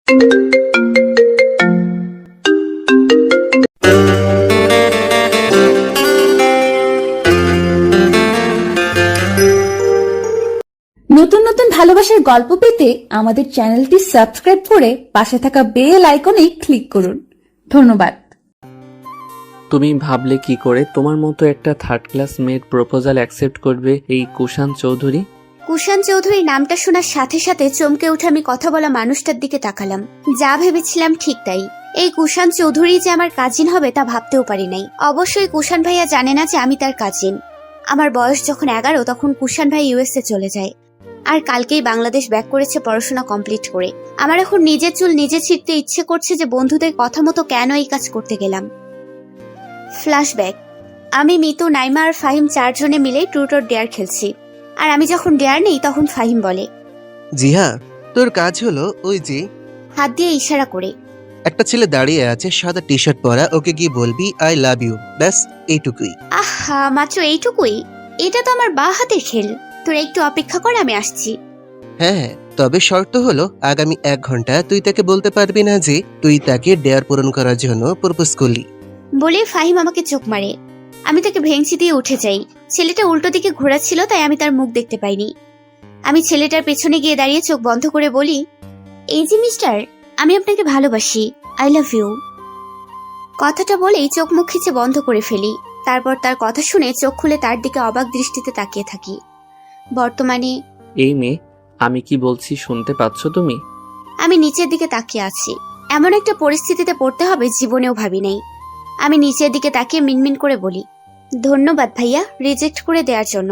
নতুন নতুন ভালোবাসার গল্প পেতে আমাদের চ্যানেলটি সাবস্ক্রাইব করে পাশে থাকা বেল আইকনে ক্লিক করুন। ধন্যবাদ। তুমি ভাবলে কি করে তোমার মতো একটা থার্ড ক্লাস মেয়ের প্রপোজাল অ্যাকসেপ্ট করবে এই কুষাণ চৌধুরী? কুষাণ চৌধুরী নামটা শোনার সাথে সাথে চমকে উঠে আমি কথা বলা মানুষটার দিকে তাকালাম। যা ভেবেছিলাম ঠিক তাই। এই কুষাণ চৌধুরী যে আমার কাজিন হবে তা ভাবতেও পারি নাই। অবশ্যই কুষাণ ভাইয়া জানে না যে আমি তার কাজিন। আমার বয়স যখন 11 তখন কুষাণ ভাই ইউএসএ চলে যায়, আর কালকেই বাংলাদেশ ব্যাক করেছে পড়াশোনা কমপ্লিট করে। আমার এখন নিজের চুল নিজে ছিঁড়তে ইচ্ছে করছে যে বন্ধুদের কথা মতো কেন এই কাজ করতে গেলাম। ফ্ল্যাশব্যাক। আমি, মিতু, নাইমা আর ফাহিম 4 জনে মিলে ট্রুথ অর ডেয়ার খেলছি। আর আমি যখন ডেয়ার নেই তখন ফাহিম বলে, জিহা, তোর কাজ হলো ওই যে হাত দিয়ে ইশারা করে, একটা ছেলে দাঁড়িয়ে আছে সাদা টি শার্ট পরা, ওকে গিয়ে বলবি আই লাভ ইউ, ব্যাস এইটুকুই। আহা, মাত্র এইটুকুই? এটা তো আমার বাঁ হাতের খেল। তোর একটু অপেক্ষা কর, আমি আসছি। হ্যাঁ, তবে শর্ত হলো আগামী 1 ঘন্টা তুই তাকে বলতে পারবি না যে তুই তাকে ডেয়ার পূরণ করার জন্য প্রপোজ করলি। বলে ফাহিম আমাকে চোখ মারে। আমি তাকে ভেঙচি দিয়ে উঠে যাই। ছেলেটা উল্টো দিকে ঘোরা ছিল, তাই আমি তার মুখ দেখতে পাইনি। আমি ছেলেটার পেছনে গিয়ে দাঁড়িয়ে চোখ বন্ধ করে বলি, এই যে মিস্টার, আমি আপনাকে ভালোবাসি, আই লাভ ইউ। কথাটা বলেই চোখ মুখ খিচে বন্ধ করে ফেলি। তারপর তার কথা শুনে চোখ খুলে তার দিকে অবাক দৃষ্টিতে তাকিয়ে থাকি। বর্তমানে এই মেয়ে, আমি কি বলছি শুনতে পাচ্ছ তুমি? আমি নিচের দিকে তাকিয়ে আছি। এমন একটা পরিস্থিতিতে পড়তে হবে জীবনেও ভাবি নাই। আমি নিচের দিকে তাকিয়ে মিনমিন করে বলি, ধন্যবাদ ভাইয়া রিজেক্ট করে দেওয়ার জন্য।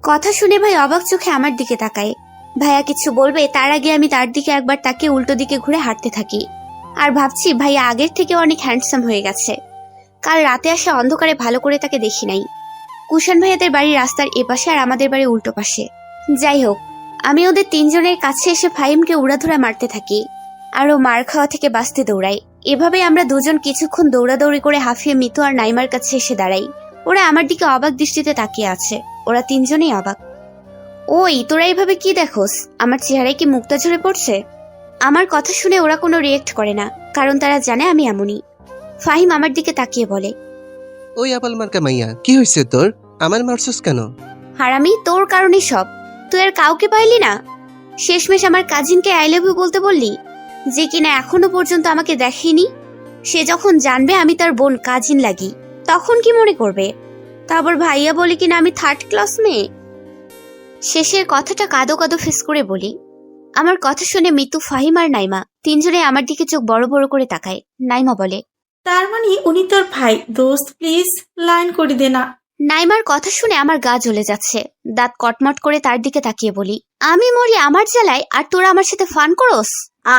কথা শুনে ভাই অবাক চোখে আমার দিকে তাকায়। ভাইয়া কিছু বলবে তার আগে আমি তার দিকে একবার তাকিয়ে উল্টো দিকে ঘুরে হাঁটতে থাকি। আর ভাবছি ভাইয়া আগের থেকে অনেক হ্যান্ডসাম হয়ে গেছে। কাল রাতে আসা অন্ধকারে ভালো করে তাকে দেখি নাই। কুষাণ ভাইয়াদের বাড়ির রাস্তার এপাশে আর আমাদের বাড়ির উল্টো পাশে। যাই হোক, আমি ওদের 3 জনের কাছে এসে ফাহিমকে উড়াধুরা মারতে থাকি, আর ও মার খাওয়া থেকে বাঁচতে দৌড়াই। এভাবে আমরা দুজন কিছুক্ষণ দৌড়াদৌড়ি করে হাফিয়ে মিতু আর নাইমার কাছে এসে দাঁড়াই। ওরা আমার দিকে অবাক দৃষ্টিতে তাকিয়ে আছে। ওরা 3 জনেই অবাক। ওই, তোরা এইভাবে কি দেখোস? আমার চেহারায় কি মুক্তা ঝরে পড়ছে? আমার কথা শুনে ওরা কোনো রিয়েক্ট করে না, কারণ তারা জানে আমি এমনই। ফাহিম আমার দিকে তাকিয়ে বলে, ওই আপাল মার্কা মাইয়া, কি হয়েছে তোর? আমার মারছস কেন? হারামি, তোর কারণে সব। তুই আর কাউকে পাইলি না? শেষমেশ আমার কাজিনকে আই লাভ ইউ বলতে বললি, যে কিনা এখনো পর্যন্ত আমাকে দেখেনি। সে যখন জানবে আমি তার বোন কাজিন লাগি, তখন কি মনে করবে? তারপর ভাইয়া বলি কিনা আমি থার্ড ক্লাস মেয়ে। শেষের কথাটা কাঁদো কাঁদো ফেস করে বলি। আমার কথা শুনে মিতু, ফাহিম আর নাইমা 3 জনে আমার দিকে চোখ বড় বড় করে তাকায়। নাইমা বলে, তার মানে উনি তোর ভাই? দোস্ত প্লিজ লাইন করে দে না। নাইমার কথা শুনে আমার গা জ্বলে যাচ্ছে। দাঁত কটমট করে তার দিকে তাকিয়ে বলি, আমি মরি আমার জ্বালায়, আর তোরা আমার সাথে ফান করস?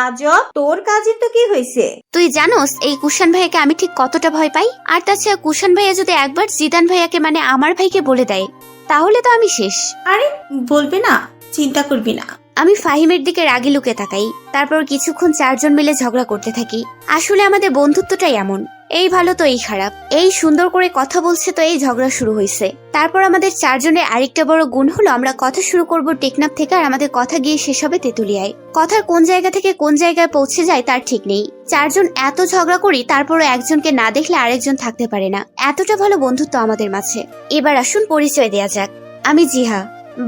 আজব, তোর কাজে তো কি হয়েছে? তুই জানোস এই কুষাণ ভাইয়াকে আমি ঠিক কতটা ভয় পাই? আর তাছাড়া কুষাণ ভাইয়া যদি একবার জিদান ভাইয়াকে মানে আমার ভাইকে বলে দেয়, তাহলে তো আমি শেষ। আরে বলবে না, চিন্তা করবি না। আমি ফাহিমের দিকে রাগি লুকে তাকাই। তারপর কিছুক্ষণ 4 জন মিলে ঝগড়া করতে থাকি। আসলে আমাদের বন্ধুত্বটাই এমন, এই ভালো তো এই খারাপ। এই সুন্দর করে কথা বলছে তো এই ঝগড়া শুরু হয়েছে। তারপর আমাদের 4 জনের আরেকটা বড় গুণ হলো আমরা কথা শুরু করব টেকনাফ থেকে, আর আমাদের কথা গিয়ে শেষ হবে তেতুলিয়ায়। কথার কোন জায়গা থেকে কোন জায়গায় পৌঁছে যায় তার ঠিক নেই। 4 জন এত ঝগড়া করি, তারপরও একজনকে না দেখলে আরেকজন থাকতে পারে না। এতটা ভালো বন্ধুত্ব আমাদের মাঝে। এবার আসুন পরিচয় দেয়া যাক। আমি জিহা,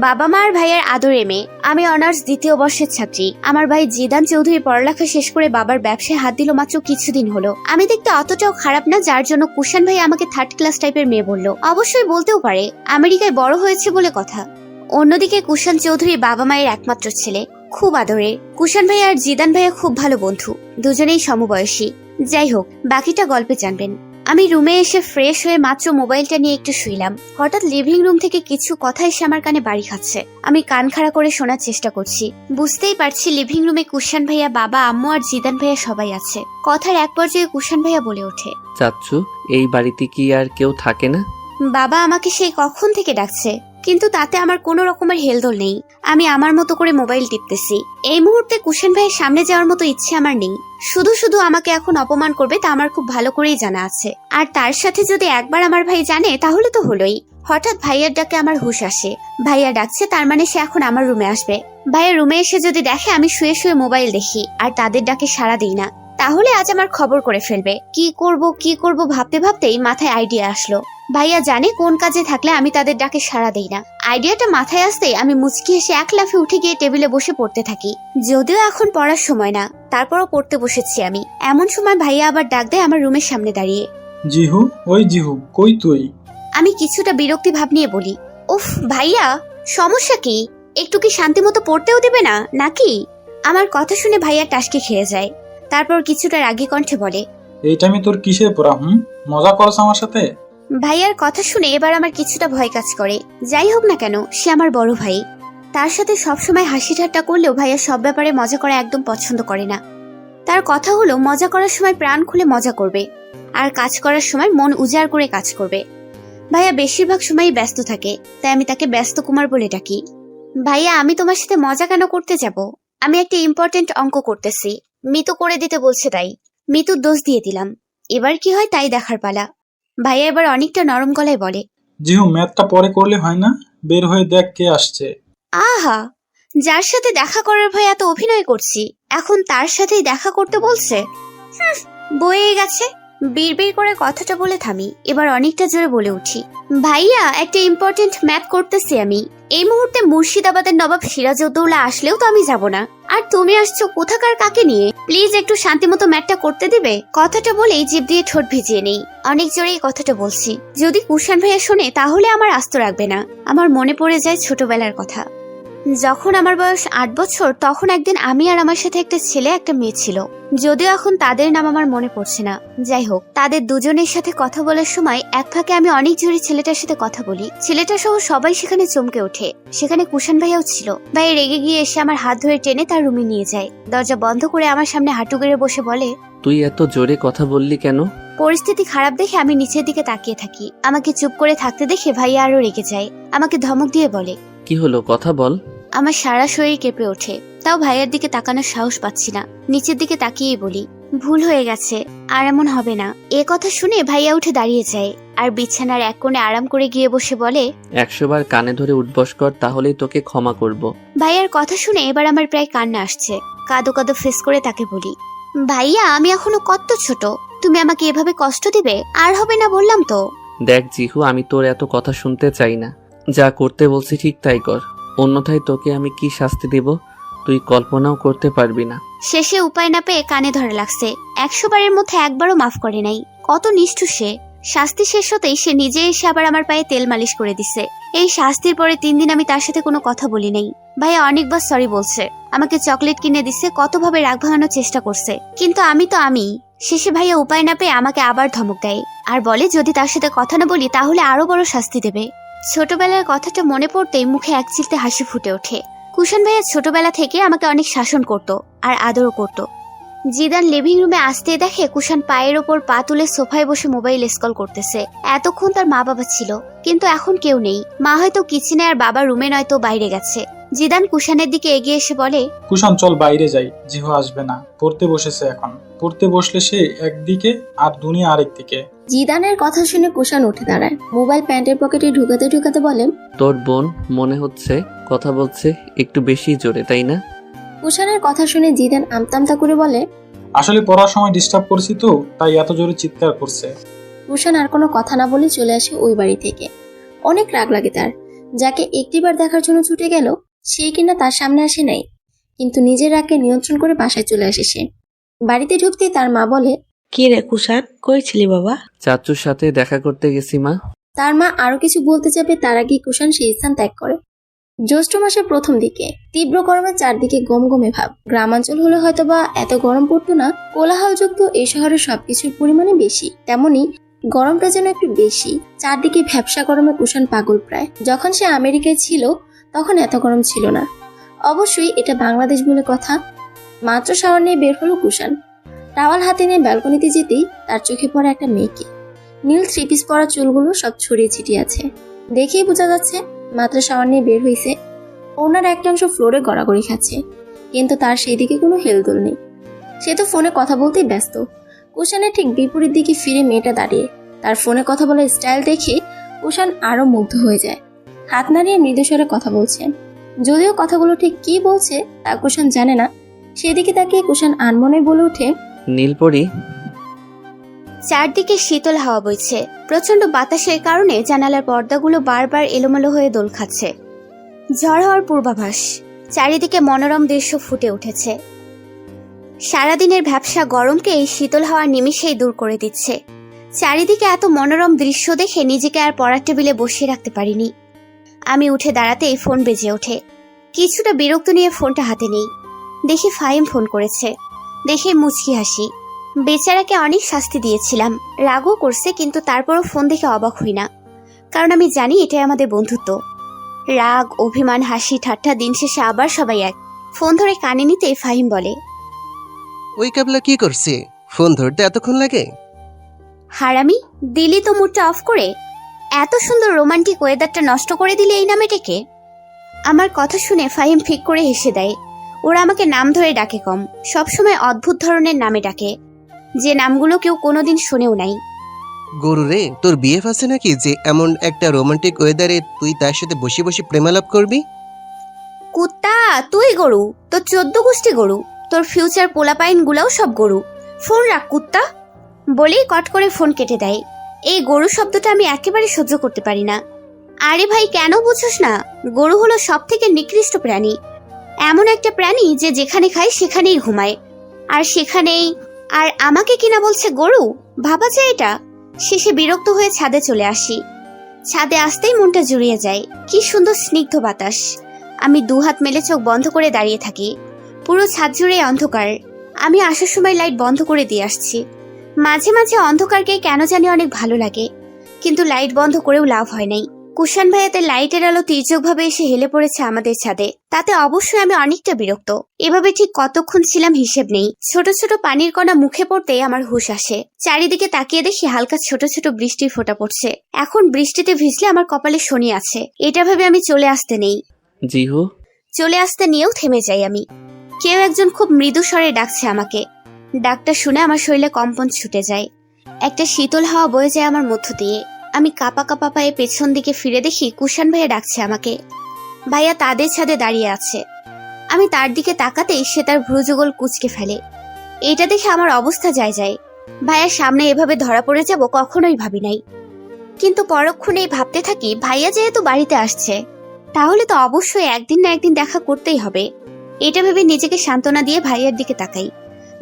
বাবা মা আর ভাইয়ের আদরে মেয়ে। আমি অনার্স 2য় বর্ষের ছাত্রী। আমার ভাই জিদান চৌধুরী পড়ালেখা শেষ করে বাবার ব্যবসায় হাত দিল মাত্র কিছুদিন হলো। আমি দেখতে অতটাও খারাপ না, যার জন্য কুষাণ ভাই আমাকে থার্ড ক্লাস টাইপের মেয়ে বলল। অবশ্যই বলতেও পারে, আমেরিকায় বড় হয়েছে বলে কথা। অন্যদিকে কুষাণ চৌধুরী বাবা মায়ের একমাত্র ছেলে, খুব আদরে। কুষাণ ভাই আর জিদান ভাইয়া খুব ভালো বন্ধু, দুজনেই সমবয়সী। যাই হোক, বাকিটা গল্পে জানবেন। আমি রুমে এসে ফ্রেশ হয়ে মাত্র মোবাইলটা নিয়ে একটু শুইলাম। হঠাৎ লিভিং রুম থেকে কিছু কথা এসে আমার কানে বাড়ি খাচ্ছে। আমি কান খাড়া করে শোনার চেষ্টা করছি। বুঝতেই পারছি লিভিং রুমে কুষাণ ভাইয়া, বাবা, আম্মু আর জিদান ভাইয়া সবাই আছে। কথার এক পর্যায়ে কুষাণ ভাইয়া বলে ওঠে, চাচ্ছু, এই বাড়িতে কি আর কেউ থাকে না? বাবা আমাকে সেই কখন থেকে ডাকছে, কিন্তু তাতে আমার কোনো রকমের হেলদোল নেই। আমি আমার মতো করে মোবাইল টিপতেছি। এই মুহূর্তে কুষাণ ভাইয়ের সামনে যাওয়ার মতো ইচ্ছে আমার নেই। শুধু শুধু আমাকে এখন অপমান করবে তা আমার খুব ভালো করেই জানা আছে। আর তার সাথে যদি একবার আমার ভাই জানে তাহলে তো হলোই। হঠাৎ ভাইয়ার ডাকে আমার হুঁশ আসে। ভাইয়া ডাকছে, তার মানে সে এখন আমার রুমে আসবে। ভাইয়া রুমে এসে যদি দেখে আমি শুয়ে শুয়ে মোবাইল দেখি আর তাদের ডাকে সাড়া দিই না, তাহলে আজ আমার খবর করে ফেলবে। কি করব ভাবতে ভাবতেই মাথায় আইডিয়া আসলো। ভাইয়া জানে কোন কাজে থাকলে আমি তাদের ডাকে সাড়া দেই না। আইডিয়াটা মাথায় আসতেই আমি মুচকি হেসে এক লাফে উঠে গিয়ে টেবিলে বসে পড়তে থাকি। যদিও এখন পড়ার সময় না, তারপরও পড়তে বসেছি আমি। এমন সময় ভাইয়া আবার ডাক দেয় আমার রুমের সামনে দাঁড়িয়ে। জিহু, ওই জিহু, কই তুই? আমি কিছুটা বিরক্তি ভাব নিয়ে বলি, উফ ভাইয়া, সমস্যা কি? একটু কি শান্তি মতো পড়তেও দেবে না নাকি? আমার কথা শুনে ভাইয়া টাসকে খেয়ে যায়। তারপর কিছুটা রাগী কণ্ঠে বলে, এইটা আমি তোর কিসের পড়া? মজা করছ আমার সাথে? ভাইয়ার কথা শুনে এবার আমার কিছুটা ভয় কাজ করে। যাই হোক না কেন, সে আমার বড় ভাই। তার সাথে সবসময় হাসি ঠাট্টা করলেও ভাইয়া সব ব্যাপারে মজা করা একদম পছন্দ করে না। তার কথা হলো মজা করার সময় প্রাণ খুলে মজা করবে, আর কাজ করার সময় মন উজাড় করে কাজ করবে। ভাইয়া বেশিরভাগ সময়ই ব্যস্ত থাকে, তাই আমি তাকে ব্যস্ত কুমার বলে ডাকি। ভাইয়া, আমি তোমার সাথে মজা কেন করতে যাব? আমি একটা ইম্পর্টেন্ট অঙ্ক করতেছি, মিতু করে দিতে বলছে তাই। মিতুর দোষ দিয়ে দিলাম, এবার কি হয় তাই দেখার পালা। ভাইয়া এবার অনেকটা নরম গলায় বলে, জিহু, ম্যাথটা পরে করলে হয় না? বের হয়ে দেখ কে আসছে। আহা, যার সাথে দেখা করার ভয় এত অভিনয় করছি, এখন তার সাথেই দেখা করতে বলছে। বয়ে গেছে। বিড়বিড় করে কথাটা বলে থামি, এবার অনেকটা জোরে বলে উঠি, ভাইয়া একটা ইম্পর্টেন্ট ম্যাথ করতেছি আমি। এই মুহূর্তে মুর্শিদাবাদের নবাব সিরাজউদ্দৌলা আসলেও তো আমি যাব না, আর তুমি আসছো কোথাকার কাকে নিয়ে? প্লিজ একটু শান্তিমতো ম্যাথটা করতে দিবে? কথাটা বলেই জিভ দিয়ে ঠোঁট ভিজিয়ে নেই। অনেক জোরেই কথাটা বলছি, যদি কুষাণ ভাইয়া শোনে তাহলে আমার আস্ত রাখবে না। আমার মনে পড়ে যায় ছোটবেলার কথা। যখন আমার বয়স 8 বছর, তখন একদিন আমি আর আমার সাথে একটা ছেলে একটা মেয়ে ছিল। যদিও এখন তাদের নাম আমার মনে পড়ছে না। যাই হোক, তাদের দুজনের সাথে কথা বলার সময় এক ফাঁকে আমি অনেক জোরে ছেলেটার সাথে কথা বলি। ছেলেটা সহ সবাই সেখানে চমকে ওঠে। সেখানে কুষাণ ভাইয়াও ছিল। ভাই রেগে গিয়ে এসে আমার হাত ধরে টেনে তার রুমে নিয়ে যায়। দরজা বন্ধ করে আমার সামনে হাঁটু গেড়ে বসে বলে, তুই এত জোরে কথা বললি কেন? পরিস্থিতি খারাপ দেখে আমি নিচের দিকে তাকিয়ে থাকি। আমাকে চুপ করে থাকতে দেখে ভাইয়া আরো রেগে যায়। আমাকে ধমক দিয়ে বলে, কি হলো, কথা বল। আমার সারা শরীর কেঁপে ওঠে, তাও ভাইয়ের দিকে তাকানোর সাহস পাচ্ছি না। নিচের দিকে তাকিয়েই বলি, ভুল হয়ে গেছে, আর এমন হবে না। এ কথা শুনে ভাইয়া উঠে দাঁড়িয়ে যায় আর বিছানার এক কোণে আরাম করে গিয়ে বসে বলে, 100 বার কানে ধরে উঠবস কর, তাহলেই তোকে ক্ষমা করব। ভাইয়ার কথা শুনে এবার আমার প্রায় কান্না আসছে। কাঁদো কাঁদো ফেস করে তাকে বলি, ভাইয়া আমি এখনো কত ছোট, তুমি আমাকে এভাবে কষ্ট দিবে? আর হবে না বললাম তো। দেখ জিহু, আমি তোর এত কথা শুনতে চাই না। যা করতে বলছি ঠিক তাই কর, অন্যথায় তোকে আমি কি শাস্তি দেব তুই কল্পনাও করতে পারবি না। শেষে উপায় না পেয়ে কানে ধরে লাগছে। 100 বারের মধ্যে একবারও মাফ করে নাই। কত নিষ্ঠুর সে। শাস্তি শেষ হতেই সে নিজে এসে আবার আমার পায়ে তেল মালিশ করে দিছে। এই শাস্তির পরে 3 দিন আমি তার সাথে কোনো কথা বলি নাই। ভাইয়া অনেকবার সরি বলছে, আমাকে চকলেট কিনে দিছে, কতভাবে রাগ ভাঙানোর চেষ্টা করছে, কিন্তু আমি। শেষে ভাইয়া উপায় না পেয়ে আমাকে আবার ধমক দেয় আর বলে যদি তার সাথে কথা না বলি তাহলে আরো বড় শাস্তি দেবে। ছোটবেলার কথাটা মনে পড়তেই মুখে এক চিলতে হাসি ফুটে ওঠে। কুষাণ ভাইয়া ছোটবেলা থেকে আমাকে অনেক শাসন করত আর আদরও করত। জিদান লিভিং রুমে আসতে দেখে কুষাণ পায়ের ওপর পা তুলে সোফায় বসে মোবাইল স্ক্রল করতেছে। এতক্ষণ তার মা বাবা ছিল, কিন্তু এখন কেউ নেই। মা হয়তো কিচেনে আর বাবা রুমে নয়তো বাইরে গেছে। জিদান কুষাণের দিকে এগিয়ে এসে বলে, কুষাণ চল বাইরে যাই, জিহু আসবে না, পড়তে বসেছে এখন। পড়তে বসলে সে একদিকে আর দুনিয়া আরেকদিকে। জিদানের কথা শুনে কুষাণ উঠে দাঁড়ায়, মোবাইল প্যান্টের পকেটে ঢুকাতে ঢুকাতে বলেন, তোর বোন মনে হচ্ছে কথা বলছে একটু বেশি জোরে, তাই না? কুষাণের কথা শুনে জিদান আমতামতা করে বলে, আসলে পড়ার সময় ডিস্টার্ব করছি তো, তাই এত জোরে চিৎকার করছে। কুষাণ আর কোনো কথা না বলে চলে আসে ওই বাড়ি থেকে। অনেক রাগ লাগে তার। যাকে একটিবার দেখার জন্য ছুটে গেল, সে কিনা তার সামনে আসে নাই। কিন্তু নিজের রাগকে নিয়ন্ত্রণ করে বাসায় চলে আসে সে। বাড়িতে ঢুকতে তার মা বলে, কি রে কুষাণ, কই ছিলি বাবা? চাচুর সাথে দেখা করতে গেছি মা। তার মা আরো কিছু বলতে যাবে তার আগে কুষাণ সেই স্থান ত্যাগ করে। জ্যৈষ্ঠ মাসের প্রথম দিকে তীব্র গরমে চারদিকে গমগমে ভাব। গ্রামাঞ্চল হলে হয়তোবা এত গরম পড়তো না। কোলাহলযুক্ত এই শহরে সবকিছুর পরিমাণে বেশি, তেমনি গরমটা যেন একটু বেশি। চারদিকে ভ্যাপসা গরমে কুষাণ পাগল প্রায়। যখন সে আমেরিকায় ছিল তখন এত গরম ছিল না। অবশ্যই এটা বাংলাদেশ বলে কথা। মাত্র শাওয়ার নিয়ে বের হলো কুষাণ। টাওয়াল হাতে নিয়ে ব্যালকনিতে যেতেই তার চোখে পড়ে একটা মেয়েকে। নীল 3 পিস পরা চুলগুলো সব ছড়িয়ে ছিটিয়ে আছে, দেখেই বোঝা যাচ্ছে মাত্র শাওয়ার নিয়ে বের হয়েছে। ওনার একটা অংশ ফ্লোরে গড়াগড়ি খাচ্ছে, কিন্তু তার সেই দিকে কোনো হেলদোল নেই। সে তো ফোনে কথা বলতেই ব্যস্ত। কুষাণের ঠিক বিপরীত দিকে ফিরে মেয়েটা দাঁড়িয়ে। তার ফোনে কথা বলার স্টাইল দেখে কুষাণ আরো মুগ্ধ হয়ে যায়। হাত নাড়িয়ে মৃদুস্বরে কথা বলছে। যদিও কথাগুলো ঠিক কি বলছে তা কুষাণ জানে না। সেদিকে তাকিয়ে কুষাণ আনমনে বলে ওঠে, নীলপরি, চারদিকে শীতল হাওয়া বইছে। প্রচন্ড বাতাসের কারণে জানালার পর্দাগুলো বারবার এলোমেলো হয়ে দোল খাচ্ছে। ঝড় হওয়ার পূর্বাভাস। চারিদিকে মনোরম দৃশ্য ফুটে উঠেছে। সারাদিনের ভ্যাপসা গরমকে এই শীতল হাওয়ার নিমিষেই দূর করে দিচ্ছে। চারিদিকে এত মনোরম দৃশ্য দেখে নিজেকে আর পড়ার টেবিলে বসিয়ে রাখতে পারিনি। আমি উঠে দাঁড়াতেই ফোন বেজে ওঠে। কিছুটা বিরক্ত নিয়ে ফোনটা হাতে নেই। দেখি ফাহিম ফোন করেছে। দেখে মুচকি হাসি। বেচারাকে অনেক শাস্তি দিয়েছিলাম, রাগও করছে, কিন্তু তারপরও ফোন দেখে অবাক হই না, কারণ আমি জানি এটাই আমাদের বন্ধুত্ব। রাগ, অভিমান, হাসি, ঠাট্টা, দিন শেষে আবার সবাই এক। ফোন ধরে কানে নিতেই ফাহিম বলে, ওই কাবলা কি করছে? ফোন ধরতে এতক্ষণ লাগে? হারামি, দিলি তো মুডটা অফ করে। এত সুন্দর রোমান্টিক ওয়েদারটা নষ্ট করে দিলে এই নামে ডেকে। আমার কথা শুনে ফাহিম ফিক করে হেসে দেয়। ওরা আমাকে নাম ধরে ডাকে কম, সবসময় অদ্ভুত ধরনের নামে ডাকে, যে নামগুলো কেউ কোনোদিন শুনেও নাই। গরু রে, তোর বিয়ে আছে নাকি যে এমন একটা রোমান্টিক ওয়েদারে তুই তার সাথে বসে বসে প্রেমালাপ করবি? কুত্তা, তুই গরু, তোর 14 গোষ্ঠী গরু, তোর ফিউচার পোলাপাইন গুলাও সব গরু। ফোন রাখ কুত্তা, বলেই কট করে ফোন কেটে দেয়। এই গরু শব্দটা আমি একেবারে সহ্য করতে পারি না। আরে ভাই, কেন বুঝোস না? গরু হলো সব থেকে নিকৃষ্ট প্রাণী। এমন একটা প্রাণী যে যেখানে খায় সেখানেই ঘুমায়, আর আমাকে কিনা বলছে গরু। ভাবা যায় এটা? শেষে বিরক্ত হয়ে ছাদে চলে আসি। ছাদে আসতেই মনটা জুড়িয়ে যায়। কি সুন্দর স্নিগ্ধ বাতাস। আমি দুহাত মেলে চোখ বন্ধ করে দাঁড়িয়ে থাকি। পুরো ছাদ জুড়ে অন্ধকার। আমি আসার সময় লাইট বন্ধ করে দিয়ে আসছি। মাঝে মাঝে অন্ধকারকে কেন জানি অনেক ভালো লাগে, কিন্তু লাইট বন্ধ করেও লাভ হয় নাই। কুষাণ ভাইয়াতে লাইটের আলো তির্যকভাবে এসে হেলে পড়েছে আমাদের ছাদে। তাতে অবশ্যই আমি অনেকটা বিরক্ত। এভাবে ঠিক কতক্ষণ ছিলাম হিসেব নেই। ছোট ছোট পানির কণা মুখে পড়তেই আমার হুঁশ আসে। চারিদিকে তাকিয়ে দেখি হালকা ছোট ছোট বৃষ্টির ফোঁটা পড়ছে। এখন বৃষ্টিতে ভিজলে আমার কপালে শনি আছে, এটা ভেবে আমি চলে আসতে নেই। জিহু, চলে আসতে নিয়েও থেমে যাই আমি। কেউ একজন খুব মৃদু স্বরে ডাকছে আমাকে। ডাকটা শুনে আমার শরীরে কম্পন ছুটে যায়। একটা শীতল হাওয়া বয়ে যায় আমার মধ্য দিয়ে। আমি কাঁপা কাঁপা পায়ে পেছন দিকে ফিরে দেখি কুষাণ ভাইয়া ডাকছে আমাকে। ভাইয়া তাদের ছাদে দাঁড়িয়ে আছে। আমি তার দিকে তাকাতেই সে তার ভ্রুযুগল কুঁচকে ফেলে। এটা দেখে আমার অবস্থা যায়। ভাইয়ার সামনে এভাবে ধরা পড়ে যাব কখনোই ভাবি নাই, কিন্তু পরক্ষণেই ভাবতে থাকি ভাইয়া যেহেতু বাড়িতে আসছে, তাহলে তো অবশ্যই একদিন না একদিন দেখা করতেই হবে। এটা ভেবে নিজেকে সান্ত্বনা দিয়ে ভাইয়ার দিকে তাকাই।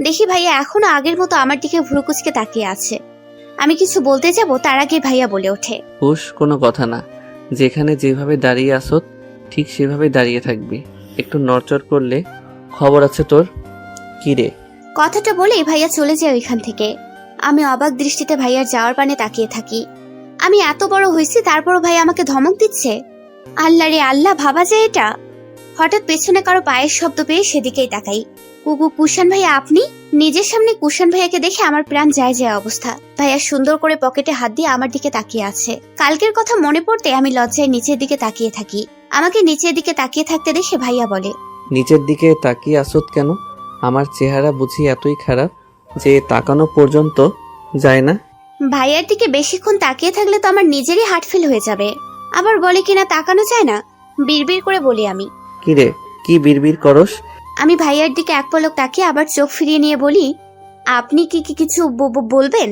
দেখি ভাইয়া এখনো আগের মতো আমার দিকে ভ্রু কুঁচকে তাকিয়ে আছে। আমি কিছু বলতে যাব তার আগে ভাইয়া বলে ওঠে, হুশ, কোনো কথা না। যেখানে যেভাবে দাঁড়িয়ে আসো ঠিক সেভাবে দাঁড়িয়ে থাকবি। একটু নড়চড় করলে খবর আছে তোর। কি রে? কথাটা বলেই ভাইয়া চলে যায় ওইখান থেকে। আমি অবাক দৃষ্টিতে ভাইয়ার যাওয়ার পানে তাকিয়ে থাকি। আমি এত বড় হয়েছি, তারপরও ভাইয়া আমাকে ধমক দিচ্ছে। আল্লাহ রে আল্লাহ, ভাবা যায় এটা? হঠাৎ পেছনে কারো পায়ের শব্দ পেয়ে সেদিকেই তাকাই। কুষাণ ভাইয়া আপনি? নিজের সামনে কুষাণ ভাইয়াকে দেখে আমার প্রাণ যায় অবস্থা। ভাইয়া সুন্দর করে পকেটে হাত দিয়ে আমার দিকে তাকিয়ে আছে। কালকের কথা মনে পড়তে আমি লজ্জায় নিচের দিকে তাকিয়ে থাকি। আমাকে নিচের দিকে তাকিয়ে থাকতে দেখে ভাইয়া বলে, নিচের দিকে তাকিয়ে আসত কেন? আমার চেহারা বুঝি এতই খারাপ যে তাকানো পর্যন্ত যায় না? ভাইয়ার দিকে বেশিক্ষণ তাকিয়ে থাকলে তো আমার নিজেরই হার্ট ফেল হয়ে যাবে। আবার বলে কিনা তাকানো যায় না। বিড়বিড় করে বলি আমি। কি রে, কি বিড়বিড় করস? আমি ভাইয়ার দিকে এক পলক তাকিয়ে আবার চোখ ফিরিয়ে নিয়ে বলি, আপনি কি কিছু বলবেন?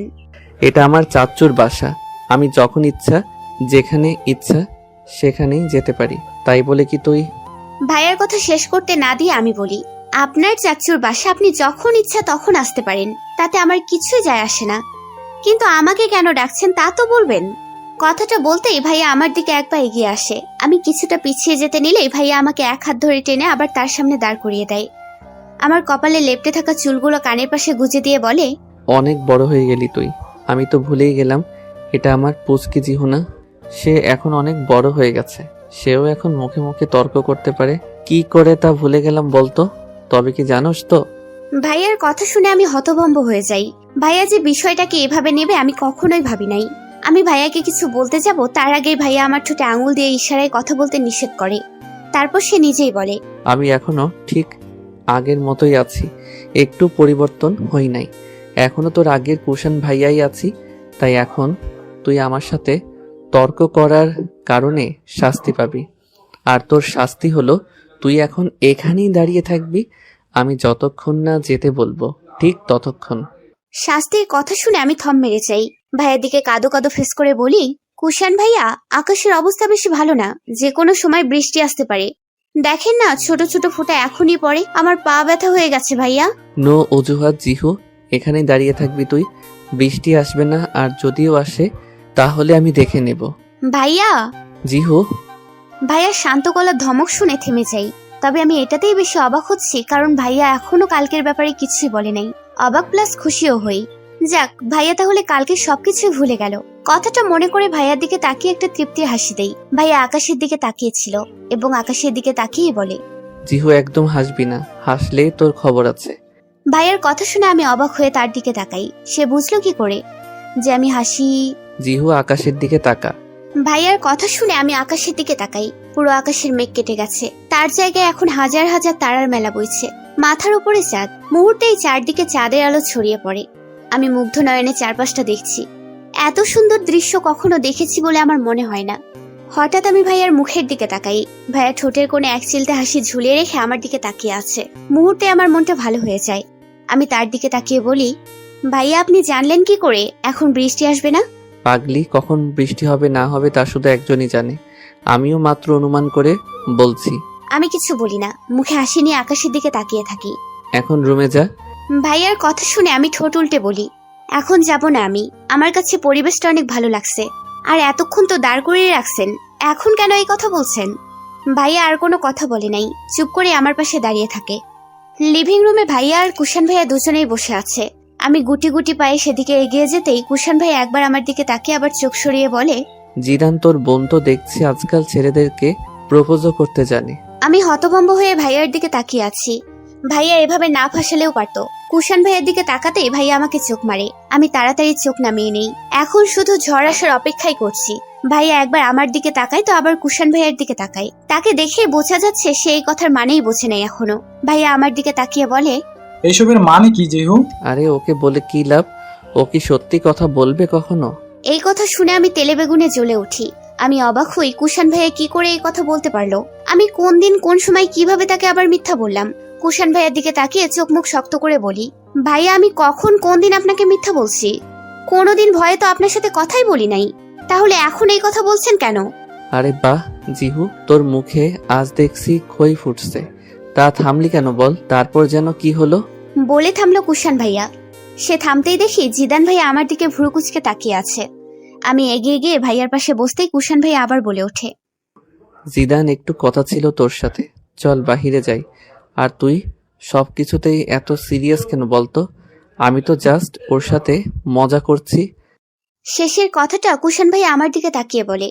এটা আমার চাচ্চুর বাসা। আমি যখন ইচ্ছা যেখানে ইচ্ছা সেখানেই যেতে পারি। তাই বলে কি তুই? ভাইয়ার কথা শেষ করতে না দিয়ে আমি বলি, আপনার চাচ্চুর বাসা, আপনি যখন ইচ্ছা তখন আসতে পারেন, তাতে আমার কিছুই যায় আসে না, কিন্তু আমাকে কেন ডাকছেন তা তো বলবেন। কথাটা বলতেই ভাইয়া আমার দিকে এক পা এগিয়ে আসে। আমি কিছুটা পিছিয়ে যেতে নিলেই ভাইয়া আমাকে এক হাত ধরে টেনে আবার তার সামনে দাঁড় করিয়ে দেয়। আমার কপালে লেপ্টে থাকা চুলগুলো কানের পাশে গুজে দিয়ে বলে, অনেক বড় হয়ে গেলি তুই। আমি তো ভুলেই গেলাম এটা আমার পুচকি জিহুনা। সে এখন অনেক বড় হয়ে গেছে। সেও এখন মুখে মুখে তর্ক করতে পারে। কি করে তা ভুলে গেলাম বলতো। তবে কি জানোস তো? ভাইয়ার কথা শুনে আমি হতভম্ব হয়ে যাই। ভাইয়া যে বিষয়টাকে এভাবে নেবে আমি কখনোই ভাবি নাই। আমি ভাইয়াকে কিছু বলতে যাব তার আগে ভাইয়া আমার ঠোঁটে আঙুল দিয়ে ইশারায় কথা বলতে নিষেধ করে। তারপর সে নিজেই বলে, আমি এখনো ঠিক আগের মতোই আছি, একটু পরিবর্তন হই নাই। এখনো তোর আগের কুষাণ ভাইয়াই আছি। তাই এখন তুই আমার সাথে তর্ক করার কারণে শাস্তি পাবি। আর তোর শাস্তি হলো তুই এখন এখানেই দাঁড়িয়ে থাকবি, আমি যতক্ষণ না যেতে বলবো ঠিক ততক্ষণ। শাস্তির কথা শুনে আমি থম মেরে যাই। ভাইয়ার দিকে কাদো কাদো ফেস করে বলি, কুশান ভাইয়া, আকাশের অবস্থা বেশি ভালো না, যে কোনো সময় বৃষ্টি আসতে পারে। দেখেন না, ছোট ছোট ফোঁটা এখনই পড়ে, আমার পা ব্যথা হয়ে গেছে ভাইয়া। নো অজুহাত জিহু, এখানেই দাঁড়িয়ে থাকবি তুই। বৃষ্টি আসবে না, আর যদিও আসে তাহলে আমি দেখে নেব। ভাইয়া। জিহু। ভাইয়ার শান্ত গলার ধমক শুনে থেমে যাই। তবে আমি এটাতেই বেশি অবাক হচ্ছি, কারণ ভাইয়া এখনো কালকের ব্যাপারে কিছুই বলে নাই। অবাক প্লাস খুশিও হই। যাক, ভাইয়া তাহলে কালকে সবকিছুই ভুলে গেল। কথাটা মনে করে ভাইয়ার দিকে তাকিয়ে একটা তৃপ্তির হাসি দেই। ভাইয়া আকাশের দিকে তাকিয়েছিল এবং আকাশের দিকে তাকিয়ে বলে, জিহু একদম হাসবি না, হাসলেই তোর খবর আছে। ভাইয়ার কথা শুনে আমি অবাক হয়ে তার দিকে তাকাই। সে বুঝলো কি করে যে আমি হাসি? জিহু আকাশের দিকে তাকা। ভাইয়ার কথা শুনে আমি আকাশের দিকে তাকাই। পুরো আকাশের মেঘ কেটে গেছে, তার জায়গায় এখন হাজার হাজার তারার মেলা বইছে। মাথার উপরে চাঁদ, মুহূর্তেই চারদিকে চাঁদের আলো ছড়িয়ে পড়ে। আমি মুগ্ধ নয়নে চারপাশটা দেখছি। এত সুন্দর দৃশ্য কখনো দেখেছি বলে আমার মনে হয় না। হঠাৎ আমি ভাইয়ার মুখের দিকে তাকাই। ভাইয়া ঠোঁটের কোণে এক চিলতে হাসি ঝুলিয়ে রেখে আমার দিকে তাকিয়ে আছে। মুহূর্তে আমার মনটা ভালো হয়ে যায়। আমি তার দিকে তাকিয়ে বলি, ভাইয়া আপনি জানলেন কি করে এখন বৃষ্টি আসবে না? পাগলি, কখন বৃষ্টি হবে না হবে তা শুধু একজনই জানে, আমিও মাত্র অনুমান করে বলছি। আমি কিছু বলি না, মুখে হাসি নিয়ে আকাশের দিকে তাকিয়ে থাকি। এখন রুমে যা। ভাইয়ার কথা শুনে আমি ঠোঁট উল্টে বলি, এখন যাব না আমি, আমার কাছে পরিবেশটা অনেক ভালো লাগছে। আর এতক্ষণ তো দাঁড় করিয়ে রাখছেন, এখন কেন এই কথা বলছেন? ভাইয়া আর কোনো কথা বলে নাই, চুপ করে আমার পাশে দাঁড়িয়ে থাকে। লিভিং রুমে ভাইয়া আর কুশান ভাইয়া দুজনেই বসে আছে। আমি গুটি গুটি পায়ে সেদিকে এগিয়ে যেতেই কুশান ভাই একবার আমার দিকে তাকিয়ে আবার চোখ সরিয়ে বলে, জিদান তোর বোন তো দেখছি আজকাল ছেলেদেরকে প্রপোজও করতে জানে। আমি হতভম্ব হয়ে ভাইয়ার দিকে তাকিয়ে আছি। ভাইয়া এভাবে না ফাঁসালেও পারতো। কুশান ভাইয়ের দিকে তাকাতেই ভাইয়া আমাকে চোখ মারে। আমি তাড়াতাড়ি চোখ নামিয়ে নেই। এখন শুধু ঝড় আসার অপেক্ষাই করছি। ভাইয়া একবার আমার দিকে তাকায় তো আবার কুশান ভাইয়ের দিকে তাকায়। তাকে দেখে বোঝা যাচ্ছে সে এই কথার মানেই বোঝে নাই এখনো। ভাইয়া আমার দিকে তাকিয়ে বলে, এইসবের মানে কি জিহু? আরে ওকে বলে কি লাভ, ও কি সত্যি কথা বলবে কখনো? এই কথা শুনে আমি তেলে বেগুনে জ্বলে উঠি। আমি অবাক হই কুশান ভাইয়া কি করে এই কথা বলতে পারলো। আমি কোন দিন কোন সময় কিভাবে তাকে আবার মিথ্যা বললাম। কুশান ভাইয়ার দিকে তাকিয়ে চোখ মুখ শক্ত করে বলি, ভাইয়া আমি কখন কোন দিন আপনাকে মিথ্যা বলছি? কোনোদিন ভয়ে তো আপনার সাথে কথাই বলি নাই, তাহলে এখন এই কথা বলছেন কেন? আরে বাহ জিহু, তোর মুখে আজ দেখছি খই ফুটছে, তা থামলি কেন বল? তারপর যেন কি হলো? বলে থামলো কুশান ভাইয়া। সে থামতেই দেখি জিদান ভাইয়া আমার দিকে ভ্রু কুচকে তাকিয়ে আছে। আমি এগিয়ে গিয়ে ভাইয়ার পাশে বসতেই কুশান ভাইয়া আবার বলে ওঠে, জিদান একটু কথা ছিল তোর সাথে, চল বাহিরে যাই। আর তুই সবকিছুতেই এত সিরিয়াস কেন বলতো? আমি তো জাস্ট ওর সাথে মজা করছি। শেষের কথাটা কুশান ভাইয়া আমার দিকে তাকিয়ে বলে।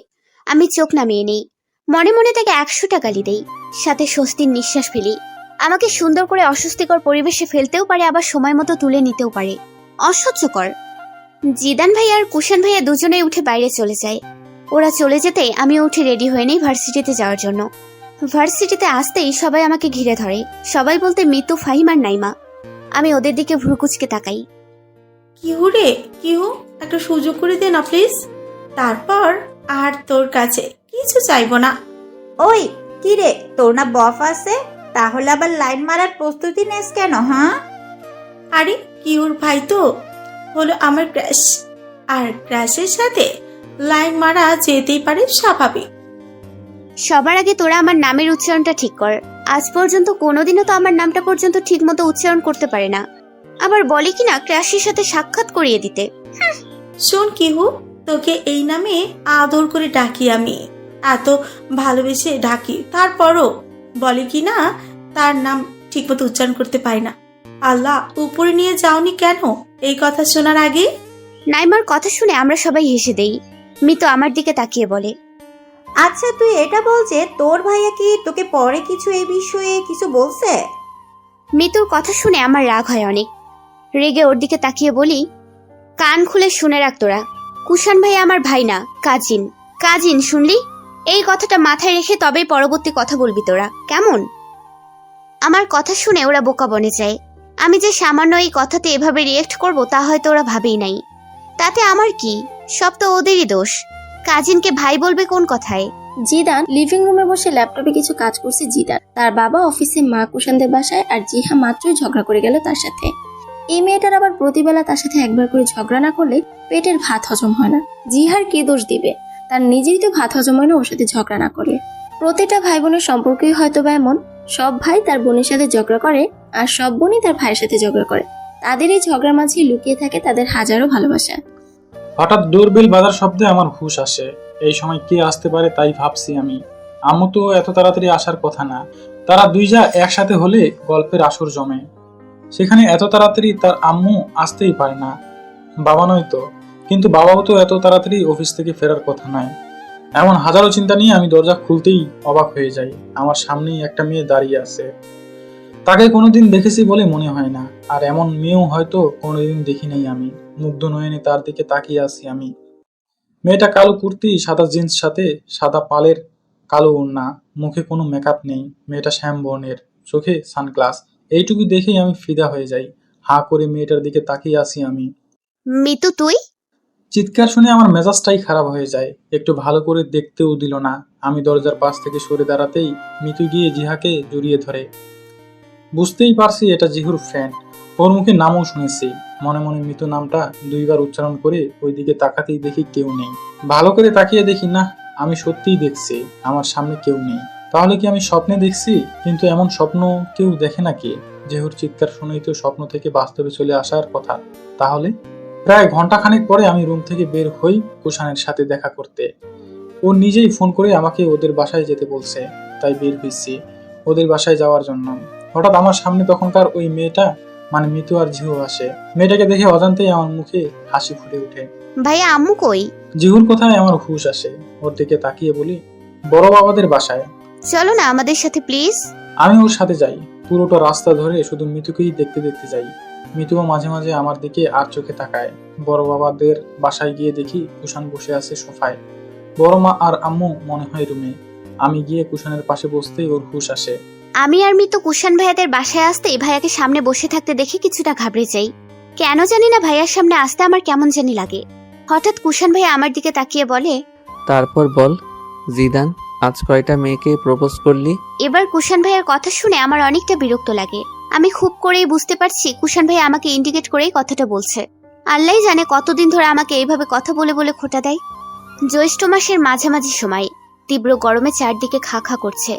আমি চোখ নামিয়ে নেই। মনে মনে তাকে 100টা গালি দেই, সাথে স্বস্তির নিঃশ্বাস ফেলি। আমাকে সুন্দর করে অস্বস্তিকর পরিবেশে ফেলতেও পারে, আবার সময় মতো তুলে নিতেও পারে। অসহ্যকর। জিদান ভাইয়া আর কুশান ভাইয়া দুজনেই উঠে বাইরে চলে যায়। ওরা চলে যেতেই আমিও উঠে রেডি হয়ে নেই ভার্সিটিতে যাওয়ার জন্য। ভার্সিটিতে আসতেই সবাই আমাকে ঘিরে ধরে। সবাই বলতে মিতু, ফাহিম আর নাইমা। আমি ওদের দিকে ভ্রু কুচকে তাকাই। কিহু রে, কিহু, একটা সুযোগ করে দে না প্লিজ। তারপর আর তোর কাছে কিছু চাইবো না। ওই কি রে, তোর না বফ আছে? তাহলে আবার লাইন মারার প্রস্তুতি নেস কেন? হ্যাঁ, আরে কিহুর ভাই তো হলো আমার ক্র্যাশ, আর ক্র্যাশের সাথে লাইন মারা যেতেই পারে, স্বাভাবিক। সবার আগে তোরা আমার নামের উচ্চারণটা ঠিক কর। আজ পর্যন্ত কোনোদিনও তো আমার নামটা পর্যন্ত ঠিক মতো উচ্চারণ করতে পারে না, আবার বলে কিনা ক্র্যাশের সাথে সাক্ষাৎ করিয়ে দিতে। শোন কিহু, তোকে এই নামে আদর করে ডাকি, আমি এত ভালোবেসে ডাকি, তারপরও বলে কি না তার নাম ঠিক মতো উচ্চারণ করতে পারি না। আল্লাহ উপরে নিয়ে যাওনি কেন এই কথা শোনার আগে? নাইমার কথা শুনে আমরা সবাই হেসে দেই। মিতু আমার দিকে তাকিয়ে বলে, আচ্ছা তুই এটা বল যে তোর ভাইয়া কি তোকে পরে কিছু এই বিষয়ে কিছু বলছে? মিতুর কথা শুনে আমার রাগ হয় অনেক। রেগে ওর দিকে তাকিয়ে বলি, কান খুলে শুনে রাখ তোরা, কুশান ভাই আমার ভাই না, কাজিন। কাজিন শুনলি? এই কথাটা মাথায় রেখে তবেই পরবর্তী কথা বলবি তোরা, কেমন? আমার কথা শুনে ওরা বোকা বনে যায়। আমি যে সামান্য এই কথাতে এভাবে রিয়েক্ট করব তা হয়তো ওরা ভাবেই নাই। তাতে আমার কি, সব তো ওদেরই দোষ। কাজিনকে ভাই বলবে কোন কথায়? জিদান লিভিং রুমে বসে ল্যাপটপে কিছু কাজ করছে। জিদান তার বাবা অফিসে, মা কুষাণদের বাসায়, আর জিহা মাত্রই ঝগড়া করে গেল তার সাথে। এই মেয়েটার আবার প্রতিবেলা তার সাথে একবার করে ঝগড়া না করলে পেটের ভাত হজম হয় না। জিহার কি দোষ দিবে? তার নিজেরই তো ভাত হজম হয় না ওর সাথে ঝগড়া না করলে। প্রতিটা ভাই বোনের সম্পর্কই হয়তো বা এমন, সব ভাই তার বোনের সাথে ঝগড়া করে আর সব বোনই তার ভাইয়ের সাথে ঝগড়া করে। তাদের এই ঝগড়ার মাঝে লুকিয়ে থাকে তাদের হাজারো ভালোবাসা। হঠাৎ ডোরবেল বাজার শব্দে আমার হুঁশ আসে। এই সময় কে আসতে পারে তাই ভাবছি আমি। আম্মু তো এত তাড়াতাড়ি আসার কথা না। তারা দুই যা একসাথে হলে গল্পের আসর জমে। সেখানে এত তাড়াতাড়ি তার আম্মু আসতেই পারে না। বাবা নয় তো, কিন্তু বাবাও তো এত তাড়াতাড়ি অফিস থেকে ফেরার কথা নয়। এমন হাজারো চিন্তা নিয়ে আমি দরজা খুলতেই অবাক হয়ে যাই। আমার সামনেই একটা মেয়ে দাঁড়িয়ে আছে। তাকে কোনোদিন দেখেছি বলে মনে হয় না, আর এমন মেয়েও হয়তো কোনোদিন দেখি নাই আমি। মুগ্ধ নয়নে তার দিকে তাকিয়ে আছি আমি। মেয়েটা কালো কুর্তি, সাদা জিন্স, সাথে সাদা পালের কালো ওড়না, মুখে কোনো মেকআপ নেই। মেয়েটা শ্যাম বর্ণের, চোখে সানগ্লাস। এইটুকু দেখেই আমি ফিদা হয়ে যাই। হাঁ করে মেয়েটার দিকে তাকিয়ে আছি আমি। মিতু তুই? চিৎকার শুনে আমার মেজাজটাই খারাপ হয়ে যায়। একটু ভালো করে দেখতেও দিল না। আমি দরজার পাশ থেকে সরে দাঁড়াতেই মিতু গিয়ে জিহাকে জড়িয়ে ধরে। বুঝতেই পারছি এটা জিহুর ফ্রেন্ড। ওর মুখে নামও শুনেছি। মনে মনে মিতু নামটা দুইবার উচ্চারণ করে ওইদিকে তাকাতেই দেখি কেউ নেই। ভালো করে তাকিয়ে দেখি না, আমি সত্যিই দেখছি আমার সামনে কেউ নেই। তাহলে কি আমি স্বপ্নে দেখছি? কিন্তু এমন স্বপ্ন কেউ দেখে নাকি? জিহুর চিৎকার শুনেই তো স্বপ্ন থেকে বাস্তবে চলে আসার কথা। তাহলে প্রায় ঘন্টাখানেক পরে আমি রুম থেকে বের হই কুষাণের সাথে দেখা করতে। ও নিজেই ফোন করে আমাকে ওদের বাসায় যেতে বলছে, তাই বের হয়েছি ওদের বাসায় যাওয়ার জন্য। হঠাৎ আমার সামনে তখনকার ওই মেয়েটা, মানে মিতু আর জিহু আসে। মেয়েটাকে দেখে অজান্তেই আমার মুখে হাসি ফুটে ওঠে। ভাইয়া আম্মু কই? জিহুর কথায় আমার হুঁশ আসে। ওর দিকে তাকিয়ে বলি, বড় বাবাদের বাসায়। চলো না আমাদের সাথে প্লিজ। আমি ওর সাথে যাই। পুরোটা রাস্তা ধরে শুধু মিতুকেই দেখতে দেখতে যাই। মিতুও মাঝে মাঝে আমার দিকে আর চোখে তাকায়। বড় বাবাদের বাসায় গিয়ে দেখি কুষাণ বসে আছে সোফায়। বড় মা আর আম্মু মনে হয় রুমে। আমি গিয়ে কুষাণের পাশে বসতেই ওর হুঁশ আসে। আমি আর মিতু কুষাণ ভাইয়াদের বাসায় আসতেই ভাইয়াকে সামনে বসে থাকতে দেখে কিছুটা ঘাবড়ে যাই। কেন জানি না ভাইয়ার সামনে আসতে আমার কেমন জানি লাগে। হঠাৎ কুষাণ ভাইয়া আমার দিকে তাকিয়ে বলে, তারপর বল জিদান, আজ কয়টা মেয়েকে প্রপোজ করলি? এবার কুষাণ ভাইয়ার কথা শুনে আমার অনেকটা বিরক্ত লাগে। আমি খুব করেই বুঝতে পারছি কুষাণ ভাইয়া আমাকে ইন্ডিকেট করেই কথাটা বলছে। আল্লাহ জানে কতদিন ধরে আমাকে এইভাবে কথা বলে বলে খোঁটা দেয়। জ্যৈষ্ঠ মাসের মাঝামাঝি সময়, তীব্র গরমে চারদিকে খা খা করছে।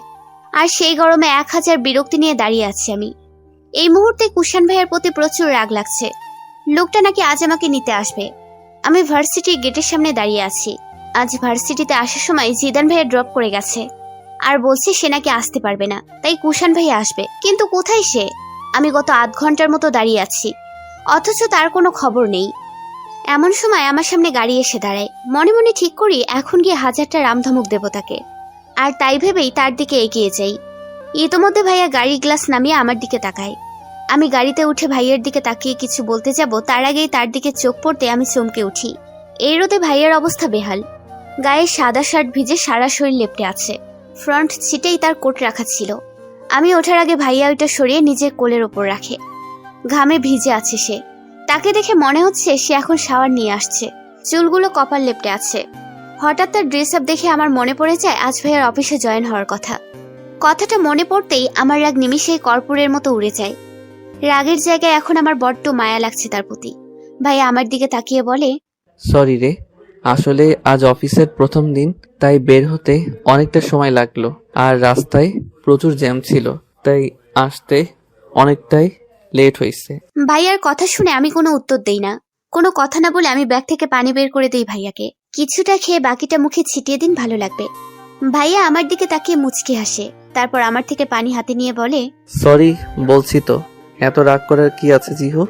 আর সেই গরমে 1000 বিরক্তি নিয়ে দাঁড়িয়ে আছি আমি। এই মুহূর্তে কুষাণ ভাইয়ার প্রতি প্রচুর রাগ লাগছে। লোকটা নাকি আজ আমাকে নিতে আসবে। আমি ভার্সিটির গেটের সামনে দাঁড়িয়ে আছি। আজ ভার্সিটিতে আসার সময় জিদান ভাইয়া ড্রপ করে গেছে আর বলছে সে নাকি আসতে পারবে না, তাই কুষাণ ভাইয়া আসবে। কিন্তু কোথায় সে? আমি গত আধ ঘন্টার মতো দাঁড়িয়ে আছি, অথচ তার কোনো খবর নেই। এমন সময় আমার সামনে গাড়ি এসে দাঁড়ায়। মনে মনে ঠিক করি এখন গিয়ে 1000টা রামধমক দেব তাকে। আর তাই ভেবেই তার দিকে এগিয়ে যাই। ইতোমধ্যে ভাইয়া গাড়ির গ্লাস নামিয়ে আমার দিকে তাকায়। আমি গাড়িতে উঠে ভাইয়ের দিকে তাকিয়ে কিছু বলতে যাব, তার আগেই তার দিকে চোখ পড়তে আমি চমকে উঠি। এই রোদে ভাইয়ের অবস্থা বেহাল। গায়ে সাদা শার্ট ভিজে সারা শরীর লেপ্টে আছে। ফ্রন্ট সিটেই তার কোট রাখা ছিল। আমি ওঠার আগে ভাইয়া ওইটা সরিয়ে নিজের কোলের ওপর রাখে। ঘামে ভিজে আছে সে। তাকে দেখে মনে হচ্ছে সে এখন শাওয়ার নিয়ে আসছে। চুলগুলো কপাল লেপ্টে আছে। হঠাৎ তার ড্রেস আপ দেখে আমার মনে পড়ে যায় আজ ভাইয়ার অফিসে জয়েন হওয়ার কথা। কথাটা মনে পড়তেই আমার রাগ নিমিষেই কর্পূরের মতো উড়ে যায়। রাগের জায়গায় এখন আমার বড্ড মায়া লাগছে তার প্রতি। ভাইয়া আমার দিকে তাকিয়ে বলে, সরি রে, আসলে আজ অফিসের প্রথম দিন, তাই বের হতে অনেকটা সময় লাগলো। আর রাস্তায় প্রচুর জ্যাম ছিল, তাই আসতে অনেকটাই লেট হয়েছে। ভাইয়ার কথা শুনে আমি কোনো উত্তর দেই না। কোনো কথা না বলে আমি ব্যাগ থেকে পানি বের করে দেই ভাইয়াকে। কিছুটা খেয়ে বাকিটা মুখে ছিটিয়ে দিন, ভালো লাগবে। ভাইয়া আমার দিকে তাকিয়ে মুচকি হাসে। তারপর আমার থেকে পানি হাতে নিয়ে বলে, সরি বলছি তো, এত রাগ করার কি আছে জিহু?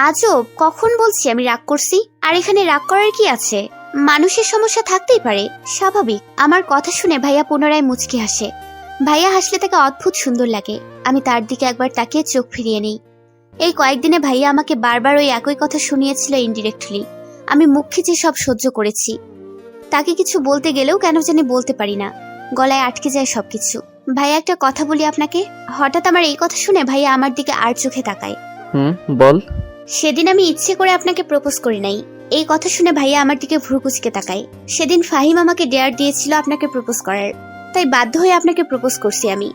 আজব, কখন বলছি আমি রাগ করছি? আর এখানে রাগ করার কি আছে? মানুষের সমস্যা থাকতেই পারে, স্বাভাবিক। আমার কথা শুনে ভাইয়া পুনরায় মুচকি হাসে। ভাইয়া হাসলে তাকে অদ্ভুত সুন্দর লাগে। আমি তার দিকে একবার তাকিয়ে চোখ ফিরিয়ে নিই। এই কয়েকদিনে ভাইয়া আমাকে বারবার ওই একই কথা শুনিয়েছিল ইনডিরেক্টলি। আমি মুখ খিচে সব সহ্য করেছি। তাকে কিছু বলতে গেলেও কেন জানি বলতে পারি না, গলায় আটকে যায় সবকিছু। ভাইয়া একটা কথা বলি আপনাকে। হঠাৎ আমার এই কথা শুনে ভাইয়া আমার দিকে আর চোখে তাকায়। বল। সেদিন আমি ইচ্ছে করে আপনাকে প্রপোজ করি নাই। এই কথা শুনে ভাইয়া আমার দিকে ভ্রু কুচকে তাকায়। সেদিন ফাহিম আমাকে ডেয়ার দিয়েছিল আপনাকে প্রপোজ করার, তাই বাধ্য হয়ে আপনাকে প্রপোজ করছি আমি।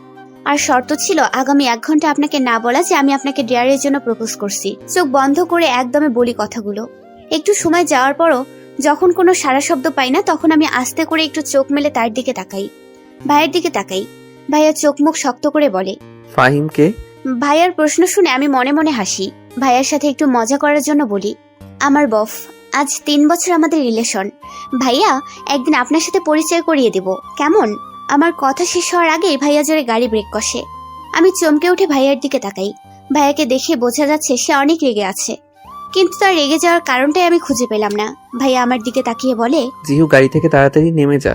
আর শর্ত ছিল আগামী 1 ঘন্টা আপনাকে না বলা যে আমি আপনাকে ডেয়ারের জন্য প্রপোজ করছি। চোখ বন্ধ করে একদমে বলি কথাগুলো। একটু সময় যাওয়ার পরও যখন কোনো সারা শব্দ পাই না, তখন আমি আস্তে করে একটু চোখ মেলে তার দিকে তাকাই, ভাইয়ের দিকে তাকাই। ভাইয়া চোখ মুখ শক্ত করে বলে, ফাহিমকে? ভাইয়ার প্রশ্ন শুনে আমি মনে মনে হাসি। ভাইয়ার সাথে একটু মজা করার জন্য বলি, আমার বফ। আজ 3 বছর আমাদের রিলেশন। ভাইয়া, একদিন আপনার সাথে পরিচয় করিয়ে দেব, কেমন? আমার কথা শেষ হওয়ার আগেই ভাইয়া জোরে গাড়ি ব্রেক কষে। আমি চমকে উঠে ভাইয়ার দিকে তাকাই। ভাইয়াকে দেখে বোঝা যাচ্ছে সে অনেক রেগে আছে, কিন্তু তার রেগে যাওয়ার কারণটাই আমি খুঁজে পেলাম না। ভাইয়া আমার দিকে তাকিয়ে বলে, জিহু গাড়ি থেকে তাড়াতাড়ি নেমে যা।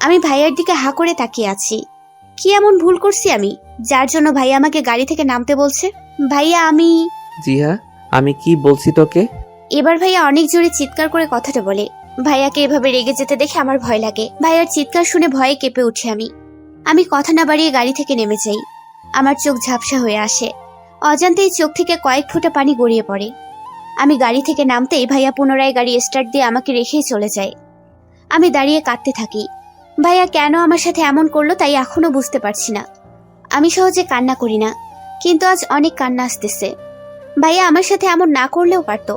আমি ভাইয়ার দিকে হা করে তাকিয়ে আছি। কি এমন ভুল করছি আমি যার জন্য ভাইয়া আমাকে গাড়ি থেকে নামতে বলছে? ভাইয়া আমি জিহা, আমি কি বলছি তোকে? এবার ভাইয়া অনেক জোরে চিৎকার করে কথাটা বলে। ভাইয়াকে এভাবে রেগে যেতে দেখে আমার ভয় লাগে। ভাইয়ার চিৎকার শুনে ভয়ে কেঁপে উঠি আমি কথা না বাড়িয়ে গাড়ি থেকে নেমে যাই। আমার চোখ ঝাপসা হয়ে আসে। অজান্তেই চোখ থেকে কয়েক ফোঁটা পানি গড়িয়ে পড়ে। আমি গাড়ি থেকে নামতেই ভাইয়া পুনরায় গাড়ি স্টার্ট দিয়ে আমাকে রেখেই চলে যায়। আমি দাঁড়িয়ে কাঁদতে থাকি। ভাইয়া কেন আমার সাথে এমন করলো তাই এখনো বুঝতে পারছি না। আমি সহজে কান্না করি না, কিন্তু আজ অনেক কান্না আসতেছে। ভাইয়া আমার সাথে এমন না করলেও পারতো।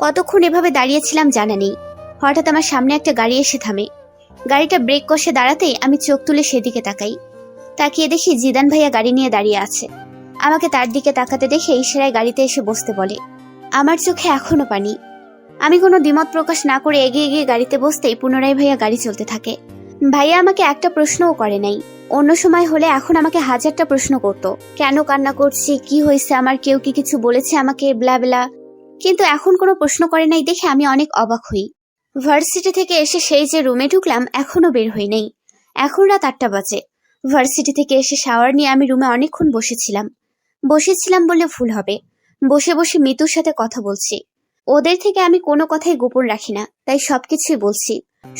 কতক্ষণ এভাবে দাঁড়িয়েছিলাম জানা নেই। হঠাৎ আমার সামনে একটা গাড়ি এসে থামে। গাড়িটা ব্রেক কষে দাঁড়াতেই আমি চোখ তুলে সেদিকে তাকাই। তাকিয়ে দেখি জিদান ভাইয়া গাড়ি নিয়ে দাঁড়িয়ে আছে। আমাকে তার দিকে তাকাতে দেখে ইশারায় গাড়িতে এসে বসতে বলে। আমার চোখে এখনো পানি। আমি কোনো দ্বিমত প্রকাশ না করে এগিয়ে গিয়ে গাড়িতে বসতেই পুনরায় ভাইয়া গাড়ি চলতে থাকে। ভাইয়া আমাকে একটা প্রশ্নও করে নাই। অন্য সময় হলে এখন আমাকে 1000টা প্রশ্ন করতো। কেন কান্না করছি, কি হয়েছে আমার, কেউ কি কিছু বলেছে আমাকে, ব্লা ব্লা। কিন্তু এখন কোনো প্রশ্ন করে নাই দেখে আমি অনেক অবাক হই। ভার্সিটি থেকে এসে সেই যে রুমে ঢুকলাম এখনো বের হই নাই। এখন রাত 8টা বাজে। ভার্সিটি থেকে এসে শাওয়ার নিয়ে আমি রুমে অনেকক্ষণ বসেছিলাম বললে ভুল হবে। বসে বসে মিতুর সাথে কথা বলছি। ওদের থেকে আমি কোনো কথাই গোপন রাখি না, তাই সবকিছুই বলছি।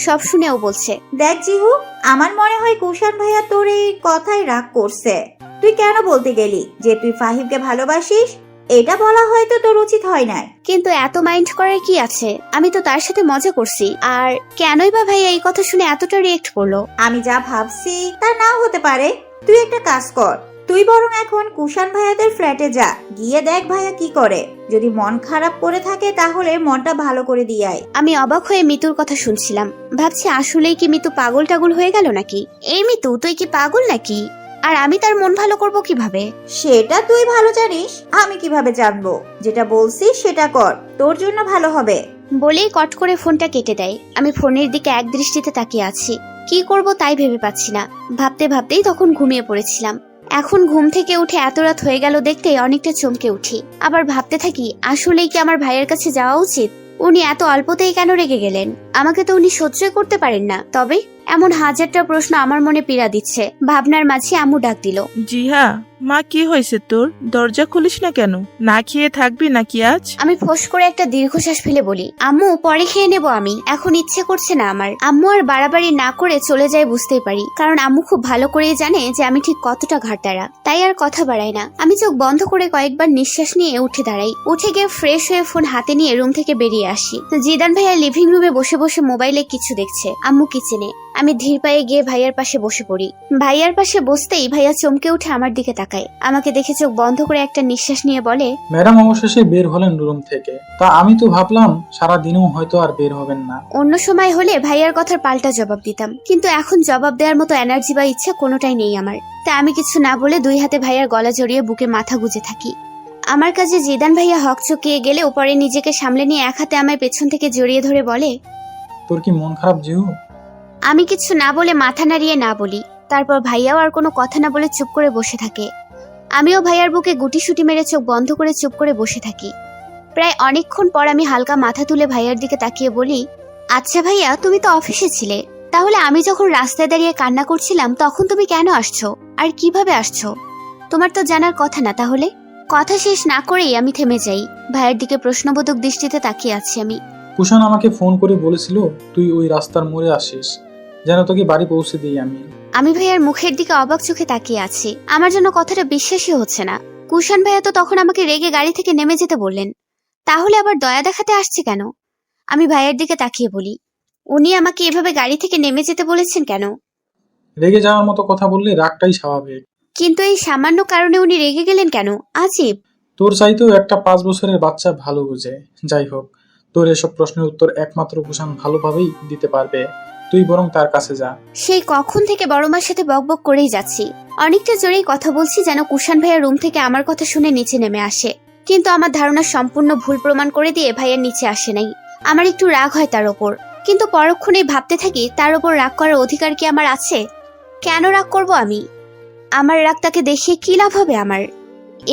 সব শুনেও বলছে, দেখ জিহু, আমার মনে হয় কুষাণ ভাইয়া তোর এই কথাই রাগ করছে। তুই কেন বলতে গেলি যে তুই ফাহিমকে ভালোবাসিস? এটা বলা হয়তো তোর উচিত হয় না। কিন্তু এত মাইন্ড করার কি আছে? আমি তো তার সাথে মজা করছি। আর কেনই বা ভাইয়া এই কথা শুনে এতটা রিয়েক্ট করলো? আমি যা ভাবছি তা নাও হতে পারে। তুই একটা কাজ কর, তুই বরং এখন কুষাণ ভাইয়াদের ফ্ল্যাটে যা, গিয়ে দেখ ভাইয়া কি করে। যদি মন খারাপ করে থাকে তাহলে মনটা ভালো করে দিয়ে আয়। আমি অবাক হয়ে মিতুর কথা শুনছিলাম। ভাবছি আসলেই কি মিতু পাগল টাগল হয়ে গেল নাকি? এই মিতু, তুই কি পাগল নাকি? আর আমি তার মন ভালো করব কিভাবে? সেটা তুই ভালো জানিস, আমি কিভাবে জানবো? যেটা বলছি সেটা কর, তোর জন্য ভালো হবে। বলেই কট করে ফোনটা কেটে দেয়। আমি ফোনের দিকে এক দৃষ্টিতে তাকিয়ে আছি। কি করব তাই ভেবে পাচ্ছি না। ভাবতে ভাবতেই তখন ঘুমিয়ে পড়েছিলাম। এখন ঘুম থেকে উঠে এত রাত হয়ে গেল দেখতে অনেকটা চমকে উঠি। আবার ভাবতে থাকি আসলেই কি আমার ভাইয়ের কাছে যাওয়া উচিত? উনি এত অল্পতেই কেন রেগে গেলেন? আমাকে তো উনি সহ্যই করতে পারেন না। তবে এমন 1000টা প্রশ্ন আমার মনে পীড়া দিচ্ছে। ভাবনার মাঝে আম্মু ডাক দিল। জিহা, মা কি হয়েছে তোর? দরজা খুলিস না কেন? না খেয়ে থাকবি নাকি আজ? আমি ফোঁস করে একটা দীর্ঘশ্বাস ফেলে বলি, আম্মু পরে খেয়ে নেবো আমি, এখন ইচ্ছে করছে না আমার। আম্মু আর বাড়াবাড়ি না করে চলে যায় বুঝতেই পারি, কারণ আম্মু খুব ভালো করেই জানে যে আমি ঠিক কতটা ঘাটতারা। তাই আর কথা বাড়াই না। আমি চোখ বন্ধ করে কয়েকবার নিঃশ্বাস নিয়ে উঠে দাঁড়াই। উঠে গিয়ে ফ্রেশ হয়ে ফোন হাতে নিয়ে রুম থেকে বেরিয়ে আসি। জিদান ভাইয়া লিভিং রুমে বসে বসে মোবাইলে কিছু দেখছে, আম্মু কিচেনে। আমি ধীর পায়ে গিয়ে ভাইয়ার পাশে বসে পড়ি। ভাইয়ার পাশে বসতেই ভাইয়া চমকে উঠে আমার দিকে তাকায়। আমাকে দেখে চোখ বন্ধ করে একটা নিঃশ্বাস নিয়ে বলে, ম্যাডাম অবশেষে বের হলেন রুম থেকে। তা আমি তো ভাবলাম সারা দিনও হয়তো আর বের হবেন না। অন্য সময় হলে ভাইয়ার কথার পাল্টা জবাব দিতাম, কিন্তু এখন জবাব দেওয়ার মতো এনার্জি বা ইচ্ছা কোনোটাই নেই আমার। তাই আমি কিছু না বলে 2 হাতে ভাইয়ার গলা জড়িয়ে বুকে মাথা গুজে থাকি। আমার কাছে জিদান ভাইয়া হক চকিয়ে গেলে ওপরে নিজেকে সামলে নিয়ে এক হাতে আমায় পেছন থেকে জড়িয়ে ধরে বলে, তোর কি মন খারাপ জিহু? আমি কিছু না বলে মাথা নাড়িয়ে না বলি। তারপর ভাইয়াও আর কোনো কথা না বলে চুপ করে বসে থাকে। আমিও ভাইয়ার বুকে গুটিসুটি মেরে চোখ বন্ধ করে চুপ করে বসে থাকি। প্রায় অনেকক্ষণ পর আমি হালকা মাথা তুলে ভাইয়ার দিকে তাকিয়ে বলি, আচ্ছা ভাইয়া, তুমি তো অফিসে ছিলে, তাহলে আমি যখন রাস্তায় দাঁড়িয়ে কান্না করছিলাম তখন তুমি কেন আসছো আর কিভাবে আসছো? তোমার তো জানার কথা না তাহলে? কথা শেষ না করেই আমি থেমে যাই। ভাইয়ের দিকে প্রশ্নবোধক দৃষ্টিতে তাকিয়ে আছি আমি। কুষাণ আমাকে ফোন করে বলেছিল তুই ওই রাস্তার মোড়ে আসিস, যেন তোকে বাড়ি পৌঁছে দিই আমি। আমি ভাইয়ার মুখের দিকে অবাক চোখে তাকিয়ে আছি। আমার জন্য কথাটা বিশ্বাসই হচ্ছে না। কুষাণ ভাইয়া তো তখন আমাকে রেগে গাড়ি থেকে নেমে যেতে বললেন, তাহলে আবার দয়া দেখাতে আসছে কেন? আমি ভাইয়ার দিকে তাকিয়ে বলি, উনি আমাকে এভাবে গাড়ি থেকে নেমে যেতে বলেছেন কেন? রেগে যাওয়ার মতো কথা বললে রাগটাই স্বাভাবিক। কিন্তু এই সামান্য কারণে উনি রেগে গেলেন কেন? আজীব। তোর চাইতেও একটা 5 বছরের বাচ্চা ভালো বুঝে। যাই হোক, তোর এসব প্রশ্নের উত্তর একমাত্র কুষাণ ভালোভাবেই দিতে পারবে। তুই বরং তার কাছে যা। সেই কখন থেকে বড় মার সাথে বকবক করেই যাচ্ছি। অনেকটা জোরেই কথা বলছি যেন কুষাণ ভাইয়া রুম থেকে আমার কথা শুনে নিচে নেমে আসে। কিন্তু আমার ধারণা সম্পূর্ণ ভুল প্রমাণ করে দিয়ে ভাইয়ার নিচে আসে নাই। আমার একটু রাগ হয় তার ওপর, কিন্তু পরক্ষণেই ভাবতে থাকি তার ওপর রাগ করার অধিকার কি আমার আছে? কেন রাগ করব আমি? আমার রাগ তাকে দেখিয়ে কি লাভ হবে আমার?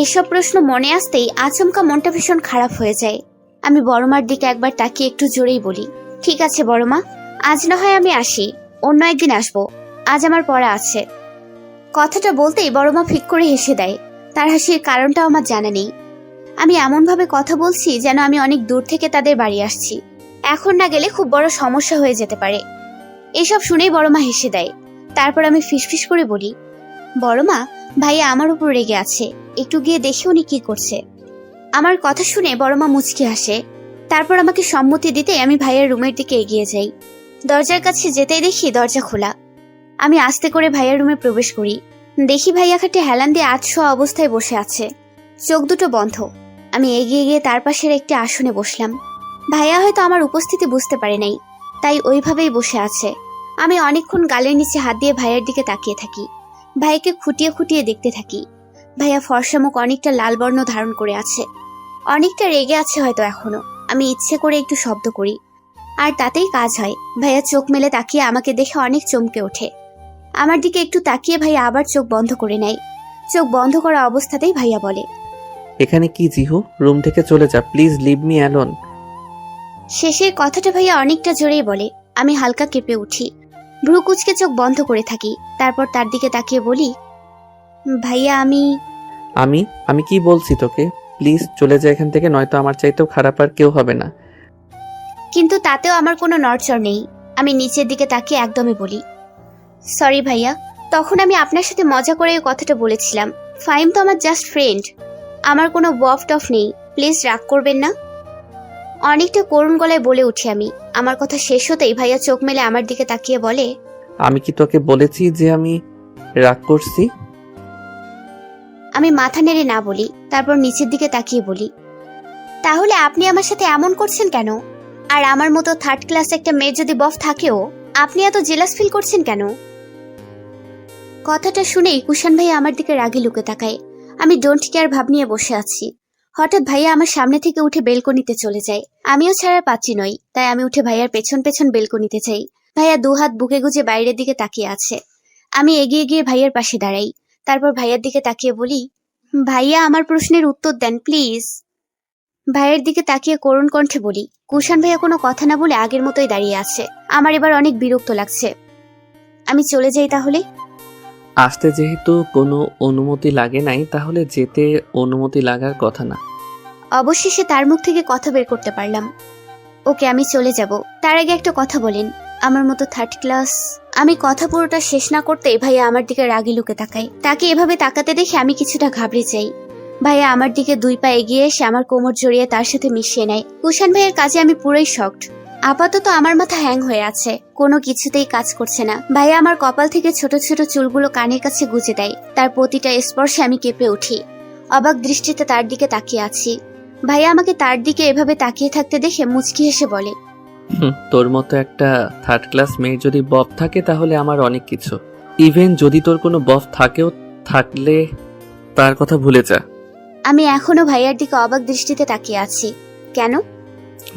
এসব প্রশ্ন মনে আসতেই আচমকা মনটা ভীষণ খারাপ হয়ে যায়। আমি বড়মার দিকে একবার তাকিয়ে একটু জোরেই বলি, ঠিক আছে বড়মা, আজ না হয় আমি আসি, অন্য একদিন আসবো, আজ আমার পড়া আছে। কথাটা বলতেই বড়মা ফিক করে হেসে দেয়। তার হাসির কারণটাও আমার জানা নেই। আমি এমন ভাবে কথা বলছি যেন আমি অনেক দূর থেকে তাদের বাড়ি আসছি। এখন না গেলে খুব বড় সমস্যা হয়ে যেতে পারে। এসব শুনেই বড়মা হেসে দেয়। তারপর আমি ফিসফিস করে বলি, বড়মা, ভাইয়া আমার উপর রেগে আছে, একটু গিয়ে দেখে উনি কি করছে। আমার কথা শুনে বড়মা মুচকি হাসে। তারপর আমাকে সম্মতি দিতে আমি ভাইয়ের রুমের দিকে এগিয়ে যাই। দরজার কাছে যেতেই দেখি দরজা খোলা। আমি আস্তে করে ভাইয়ার রুমে প্রবেশ করি। দেখি ভাইয়া খাটে হেলান দিয়ে আধশোয়া অবস্থায় বসে আছে, চোখ দুটো বন্ধ। আমি এগিয়ে গিয়ে তার পাশের একটি আসনে বসলাম। ভাইয়া হয়তো আমার উপস্থিতি বুঝতে পারে নাই, তাই ওইভাবেই বসে আছে। আমি অনেকক্ষণ গালের নিচে হাত দিয়ে ভাইয়ার দিকে তাকিয়ে থাকি। ভাইকে খুঁটিয়ে খুঁটিয়ে দেখতে থাকি। ভাইয়া ফর্সা মুখ অনেকটা লাল বর্ণ ধারণ করে আছে, অনেকটা রেগে আছে হয়তো এখনো। আমি ইচ্ছে করে একটু শব্দ করি, আর তাতেই কাজ হয়। ভাইয়া চোখ মেলে তাকিয়ে আমাকে দেখে অনেক চমকে ওঠে। আমার দিকে একটু তাকিয়ে ভাইয়া আবার চোখ বন্ধ করে নেয়। চোখ বন্ধ করা অবস্থাতেই ভাইয়া বলে, এখানে কি জিহু, রুম থেকে চলে যা প্লিজ, লিভ মি অ্যালোন। শেষের কথাটা ভাইয়া অনেকটা জোরেই বলে। আমি হালকা কেঁপে উঠি, ভ্রু কুচকে চোখ বন্ধ করে থাকি। তারপর তার দিকে তাকিয়ে বলি, ভাইয়া আমি আমি কি বলছি তোকে? প্লিজ চলে যা এখান থেকে, নয়তো আমার চাইতেও খারাপ আর কেউ হবে না। কিন্তু তাতেও আমার কোনো নড়চড় নেই। আমি নিচের দিকে তাকিয়ে একদমই বলি, সরি ভাইয়া, তখন আমি আপনার সাথে মজা করে এই কথাটা বলেছিলাম। ফাইম তো আমার জাস্ট ফ্রেন্ড, আমার কোনো বফ টফ নেই, প্লিজ রাগ করবেন না। অনেকটা করুণ গলায় বলে উঠি আমি। আমার কথা শেষ হতেই ভাইয়া চোখ মেলে আমার দিকে তাকিয়ে বলে, আমি কি তোকে বলেছি যে আমি রাগ করছি? আমি মাথা নেড়ে না বলি। তারপর নিচের দিকে তাকিয়ে বলি, তাহলে আপনি আমার সাথে এমন করছেন কেন? আর আমার মতো থার্ড ক্লাস একটা মেয়ে যদি বফ থাকেও, আপনি এত জেলাস ফিল করছেন কেন? কথাটা শুনেই কুষাণ ভাইয়া আমার দিকে রাগি লুকে তাকায়। আমি ডোন্ট কেয়ার ভাব নিয়ে বসে আছি। হঠাৎ ভাইয়া আমার সামনে থেকে উঠে বেলকনিতে চলে যায়। আমিও ছাড়ার পাচ্ছি নই, তাই আমি উঠে ভাইয়ার পেছন পেছন বেলকনিতে যাই। ভাইয়া দুহাত বুকে গুজে বাইরের দিকে তাকিয়ে আছে। আমি এগিয়ে গিয়ে ভাইয়ার পাশে দাঁড়াই। তারপর ভাইয়ার দিকে তাকিয়ে বলি, ভাইয়া আমার প্রশ্নের উত্তর দেন প্লিজ। ভাইয়ের দিকে তাকিয়ে করুণ কণ্ঠে বলি, কুষাণ ভাইয়া কোনো কথা না বলে আগের মতোই দাঁড়িয়ে আছে। আমার এবার অনেক বিরক্ত লাগছে। আমি চলে যাই তাহলে? আসতে যেহেতু কোনো অনুমতি লাগে নাই, তাহলে যেতে অনুমতি লাগার কথা না। অবশেষে তার মুখ থেকে কথা বের করতে পারলাম, ওকে আমি চলে যাব। তার আগে একটা কথা বলেন, আমার মতো থার্ড ক্লাস। আমি কথা পুরোটা শেষ না করতেই ভাইয়া আমার দিকে রাগি লুকে তাকায়। তাকে এভাবে তাকাতে দেখে আমি কিছুটা ঘাবড়ে যাই। ভাইয়া আমার দিকে 2 পা এগিয়ে এসে আমার কোমর জড়িয়ে তার সাথে মিশিয়ে নেয়। কুষাণ ভাইয়ের কাজে আমি পুরোই শকড। আপাতত আমার মাথা হ্যাং হয়ে আছে, কোনো কিছুতেই কাজ করছে না। ভাইয়া আমার কপাল থেকে ছোট ছোট চুলগুলো কানের কাছে গুজে দেয়। তার প্রতিটা স্পর্শে আমি কেঁপে উঠি। অবাক দৃষ্টিতে তার দিকে তাকিয়ে আছি। ভাইয়া আমাকে তার দিকে এভাবে তাকিয়ে থাকতে দেখে মুচকি হেসে বলে, তোর মতো একটা থার্ড ক্লাস মেয়ে যদি বফ থাকে তাহলে আমার অনেক কিছু। ইভেন যদি তোর কোনো বফ থাকলে তার কথা ভুলে যা। আমি এখনো ভাইয়ার দিকে অবাক দৃষ্টিতে তাকিয়ে আছি। কেন?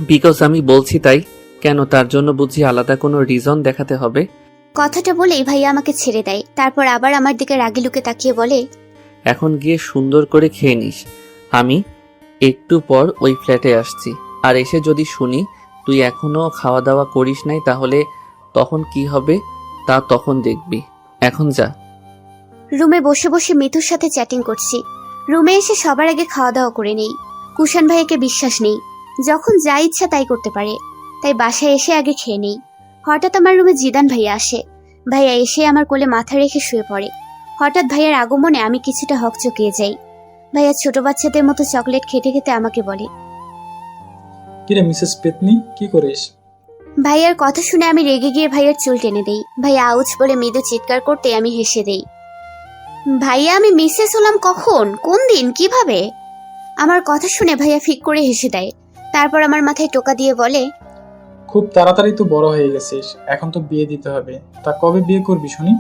বিকজ আমি বলছি তাই। কেন, তার জন্য বুঝি আলাদা কোনো রিজন দেখাতে হবে? কথাটা বলেই ভাইয়া আমাকে ছেড়ে দেয়। তারপর আবার আমার দিকে রাগি লুকে তাকিয়ে বলে, এখন গিয়ে সুন্দর করে খেয়ে নিস, আমি একটু পর ওই ফ্ল্যাটে আসছি। আর এসে যদি শুনি তুই এখনো খাওয়া দাওয়া করিস নাই, তাহলে তখন কি হবে তা তখন দেখবি। এখন যা। রুমে বসে বসে মিতুর সাথে চ্যাটিং করছি। রুমে এসে সবার আগে খাওয়া দাওয়া করে নেই। কুষাণ ভাইয়াকে বিশ্বাস নেই, যখন যা ইচ্ছা তাই করতে পারে, তাই বাসায় এসে আগে খেয়ে নেই। হঠাৎ আমার রুমে জিদান ভাইয়া আসে। ভাইয়া এসে আমার কোলে মাথা রেখে শুয়ে পড়ে। হঠাৎ ভাইয়ার আগমনে আমি কিছুটা হকচকিয়ে যাই। ভাইয়া ছোট বাচ্চাদের মতো চকলেট খেতে খেতে আমাকে বলে, কিরে মিসেস পেতনি, কি করিস? ভাইয়ার কথা শুনে আমি রেগে গিয়ে ভাইয়ার চুল টেনে দেই। ভাইয়া আউচ বলে মৃদু চিৎকার করতে আমি হেসে দেই। ভাইয়া আমি মিসেস হলাম কখন, কোন দিন, কিভাবে? আমার কথা শুনে ভাইয়া ফিক করে হেসে দেয়। তারপর আমার মাথায় টোকা দিয়ে বলে, খুব তাড়াতাড়ি তো বড় হয়ে গেছিস, এখন তো বিয়ে দিতে হবে। তা কবে বিয়ে করবি শুনি?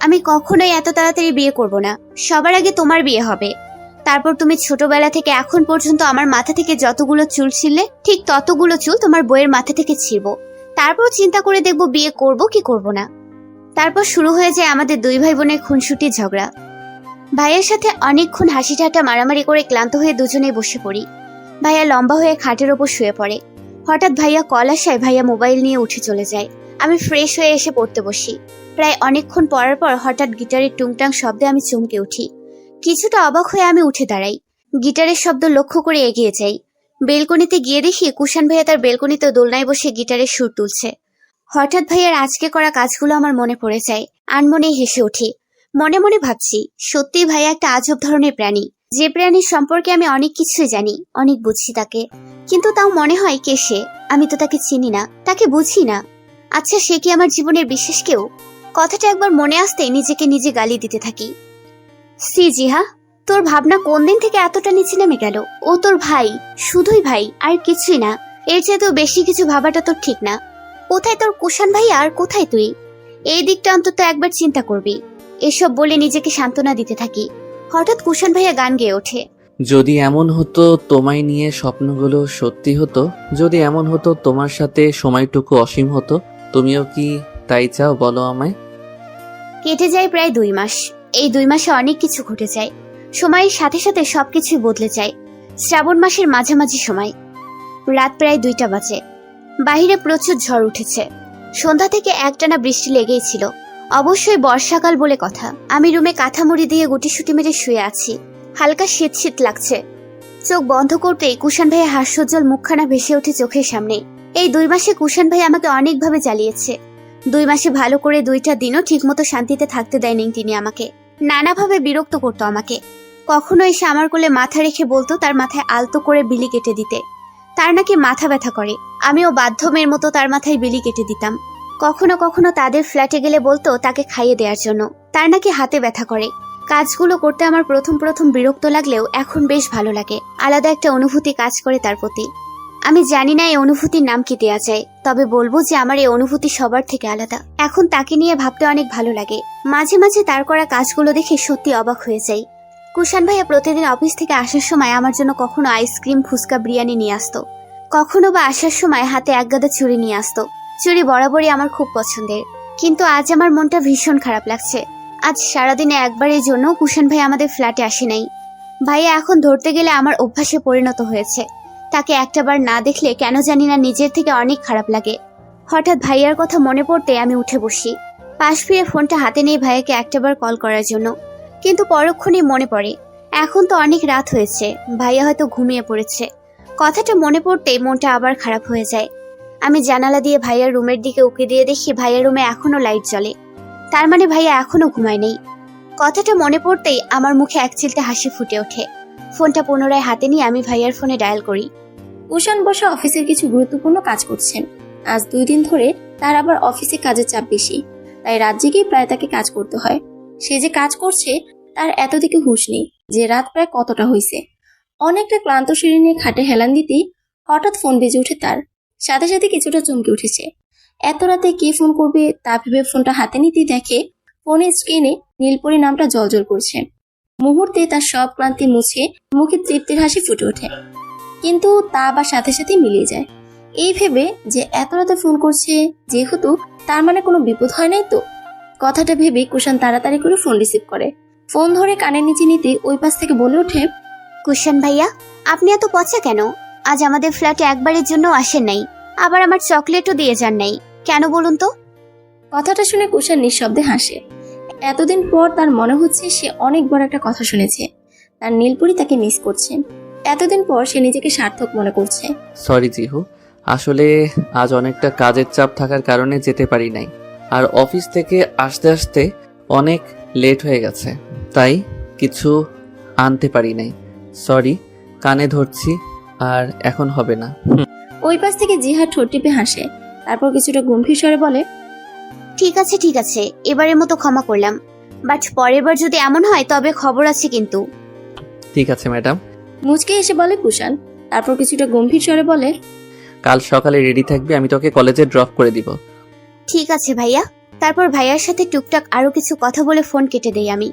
আমি কখনোই এত তাড়াতাড়ি বিয়ে করব না। সবার আগে তোমার বিয়ে হবে। তারপর তুমি ছোটবেলা থেকে এখন পর্যন্ত আমার মাথা থেকে যতগুলো চুল ছিলে, ঠিক ততগুলো চুল তোমার বইয়ের মাথা থেকে ছিঁড়ব। তারপর চিন্তা করে দেখব বিয়ে করব কি করব না। তারপর শুরু হয়ে যায় আমাদের দুই ভাই বোনের খুনসুটির ঝগড়া। ভাইয়ের সাথে অনেকক্ষণ হাসি ঠাট্টা মারামারি করে ক্লান্ত হয়ে দুজনেই বসে পড়ি। ভাইয়া লম্বা হয়ে খাটের ওপর শুয়ে পড়ে। হঠাৎ ভাইয়া কল আসায় ভাইয়া মোবাইল নিয়ে উঠে চলে যায়। আমি ফ্রেশ হয়ে এসে পড়তে বসি। প্রায় অনেকক্ষণ পড়ার পর হঠাৎ গিটারের টুংটাং শব্দে আমি চমকে উঠি। কিছুটা অবাক হয়ে আমি উঠে দাঁড়াই। গিটারের শব্দ লক্ষ্য করে এগিয়ে যাই। বেলকনিতে গিয়ে দেখি কুষাণ ভাইয়া তার বেলকনিতে দোলনায় বসে গিটারের সুর তুলছে। হঠাৎ ভাইয়ার আজকে করা কাজগুলো আমার মনে পড়ে যায়। আনমনেই হেসে উঠি। মনে মনে ভাবছি, সত্যি ভাইয়া একটা আজব ধরনের প্রাণী, যে প্রাণীর সম্পর্কে আমি অনেক কিছুই জানি, অনেক বুঝি তাকে। কিন্তু তাও মনে হয় কে সে? আমি তো তাকে চিনি না, তাকে বুঝি না। আচ্ছা, সে কি আমার জীবনের বিশেষ কেউ? কথাটা একবার মনে আসতেই নিজেকে নিজে গালি দিতে থাকি। সি জিহা, তোর ভাবনা কোন দিন থেকে এতটা নিচে নেমে গেল? ও তোর ভাই, শুধুই ভাই, আর কিছুই না। এর চেয়ে তো বেশি কিছু ভাবাটা তোর ঠিক না। কোথায় তোর কুষাণ ভাই আর কোথায় তুই? এই দিকটা অন্তত একবার চিন্তা করবি। এসব বলে নিজেকে সান্ত্বনা দিতে থাকি। হঠাৎ কুষাণ ভাইয়া গান গেয়ে ওঠে। যদি এমন হতো তোমায় নিয়ে স্বপ্নগুলো সত্যি হতো, যদি এমন হতো তোমার সাথে সময়টুকু অসীম হতো, তুমিও কি তাই চাও বলো আমায়? কেটে যায় প্রায় 2 মাস। এই 2 মাসে অনেক কিছু ঘটে যায়। সময়ের সাথে সাথে সবকিছুই বদলে যায়। শ্রাবণ মাসের মাঝামাঝি সময়, রাত প্রায় 2টা বাজে। বাহিরে প্রচুর ঝড় উঠেছে। সন্ধ্যা থেকে একটানা বৃষ্টি লেগেই ছিল। অবশ্যই বর্ষাকাল বলে কথা। আমি রুমে কাঁথা মুড়ি দিয়ে গুটিসুটি মেরে শুয়ে আছি। হালকা শীত শীত লাগছে। চোখ বন্ধ করতেই কুষাণ ভাইয়া হাস্যোজ্জ্বল মুখখানা ভেসে ওঠে চোখের সামনে। এই 2 মাসে কুষাণ ভাই আমাকে অনেকভাবে জ্বালিয়েছে। 2 মাসে ভালো করে 2টা দিনও ঠিকমতো শান্তিতে থাকতে দেয়নি তিনি আমাকে। নানাভাবে বিরক্ত করতো আমাকে। কখনো এসে আমার কোলে মাথা রেখে বলতো তার মাথায় আলতো করে বিলি কেটে দিতে। তার নাকি মাথা ব্যথা করে। আমিও বাধ্য মেয়ের মতো তার মাথায় বিলি কেটে দিতাম। কখনো কখনো তাদের ফ্ল্যাটে গেলে বলতো তাকে খাইয়ে দেওয়ার জন্য। তার নাকি হাতে ব্যথা করে। কাজগুলো করতে আমার প্রথম প্রথম বিরক্ত লাগলেও এখন বেশ ভালো লাগে। আলাদা একটা অনুভূতি কাজ করে তার প্রতি। আমি জানি না এই অনুভূতির নাম কি দেয়া যায়, তবে বলবো যে আমার এই অনুভূতি সবার থেকে আলাদা। এখন তাকে নিয়ে ভাবতে অনেক ভালো লাগে। মাঝে মাঝে তার করা কাজগুলো দেখে সত্যি অবাক হয়ে যাই। কুষাণ ভাইয়া প্রতিদিন অফিস থেকে আসার সময় আমার জন্য কখনো আইসক্রিম, ফুচকা, বিরিয়ানি নিয়ে আসতো। কখনো বা আসার সময় হাতে এক গাদা চুড়ি নিয়ে আসতো। চুড়ি বরাবরই আমার খুব পছন্দের। কিন্তু আজ আমার মনটা ভীষণ খারাপ লাগছে। আজ সারাদিনে একবারের জন্য কুষাণ ভাই আমাদের ফ্ল্যাটে আসে নাই। ভাইয়া এখন ধরতে গেলে আমার অভ্যাসে পরিণত হয়েছে। তাকে একটাবার না দেখলে কেন জানি না নিজের থেকে অনেক খারাপ লাগে। হঠাৎ ভাইয়ার কথা মনে পড়তে আমি উঠে বসি। পাশ ফিরে ফোনটা হাতে নিয়ে ভাইয়াকে একটাবার কল করার জন্য। কিন্তু পরক্ষণেই মনে পড়ে, এখন তো অনেক রাত হয়েছে, ভাইয়া হয়তো ঘুমিয়ে পড়েছে। কথাটা মনে পড়তেই মনটা আবার খারাপ হয়ে যায়। আমি জানালা দিয়ে ভাইয়ার রুমের দিকে উঁকি দিয়ে দেখি ভাইয়ার রুমে এখনো লাইট জ্বলে। তার মানে ভাইয়া এখনো ঘুমায় নেই। কথাটা মনে পড়তেই আমার মুখে একচিলতে হাসি ফুটে ওঠে। ফোনটা পুনরায় হাতে নিয়ে আমি ভাইয়ার ফোনে ডায়াল করি। কুষাণ বসে অফিসের কিছু গুরুত্বপূর্ণ কাজ করছেন। আজ 2 দিন ধরে তার আবার অফিসে কাজের চাপ বেশি, তাই রাত জেগেই প্রায় তাকে কাজ করতে হয়। সে যে কাজ করছে তার এতদিকে হুঁশ নেই যে রাত প্রায় কতটা হয়েছে। অনেকটা ক্লান্ত শরীর নিয়ে খাটে হেলান দিতেই হঠাৎ ফোন বেজে ওঠে তার। সাথে সাথে কিছুটা চমকে উঠেছে। এত রাতে কে ফোন করবে তা ভেবে ফোনটা হাতে নিতেই দেখে ফোনের স্ক্রিনে নীলপরি নামটা জ্বলজ্বল করছে। মুহূর্তে তার সব ক্লান্তি মুছে মুখে তৃপ্তির হাসি ফুটে ওঠে, কিন্তু তা আবার সাথে সাথে মিলিয়ে যায়। এই ভেবে যে এত রাতে ফোন করছে, যেহেতু তার মানে কোনো বিপদ হয় নাই তো। কথাটা ভেবে কুষাণ তাড়াতাড়ি করে ফোন রিসিভ করে। ফোন ধরে কানের নিচে নিতে ওই পাশ থেকে বলে ওঠে, কুষাণ ভাইয়া, আপনি এত পচা কেন? আজ আমাদের ফ্ল্যাটে একবারের জন্য আসেন নাই, আবার আমার চকলেটও দিয়ে যান নাই, কেন বলুন তো? কথাটা শুনে কুষাণ নিঃশব্দে হাসে। এতদিন পর তার মনে হচ্ছে সে অনেক বড় একটা কথা শুনেছে। তার নীলপরি তাকে মিস করছে। এতদিন পর সে নিজেকে সার্থক মনে করছে। সরি জিহু, আসলে আজ অনেকটা কাজের চাপ থাকার কারণে যেতে পারি নাই। আর অফিস থেকে আসতে আসতে অনেক লেট হয়ে গেছে, তাই কিছু আনতে পারি নাই। সরি, কানে ধরছি। আর এখন হবে না। ওই পাশ থেকে জিহা ঠোঁট টিপে হাসে, তারপর কিছুটা গম্ভীর স্বরে বলে, ঠিক আছে, এবারের মতো ক্ষমা করলাম, বাট পরের বার যদি এমন হয় তবে খবর আছে কিন্তু। ঠিক আছে ম্যাডাম। মুচকে এসে বলে কুষাণ, তারপর কিছুটা গম্ভীর স্বরে বলে, কাল সকালে রেডি থাকবি, আমি তোকে কলেজে ড্রপ করে দিব। ঠিক আছে ভাইয়া। তারপর ভাইয়ার সাথে টুকটাক আরো কিছু কথা বলে ফোন কেটে দেই আমি।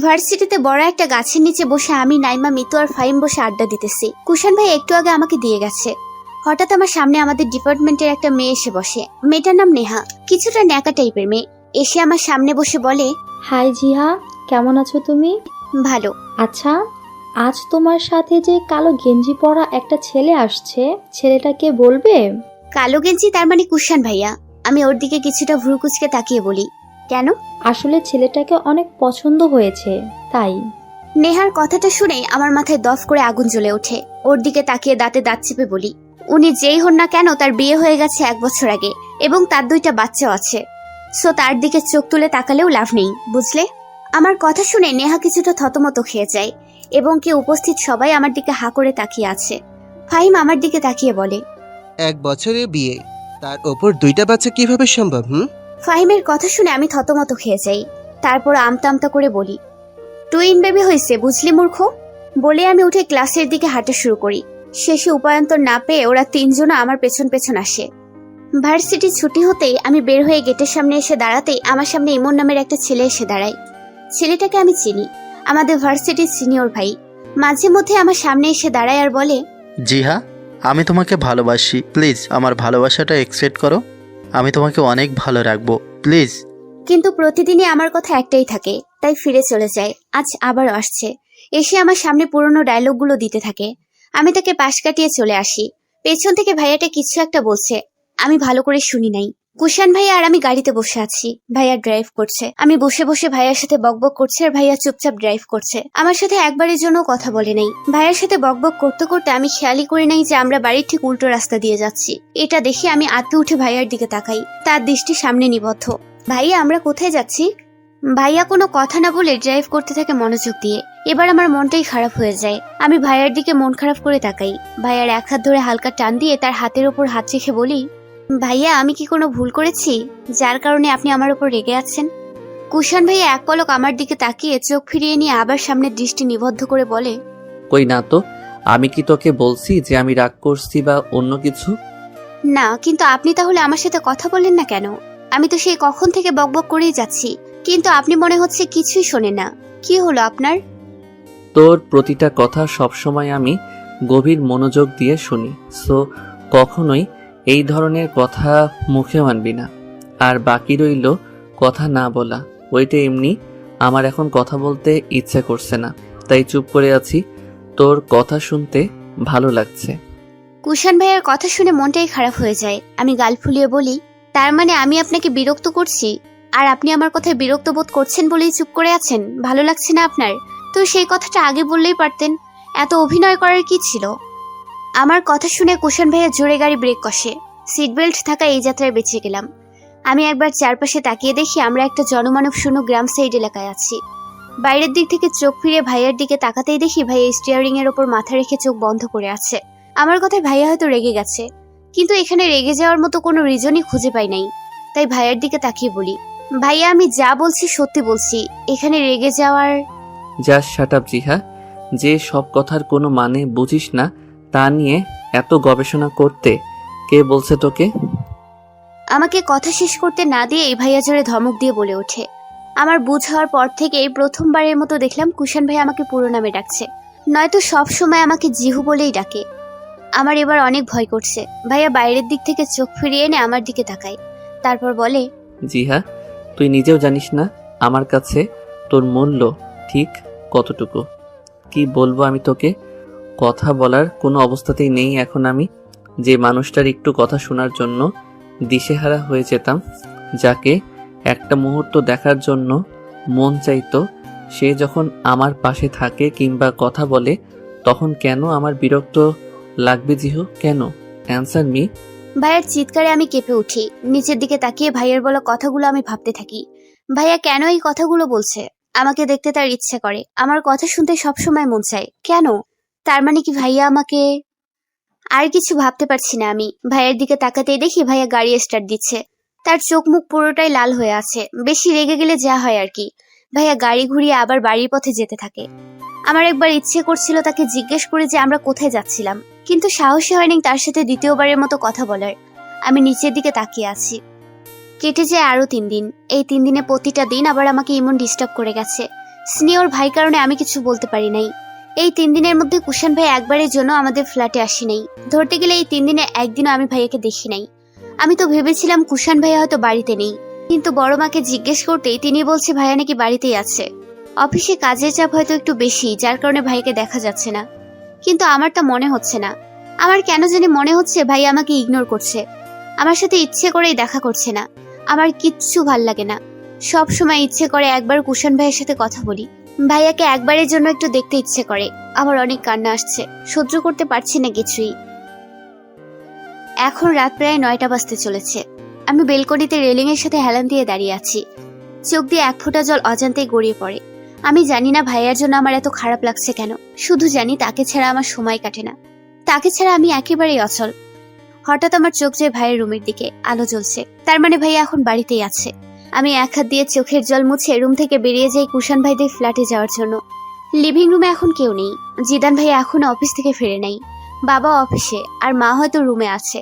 ভার্সিটিতে বড় একটা গাছের নিচে বসে আমি, নাইমা, মিতু আর ফাহিম বসে আড্ডা দিতেছি। কুষাণ ভাই একটু আগে আমাকে দিয়ে গেছে। হঠাৎ আমার সামনে আমাদের ডিপার্টমেন্টের একটা মেয়ে এসে বসে। মেয়েটার নাম নেহা, কিছুটা ন্যাকা টাইপের মেয়ে। এসে আমার সামনে বসে বলে, হাই জিহা, কেমন আছো তুমি? ভালো। আচ্ছা, আজ তোমার সাথে যে কালো গেঞ্জি পরা একটা ছেলে আসছে, ছেলেটাকে বলবে? কালো গেঞ্জি তার মানে কুষাণ ভাইয়া। আমি ওর দিকে কিছুটা ভ্রুকুচকে তাকিয়ে বলি, কেন? আসলে ছেলেটাকে অনেক পছন্দ হয়েছে, তাই। নেহার কথাটা শুনে আমার মাথায় দফ করে আগুন জ্বলে ওঠে। ওর দিকে তাকিয়ে দাঁতে দাঁত চেপে বলি, উনি যেই হন না কেন তার বিয়ে হয়ে গেছে 1 বছর আগে এবং তার 2টা বাচ্চাও আছে। সো তার দিকে চোখ তুলে তাকালেও লাভ নেই, বুঝলে? আমার কথা শুনে নেহা কিছুটা থতমত খেয়ে যায় এবং কি উপস্থিত সবাই আমার দিকে হা করে তাকিয়ে আছে। ফাহিম আমার দিকে তাকিয়ে বলে, 1 বছরে বিয়ে, তার ওপর 2টা বাচ্চা কিভাবে সম্ভব? ফাহিমের কথা শুনে আমি থতমত খেয়ে যাই। তারপর আমতা আমতা করে বলি, টুইন বেবি হয়েছে, বুঝলি মূর্খ। বলে আমি উঠে ক্লাসের দিকে হাঁটা শুরু করি। শেষে উপায়ন্তর না পেয়ে ওরা 3জনও আমার পেছন পেছন আসে। ভার্সিটি ছুটি হতেই আমি বের হয়ে গেটের সামনে এসে দাঁড়াতেই আমার সামনে ইমন নামের একটা ছেলে এসে দাঁড়ায়। ছেলেটাকে আমি চিনি, আমাদের ভার্সিটির সিনিয়র ভাই। মাঝে মধ্যে আমার সামনে এসে দাঁড়ায় আর বলে, জিহা, আমি তোমাকে ভালোবাসি, প্লিজ আমার ভালোবাসাটা অ্যাকসেপ্ট করো। আমি তোমাকে অনেক ভালো রাখবো, প্লিজ। কিন্তু প্রতিদিনই আমার কথা একটাই থাকে, তাই ফিরে চলে যায়। আজ আবার আসছে, এসে আমার সামনে পুরনো ডায়লগগুলো দিতে থাকে। আমি তাকে পাশ কাটিয়ে চলে আসি। পেছন থেকে ভাইয়াটা কিছু একটা বলছে, আমি ভালো করে শুনি নাই। কুষাণ ভাইয়া আর আমি গাড়িতে বসে আছি, ভাইয়া ড্রাইভ করছে। আমি বসে বসে ভাইয়ার সাথে বকবক করছে আর ভাইয়া চুপচাপ ড্রাইভ করছে। আমার সাথে একবারের জন্য কথা বলে নাই। ভাইয়ার সাথে বকবক করতে করতে আমি খেয়ালই করি নাই যে আমরা বাড়ির ঠিক উল্টো রাস্তা দিয়ে যাচ্ছি। এটা দেখে আমি আঁতকে উঠে ভাইয়ার দিকে তাকাই, তার দৃষ্টি সামনে নিবদ্ধ। ভাইয়া, আমরা কোথায় যাচ্ছি? ভাইয়া কোনো কথা না বলে ড্রাইভ করতে থাকে মনোযোগ দিয়ে। এবার আমার মনটাই খারাপ হয়ে যায়। আমি ভাইয়ার দিকে মন খারাপ করে তাকাই। ভাইয়ার এক হাত ধরে হালকা টান দিয়ে তার হাতের ওপর হাত রেখে বলি, ভাইয়া, আমি কি কোনো ভুল করেছি যার কারণে আপনি আমার উপর রেগে আছেন? কুষাণ ভাইয়া এক পলক আমার দিকে তাকিয়ে চোখ ফিরিয়ে নিয়ে আবার সামনের দৃষ্টি নিবদ্ধ করে বলে, কই না তো, আমি কি তোকে বলছি যে আমি রাগ করছি বা অন্য কিছু? না, কিন্তু আপনি তাহলে আমার সাথে কথা বললেন না কেন? আমি তো সেই কখন থেকে বকবক করেই যাচ্ছি, কিন্তু আপনি মনে হচ্ছে কিছুই শোনেন না। কি হলো আপনার? তোর প্রতিটা কথা সবসময় আমি গভীর মনোযোগ দিয়ে শুনি, সো কখনোই এই ধরনের কথা মুখেও আনবি না। আর বাকি রইল কথা না বলা, ওইটা এমনি। আমার এখন কথা বলতে ইচ্ছে করছে না, তাই চুপ করে আছি। তোর কথা শুনতে ভালো লাগছে। কুষাণ ভাইয়ের কথা শুনে মনটাই খারাপ হয়ে যায়। আমি গাল ফুলিয়ে বলি, তার মানে আমি আপনাকে বিরক্ত করছি? আর আপনি আমার কথায় বিরক্ত বোধ করছেন বলেই চুপ করে আছেন? ভালো লাগছে না আপনার? তো সেই কথাটা আগে বললেই পারতেন, এত অভিনয় করার কি ছিল? আমার কথা শুনে কুষাণ ভাইয়া জোরে গাড়ি ব্রেক কষে। সিট বেল্ট থাকা এই যাত্রায় বেঁচে গেলাম। আমি একবার চারপাশে তাকিয়ে দেখি আমরা একটা জনমানব শূন্য গ্রাম সাইড এলাকায় আছি। বাইরের দিক থেকে চোখ ফিরে ভাইয়ার দিকে তাকাতেই দেখি ভাইয়া স্টিয়ারিং এর ওপর মাথা রেখে চোখ বন্ধ করে আছে। আমার কথায় ভাইয়া হয়তো রেগে গেছে, কিন্তু এখানে রেগে যাওয়ার মতো কোনো রিজনই খুঁজে পাই নাই। তাই ভাইয়ার দিকে তাকিয়ে বলি, ভাইয়া, আমি যা বলছি সত্যি বলছি, এখানে রেগে যাওয়ার। জাস্ট শাট আপ জিহা, যে সব কথার কোনো মানে বুঝিস না তা নিয়ে এত গবেষণা করতে কে বলছে তোকে? আমাকে কথা শেষ করতে না দিয়ে এই ভাইয়া জোরে ধমক দিয়ে বলে ওঠে। আমার বুঝ হওয়ার পর থেকে এই প্রথমবারের মতো দেখলাম কুষাণ ভাই আমাকে পুরো নামে ডাকছে, নয়তো সব সময় আমাকে জিহু বলেই ডাকে। আমার এবার অনেক ভয় করছে। ভাইয়া বাইরের দিক থেকে চোখ ফিরিয়ে এনে আমার দিকে তাকায়, তারপর বলে, জিহা, তুই নিজেও জানিস না আমার কাছে তোর মূল্য ঠিক কতটুকু। কি বলবো আমি তোকে, কথা বলার কোনো অবস্থাতেই নেই এখন আমি। যে মানুষটার একটু কথা শোনার জন্য দিশেহারা হয়ে যেতাম, যাকে একটা মুহূর্ত দেখার জন্য মন চাইতো, সে যখন আমার পাশে থাকে কিংবা কথা বলে, তখন কেন আমার বিরক্ত লাগবে জিহু? কেন? Answer me. ভাইয়ার চিৎকারে আমি কেঁপে উঠি। নিচের দিকে তাকিয়ে ভাইয়ের বলা কথাগুলো আমি ভাবতে থাকি। ভাইয়া কেন এই কথাগুলো বলছে? আমাকে দেখতে তার ইচ্ছে করে, আমার কথা শুনতে সবসময় মন চায়। কেন? তার মানে কি ভাইয়া আমাকে আর কিছু ভাবতে পারছি না আমি। ভাইয়ের দিকে তাকাতেই দেখি ভাইয়া গাড়ি স্টার্ট দিচ্ছে। তার চোখ মুখ পুরোটাই লাল হয়ে আছে। বেশি রেগে গেলে যা হয় আর কি। ভাইয়া গাড়ি ঘুরিয়ে আবার বাড়ির পথে যেতে থাকে। আমার একবার ইচ্ছে করছিল তাকে জিজ্ঞেস করে যে আমরা কোথায় যাচ্ছিলাম, কিন্তু সাহসী হয়নি তার সাথে দ্বিতীয়বারের মতো কথা বলার। আমি নিচের দিকে তাকিয়ে আছি। কেটে যায় আরো 3 দিন। এই 3 দিনে প্রতিটা দিন আবার আমাকে এমন ডিস্টার্ব করে গেছে। স্নেহর ভাই কারণে আমি কিছু বলতে পারি নাই। এই 3 দিনের মধ্যে কুশান ভাই একবারের জন্য আমাদের ফ্ল্যাটে আসি নাই। ধরতে গেলে এই 3 দিনে একদিনও আমি ভাইয়াকে দেখি নাই। আমি তো ভেবেছিলাম কুশান ভাইয়া হয়তো বাড়িতে নেই, কিন্তু বড় মাকে জিজ্ঞেস করতেই তিনি বলছে ভাইয়া নাকি বাড়িতেই আছে। অফিসে কাজের চাপ হয়তো একটু বেশি, যার কারণে ভাইকে দেখা যাচ্ছে না। কিন্তু আমার তা মনে হচ্ছে না। আমার কেন জানি মনে হচ্ছে ভাই আমাকে ইগনোর করছে, আমার সাথে ইচ্ছে করেই দেখা করছে না। আমার কিচ্ছু ভাল লাগে না। সব সময় ইচ্ছে করে একবার কুশান ভাইয়ের সাথে কথা বলি। ভাইয়াকে একবারের জন্য একটু দেখতে ইচ্ছে করে। আমার অনেক কান্না আসছে, সহ্য করতে পারছি না কিছুই। এখন রাত প্রায় 9টা বাজতে চলেছে। আমি বেলকনিতে রেলিং এর সাথে হেলান দিয়ে দাঁড়িয়ে আছি। চোখ দিয়ে এক ফোঁটা জল অজান্তেই গড়িয়ে পড়ে। আমি জানি না ভাইয়ার জন্য আমার এত খারাপ লাগছে কেন। শুধু জানি তাকে ছাড়া আমার সময় কাটে না। তাকে ছাড়া আমি একেবারেই অচল। হঠাৎ আমার চোখ যায় ভাইয়ের রুমের দিকে। আলো জ্বলছে, তার মানে ভাইয়া এখন বাড়িতেই আছে। আমি এক হাত দিয়ে চোখের জল মুছে রুম থেকে বেরিয়ে যাই কুশান ভাইদের ফ্ল্যাটে যাওয়ার জন্য। লিভিং রুমে এখন কেউ নেই। জিদান ভাইয়া এখনো অফিস থেকে ফিরে নাই। বাবা অফিসে, আর মা হয়তো রুমে আছে,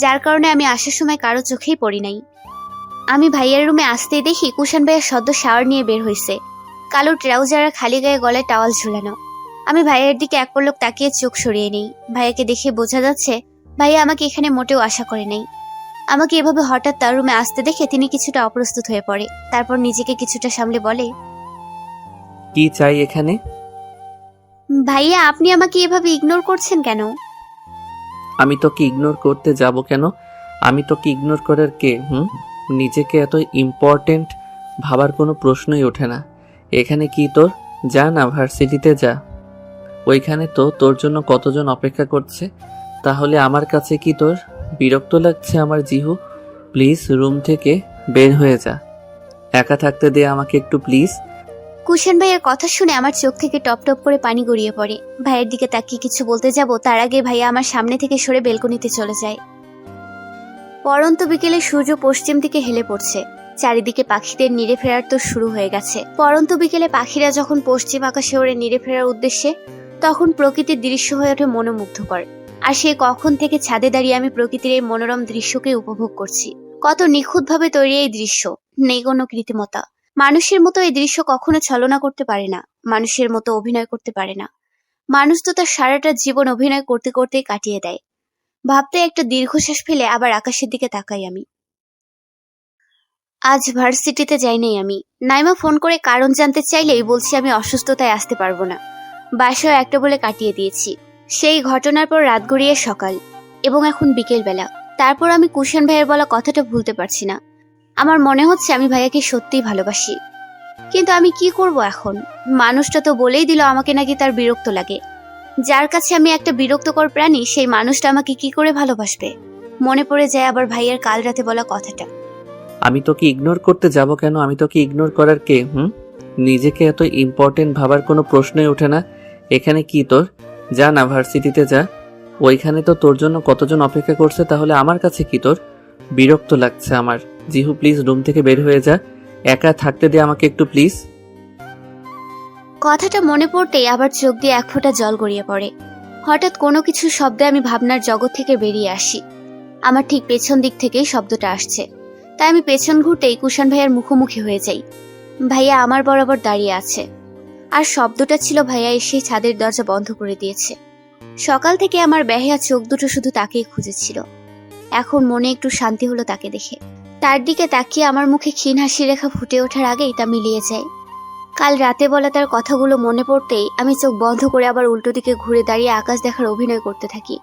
যার কারণে আমি আসার সময় কারো চোখেই পড়ি নাই। আমি ভাইয়ের রুমে আসতেই দেখি কুশান ভাইয়া সদ্য শাওয়ার নিয়ে বের হয়েছে। কালো ট্রাউজার আর খালি গায়ে গলায় টাওয়াল ঝুলানো। আমি ভাইয়ের দিকে এক পলক তাকিয়ে চোখ সরিয়ে নেই। ভাইয়াকে দেখে বোঝা যাচ্ছে ভাইয়া আমাকে এখানে মোটেও আশা করে নাই। আমাকে এভাবে হঠাৎ তার রুমে আসতে দেখে তিনি কিছুটা অপ্রস্তুত হয়ে পড়ে। তারপর নিজেকে কিছুটা সামলে বলে, কি চাই এখানে? ভাইয়া আপনি আমাকে এভাবে ইগনোর করছেন কেন? আমি তোকে ইগনোর করতে যাব কেন? আমি তোকে ইগনোর করার কে? নিজেকে এত ইম্পর্টেন্ট ভাবার কোনো প্রশ্নই ওঠে না। এখানে কি তোর? যা না, ভার্সিটিতে যা। ওইখানে তো তোর জন্য কতজন অপেক্ষা করছে। তাহলে আমার কাছে কি তোর বিরক্ত লাগছে? আমার জিহু, প্লিজ রুম থেকে বের হয়ে যা। একা থাকতে দে আমাকে একটু প্লিজ। কুশান ভাইয়ের কথা শুনে আমার চোখ থেকে টপ টপ করে পানি গড়িয়ে পড়ে। ভাইয়ের দিকে তাকিয়ে কিছু বলতে যাব, তার আগে ভাইয়া আমার সামনে থেকে সরে বেলকনিতে চলে যায়। পরন্ত বিকেলে সূর্য পশ্চিম দিকে হেলে পড়ছে। চারিদিকে পাখিদের নিড়ে ফেরার তো শুরু হয়ে গেছে। পরন্ত বিকেলে পাখিরা যখন পশ্চিম আকাশে ওড়ে নিড়ে ফেরার উদ্দেশ্যে, তখন প্রকৃতির দৃশ্য হয়ে ওঠে মনোমুগ্ধকর। আর সে কখন থেকে ছাদে দাঁড়িয়ে আমি প্রকৃতির এই মনোরম দৃশ্যকে উপভোগ করছি। কত নিখুঁতভাবে তৈরি এই দৃশ্য, নেই কোনো কৃত্রিমতা। মানুষের মতো এই দৃশ্য কখনো ছলনা করতে পারে না, মানুষের মতো অভিনয় করতে পারে না। মানুষ তো তার সারাটা জীবন অভিনয় করতে করতেই কাটিয়ে দেয়। ভাবতে একটা দীর্ঘশ্বাস ফেলে আবার আকাশের দিকে তাকাই আমি। আজ ভার্সিটিতে যাই নাই আমি। নাইমা ফোন করে কারণ জানতে চাইলেই বলছি আমি অসুস্থতায় আসতে পারবো না। বাসায় একটা বলে কাটিয়ে দিয়েছি। সেই ঘটনার পর রাত গড়িয়ে সকাল, এবং এখন বিকেল বেলা। তারপর আমি কুশান ভাইয়ের বলা কথাটা ভুলতে পারছি না। আমার মনে হচ্ছে আমি ভাইয়াকে সত্যিই ভালোবাসি। কিন্তু আমি কি করব এখন? মানুষটা তো বলেই দিল আমাকে নাকি তার বিরক্ত লাগে। যার কাছে আমি একটা বিরক্তকর প্রাণী, সেই মানুষটা আমাকে কি করে ভালোবাসবে? মনে পড়ে যায় আবার ভাইয়ার কাল রাতে বলা কথাটা। আমি তোকে ইগনোর করতে যাব কেন? আমি তোকে ইগনোর করার কে? নিজেকে এত ইম্পর্টেন্ট ভাবার কোনো প্রশ্নই ওঠে না। এখানে কি তোর? যা না, ভার্সিটিতে যা। ওইখানে তো তোর জন্য কতজন অপেক্ষা করছে। তাহলে আমার কাছে কি তোর? বিরক্ত লাগছে আমার। জিহু, প্লিজ রুম থেকে বের হয়ে যা। একা থাকতে দে আমাকে একটু প্লিজ। কথাটা মনে পড়তেই আবার চোখ দিয়ে এক ফোঁটা জল গড়িয়ে পড়ে। হঠাৎ কোনো কিছু শব্দে আমি ভাবনার জগৎ থেকে বেরিয়ে আসি। আমার ঠিক পেছন দিক থেকেই শব্দটা আসছে, তাই আমি পেছন ঘুরতেই কুশান ভাইয়ার মুখোমুখি হয়ে যাই। ভাইয়া আমার বরাবর দাঁড়িয়ে আছে, আর শব্দটা ছিল ভাইয়া এসে ছাদের দরজা বন্ধ করে দিয়েছে। সকাল থেকে আমার বেহায়া চোখ দুটো শুধু তাকেই খুঁজেছিল। এখন মনে একটু শান্তি হলো তাকে দেখে। তার দিকে তাকিয়ে আমার মুখে ক্ষীণ হাসি রেখা ফুটে ওঠার আগেই তা মিলিয়ে যায়। কাল রাতে বলা তার কথাগুলো মনে পড়তেই আমি চোখ বন্ধ করে আবার উল্টো দিকে ঘুরে দাঁড়িয়ে আকাশ দেখার অভিনয় করতে থাকি।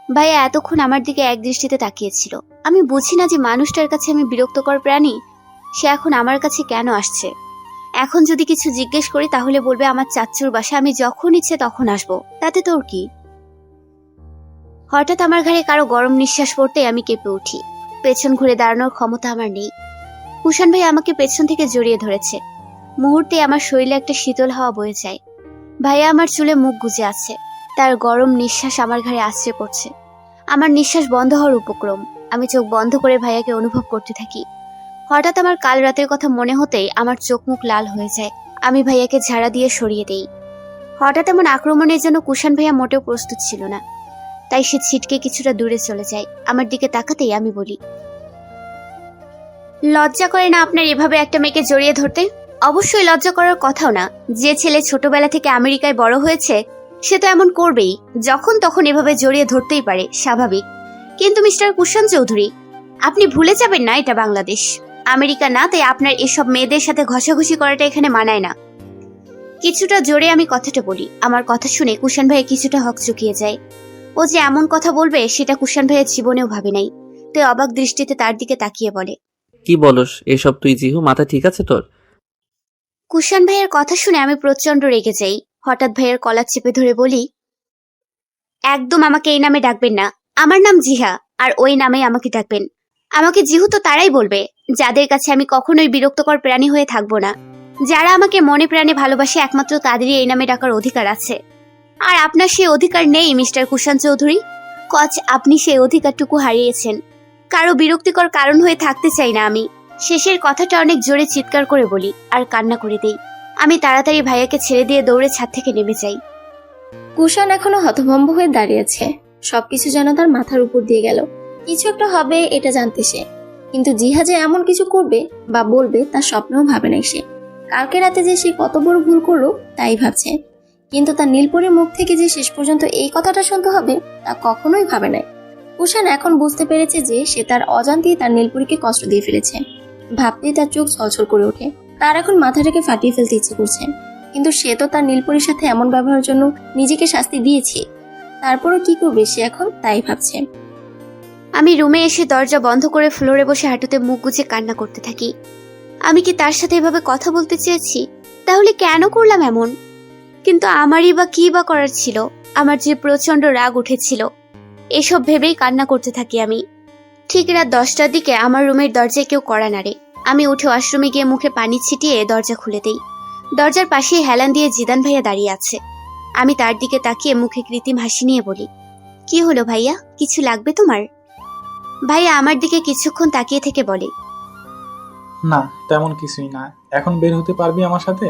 ভাইয়া এতক্ষণ আমার দিকে এক দৃষ্টিতে তাকিয়েছিল। আমি বুঝি না যে মানুষটার কাছে আমি বিরক্তকর প্রাণী, সে এখন আমার কাছে কেন আসছে। এখন যদি কিছু জিজ্ঞেস করি তাহলে বলবে আমার চাচ্চুর বাসা, আমি যখন ইচ্ছে তখন আসবো, তাতে তোর কি? হঠাৎ আমার ঘাড়ে কারো গরম নিঃশ্বাস পড়তে আমি কেঁপে উঠি। পেছন ঘুরে দাঁড়ানোর ক্ষমতা আমার নেই। কুশান ভাই আমাকে পেছন থেকে জড়িয়ে ধরেছে। মুহূর্তে আমার শরীরে একটা শীতল হাওয়া বয়ে যায়। ভাইয়া আমার চুলে মুখ গুজে আছে, তার গরম নিঃশ্বাস আমার ঘাড়ে আছড়ে পড়ছে। আমার নিঃশ্বাস বন্ধ হওয়ার উপক্রম। আমি চোখ বন্ধ করে ভাইয়াকে অনুভব করতে থাকি। হঠাৎ আমার কাল রাতের কথা মনে হতেই আমার চোখ মুখ লাল হয়ে যায়। আমি ভাইয়াকে ঝাড়া দিয়ে সরিয়ে দেই। হঠাৎ এমন আক্রমণের জন্য কুষাণ ভাইয়া মোটেও প্রস্তুত ছিল না, তাই সে ছিটকে কিছুটা দূরে চলে যায়। আমার দিকে তাকাতেই আমি বলি, লজ্জা করে না আপনার এভাবে একটা মেয়েকে জড়িয়ে ধরতে? অবশ্যই লজ্জা করার কথাও না। যে ছেলে ছোটবেলা থেকে আমেরিকায় বড় হয়েছে সে তো এমন করবেই, যখন তখন এভাবে জড়িয়ে ধরতেই পারে, স্বাভাবিক। কিন্তু মিস্টার কুষাণ চৌধুরী, আপনি ভুলে যাবেন না এটা বাংলাদেশ, আমেরিকা না, তাই আপনার এসব মেয়েদের সাথে ঘষাঘষি করাটা এখানে মানায় না। কিছুটা জোরে আমি কথাটা বলি। আমার কথা শুনে কুষাণ ভাইয়া কিছুটা হকচকিয়ে যায়। ও যে এমন কথা বলবে সেটা কুষাণ ভাইয়া জীবনেও ভাবে নাই, তাই অবাক দৃষ্টিতে তার দিকে তাকিয়ে বলে, কি বলস এসব তুই জিহু? মাথা ঠিক আছে তোর? কুষাণ ভাইয়ের কথা শুনে আমি প্রচন্ড রেগে যাই। হঠাৎ ভাইয়ের কলার চেপে ধরে বলি, একদম আমাকে এই নামে ডাকবেন না। আমার নাম জিহা, আর ওই নামেই আমাকে ডাকবেন। আমাকে জিহু তো তারাই বলবে যাদের কাছে আমি কখনোই বিরক্তকর প্রাণী হয়ে থাকবো না। যারা আমাকে মনে প্রাণে ভালোবাসে একমাত্র তাদেরই এই নামে ডাকার অধিকার আছে। আর আপনার সেই অধিকার নেই মিস্টার কুষাণ চৌধুরী। কচ আপনি সেই অধিকারটুকু হারিয়েছেন। কারো বিরক্তিকর কারণ হয়ে থাকতে চাই না আমি। শেষের কথাটা অনেক জোরে চিৎকার করে বলি আর কান্না করে দেই। আমি তাড়াতাড়ি ভাইয়াকে ছেড়ে দিয়ে দৌড়ে ছাদ থেকে নেমে যাই। কুষাণ এখনো হতভম্ব হয়ে দাঁড়িয়েছে। সবকিছু যেন তার মাথার উপর দিয়ে গেল। কিছু একটা হবে এটা জানতে সে, কিন্তু জিহা যে এমন কিছু করবে বা বলবে তার স্বপ্নেও ভাবে নাই সে। কালকে রাতে যে সে কত বড় ভুল করলো তাই ভাবছে, কিন্তু তার নীলপরীর মুখ থেকে যে শেষ পর্যন্ত এই কথাটা শুনতে হবে তা কখনোই ভাবে নাই। কুষাণ এখন বুঝতে পেরেছে যে সে তার অজান্তেই তার নীলপরীকে কষ্ট দিয়ে ফেলেছে। ভাবতেই তার চোখ ছলছল করে ওঠে। তার এখন মাথাটাকে ফাটিয়ে ফেলতে ইচ্ছে করছে, কিন্তু সে তো তার নীলপরীর সাথে এমন ব্যবহারের জন্য নিজেকে শাস্তি দিয়েছে। তারপরও কি করবে সে এখন তাই ভাবছে। আমি রুমে এসে দরজা বন্ধ করে ফ্লোরে বসে হাঁটুতে মুখ গুজে কান্না করতে থাকি। আমি কি তার সাথে এভাবে কথা বলতে চেয়েছি? তাহলে কেন করলাম এমন? কিন্তু আমারই বা কি বা করার ছিল? আমার যে প্রচন্ড রাগ উঠেছিল, এসব ভেবেই কান্না করতে থাকি আমি। ঠিক রাত 10টার দিকে আমার রুমের দরজায় কেউ কড়া নাড়ে। আমি উঠে ওয়াশরুমে গিয়ে মুখে পানি ছিটিয়ে দরজা খুলে দেই। দরজার পাশেই হেলান দিয়ে জিদান ভাইয়া দাঁড়িয়ে আছে। আমি তার দিকে তাকিয়ে মুখে কৃত্রিম হাসি নিয়ে বলি, কি হলো ভাইয়া, কিছু লাগবে তোমার? ভাইয়া আমার দিকে কিছুক্ষণ তাকিয়ে থেকে বলে, না তেমন কিছুই না। এখন বের হতে পারবি আমার সাথে?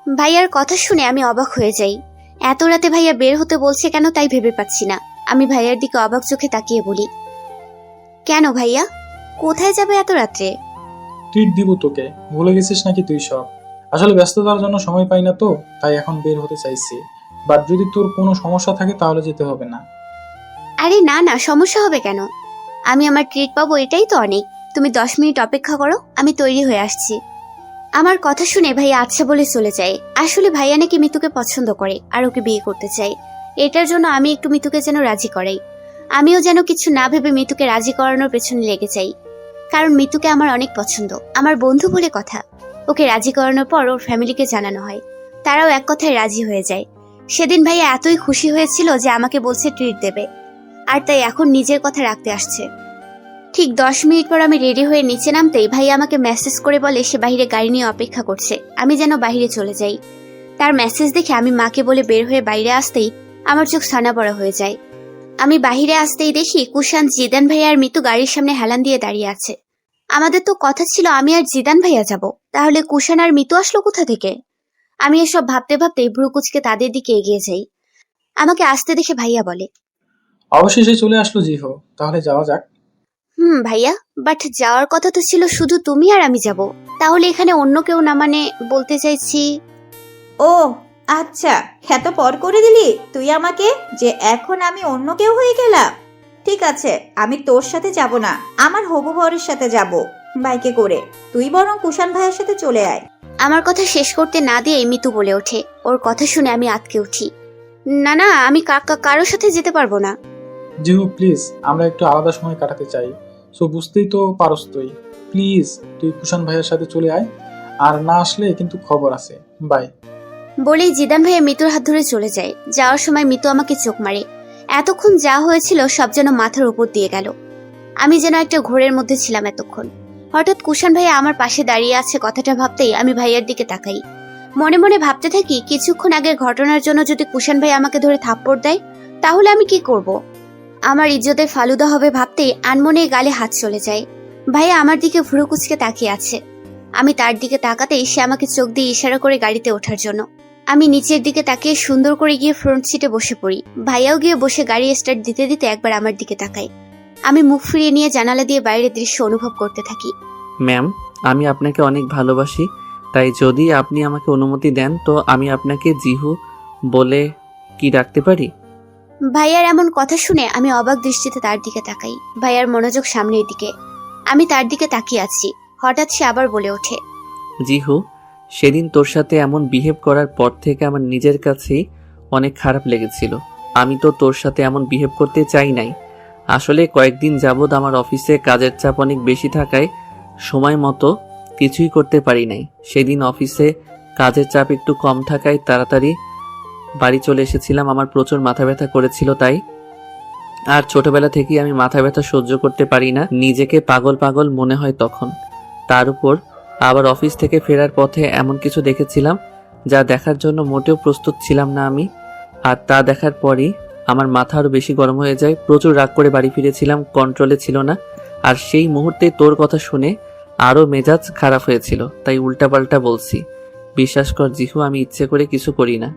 ভাইয়ার কথা শুনে আমি অবাক হয়ে যাই। এত রাতে ভাইয়া বের হতে বলছে কেন তাই ভেবে পাচ্ছি না। আমি ভাইয়ার দিকে অবাক চোখে তাকিয়ে বলি, কেন ভাইয়া, কোথায় যাবে এত রাত্রে? ট্রিট দিব তোকে, ভুলে গেছিস নাকি তুই সব? আসলে ব্যস্ততার জন্য সময় পাই না তো, তাই এখন বের হতে চাইছি। বাট যদি তোর কোনো সমস্যা থাকে তাহলে যেতে হবে না। আরে না না, সমস্যা হবে কেন? আমি আমার ট্রিট পাবো এটাই তো অনেক। তুমি 10 মিনিট অপেক্ষা করো, আমি তৈরি হয়ে আসছি। আমার কথা শুনে ভাইয়া আচ্ছা বলে চলে যায়। আসলে ভাইয়া নাকি মিতুকে পছন্দ করে আর ওকে বিয়ে করতে চায়। এটার জন্য আমি একটু মিতুকে যেন রাজি করাই। আমিও যেন কিছু না ভেবে মিতুকে রাজি করানোর পেছনে লেগে যাই, কারণ মিতুকে আমার অনেক পছন্দ, আমার বন্ধু বলে কথা। ওকে রাজি করানোর পর ওর ফ্যামিলিকে জানানো হয়, তারাও এক কথায় রাজি হয়ে যায়। সেদিন ভাইয়া এতই খুশি হয়েছিল যে আমাকে বলছে ট্রিট দেবে, আর তাই এখন নিজের কথা রাখতে আসছে। ঠিক 10 মিনিট পর আমি রেডি হয়ে নিচে নামতেই ভাইয়া আমাকে মেসেজ করে বলে সে বাইরে গাড়ি নিয়ে অপেক্ষা করছে, আমি যেন বাইরে চলে যাই। তার মেসেজ দেখে আমি মাকে বলে বের হয়ে বাইরে আসতেই আমার চোখ ছানা বড়া হয়ে যায়। আমি বাহিরে আসতেই দেখি কুষাণ, জিদান ভাইয়া আর মিতু গাড়ির সামনে হেলান দিয়ে দাঁড়িয়ে আছে। আমাদের তো কথা ছিল আমি আর জিদান ভাইয়া যাব, তাহলে কুষাণ আর মিতু আসলো কোথা থেকে? আমি এসব ভাবতে ভাবতে ভ্রু কুচকে তাদের দিকে এগিয়ে যাই। আমাকে আসতে দেখে ভাইয়া বলে, অবশেষে চলে আসলো জিহো, তাহলে যাওয়া যাক। ভাইয়া, বাট যাওয়ার কথা তো ছিল শুধু তুমি আর আমি যাব, তাহলে এখানে অন্য কেউ না? মানে বলতে চাইছি। ও আচ্ছা, খ্যাত পর করে দিলি তুই আমাকে যে এখন আমি অন্য কেউ হয়ে গেলাম। ঠিক আছে, আমি তোর সাথে যাব না, আমার হবু বরের সাথে যাব বাইকে করে। তুই বরং কুষাণ ভাইয়ের সাথে চলে আয়। আমার কথা শেষ করতে না দিয়ে মিতু বলে ওঠে। ওর কথা শুনে আমি আটকে উঠি। না না, আমি কারোর সাথে যেতে পারবো না। জিহু প্লিজ, আমরা একটু আলাদা সময় কাটাতে চাই। সো বুঝতেই তো পারস তুই। প্লিজ তুই কুষাণ ভাইয়ের সাথে চলে আয়, আর না আসলে কিন্তু খবর আছে। বাই। বলেই জিদান ভাইয়া মিতুর হাত ধরে চলে যায়। যাওয়ার সময় মিতু আমাকে চোখ মারে। এতক্ষণ যা হয়েছিল সব যেন মাথার উপর দিয়ে গেল। আমি যেন একটা ঘোরের মধ্যে ছিলাম এতক্ষণ। হঠাৎ কুষাণ ভাইয়া আমার পাশে দাঁড়িয়ে আছে কথাটা ভাবতেই আমি ভাইয়ার দিকে তাকাই। মনে মনে ভাবতে থাকি, কিছুক্ষণ আগের ঘটনার জন্য যদি কুষাণ ভাই আমাকে ধরে থাপ্পড় দেয় তাহলে আমি কি করব? আমার ইজ্জতের ফালুদা হবে ভাবতেই আনমনে গালে হাত চলে যায়। ভাইয়া আমার দিকে ভুরু কুচকে তাকিয়ে আছে। আমি তার দিকে তাকাতেই সে আমাকে চোখ দিয়ে ইশারা করে গাড়িতে ওঠার জন্য। আমি নিচের দিকে তাকিয়ে সুন্দর করে গিয়ে ফ্রন্ট সিটে বসে পড়ি। ভাইয়াও গিয়ে বসে গাড়ি স্টার্ট দিতে দিতে একবার আমার দিকে তাকায়। আমি মুখ ফিরিয়ে নিয়ে জানালা দিয়ে বাইরের দৃশ্য অনুভব করতে থাকি। ম্যাম, আমি আপনাকে অনেক ভালোবাসি, তাই যদি আপনি আমাকে অনুমতি দেন তো আমি আপনাকে জিহু বলে কি ডাকতে পারি? ভাইয়ার এমন কথা শুনে আমি অবাক দৃষ্টিতে তার দিকে তাকাই। ভাইয়ার মনোযোগ সামনের দিকে। আমি তার দিকে তাকিয়ে আছি। হঠাৎ সে আবার বলে ওঠে, জিহু, সেদিন তোর সাথে এমন বিহেভ করার পর থেকে আমার নিজের কাছেই অনেক খারাপ লেগেছিল। আমি তো তোর সাথে এমন বিহেভ করতে চাই নাই। আসলে কয়েকদিন যাবৎ আমার অফিসে কাজের চাপ অনেক বেশি থাকায় সময় মতো কিছুই করতে পারি নাই। সেদিন অফিসে কাজের চাপ একটু কম থাকায় তাড়াতাড়ি বাড়ি চলে এসেছিলাম। আমার প্রচুর মাথা ব্যথা করেছিল তাই। আর ছোটবেলা থেকেই আমি মাথা ব্যথা সহ্য করতে পারি না, নিজেকে পাগল পাগল মনে হয় তখন। তার উপর আবার অফিস থেকে ফেরার পথে এমন কিছু দেখেছিলাম যা দেখার জন্য মোটেও প্রস্তুত ছিলাম না আমি। আর তা দেখার পরই আমার মাথা আরো বেশি গরম হয়ে যায়। প্রচুর রাগ করে বাড়ি ফিরেছিলাম, কন্ট্রোলে ছিল না। আর সেই মুহূর্তে তোর কথা শুনে আরো মেজাজ খারাপ হয়েছিল, তাই উল্টাপাল্টা বলছি। বিশ্বাস কর জিহু, আমি ইচ্ছে করে কিছু করি না।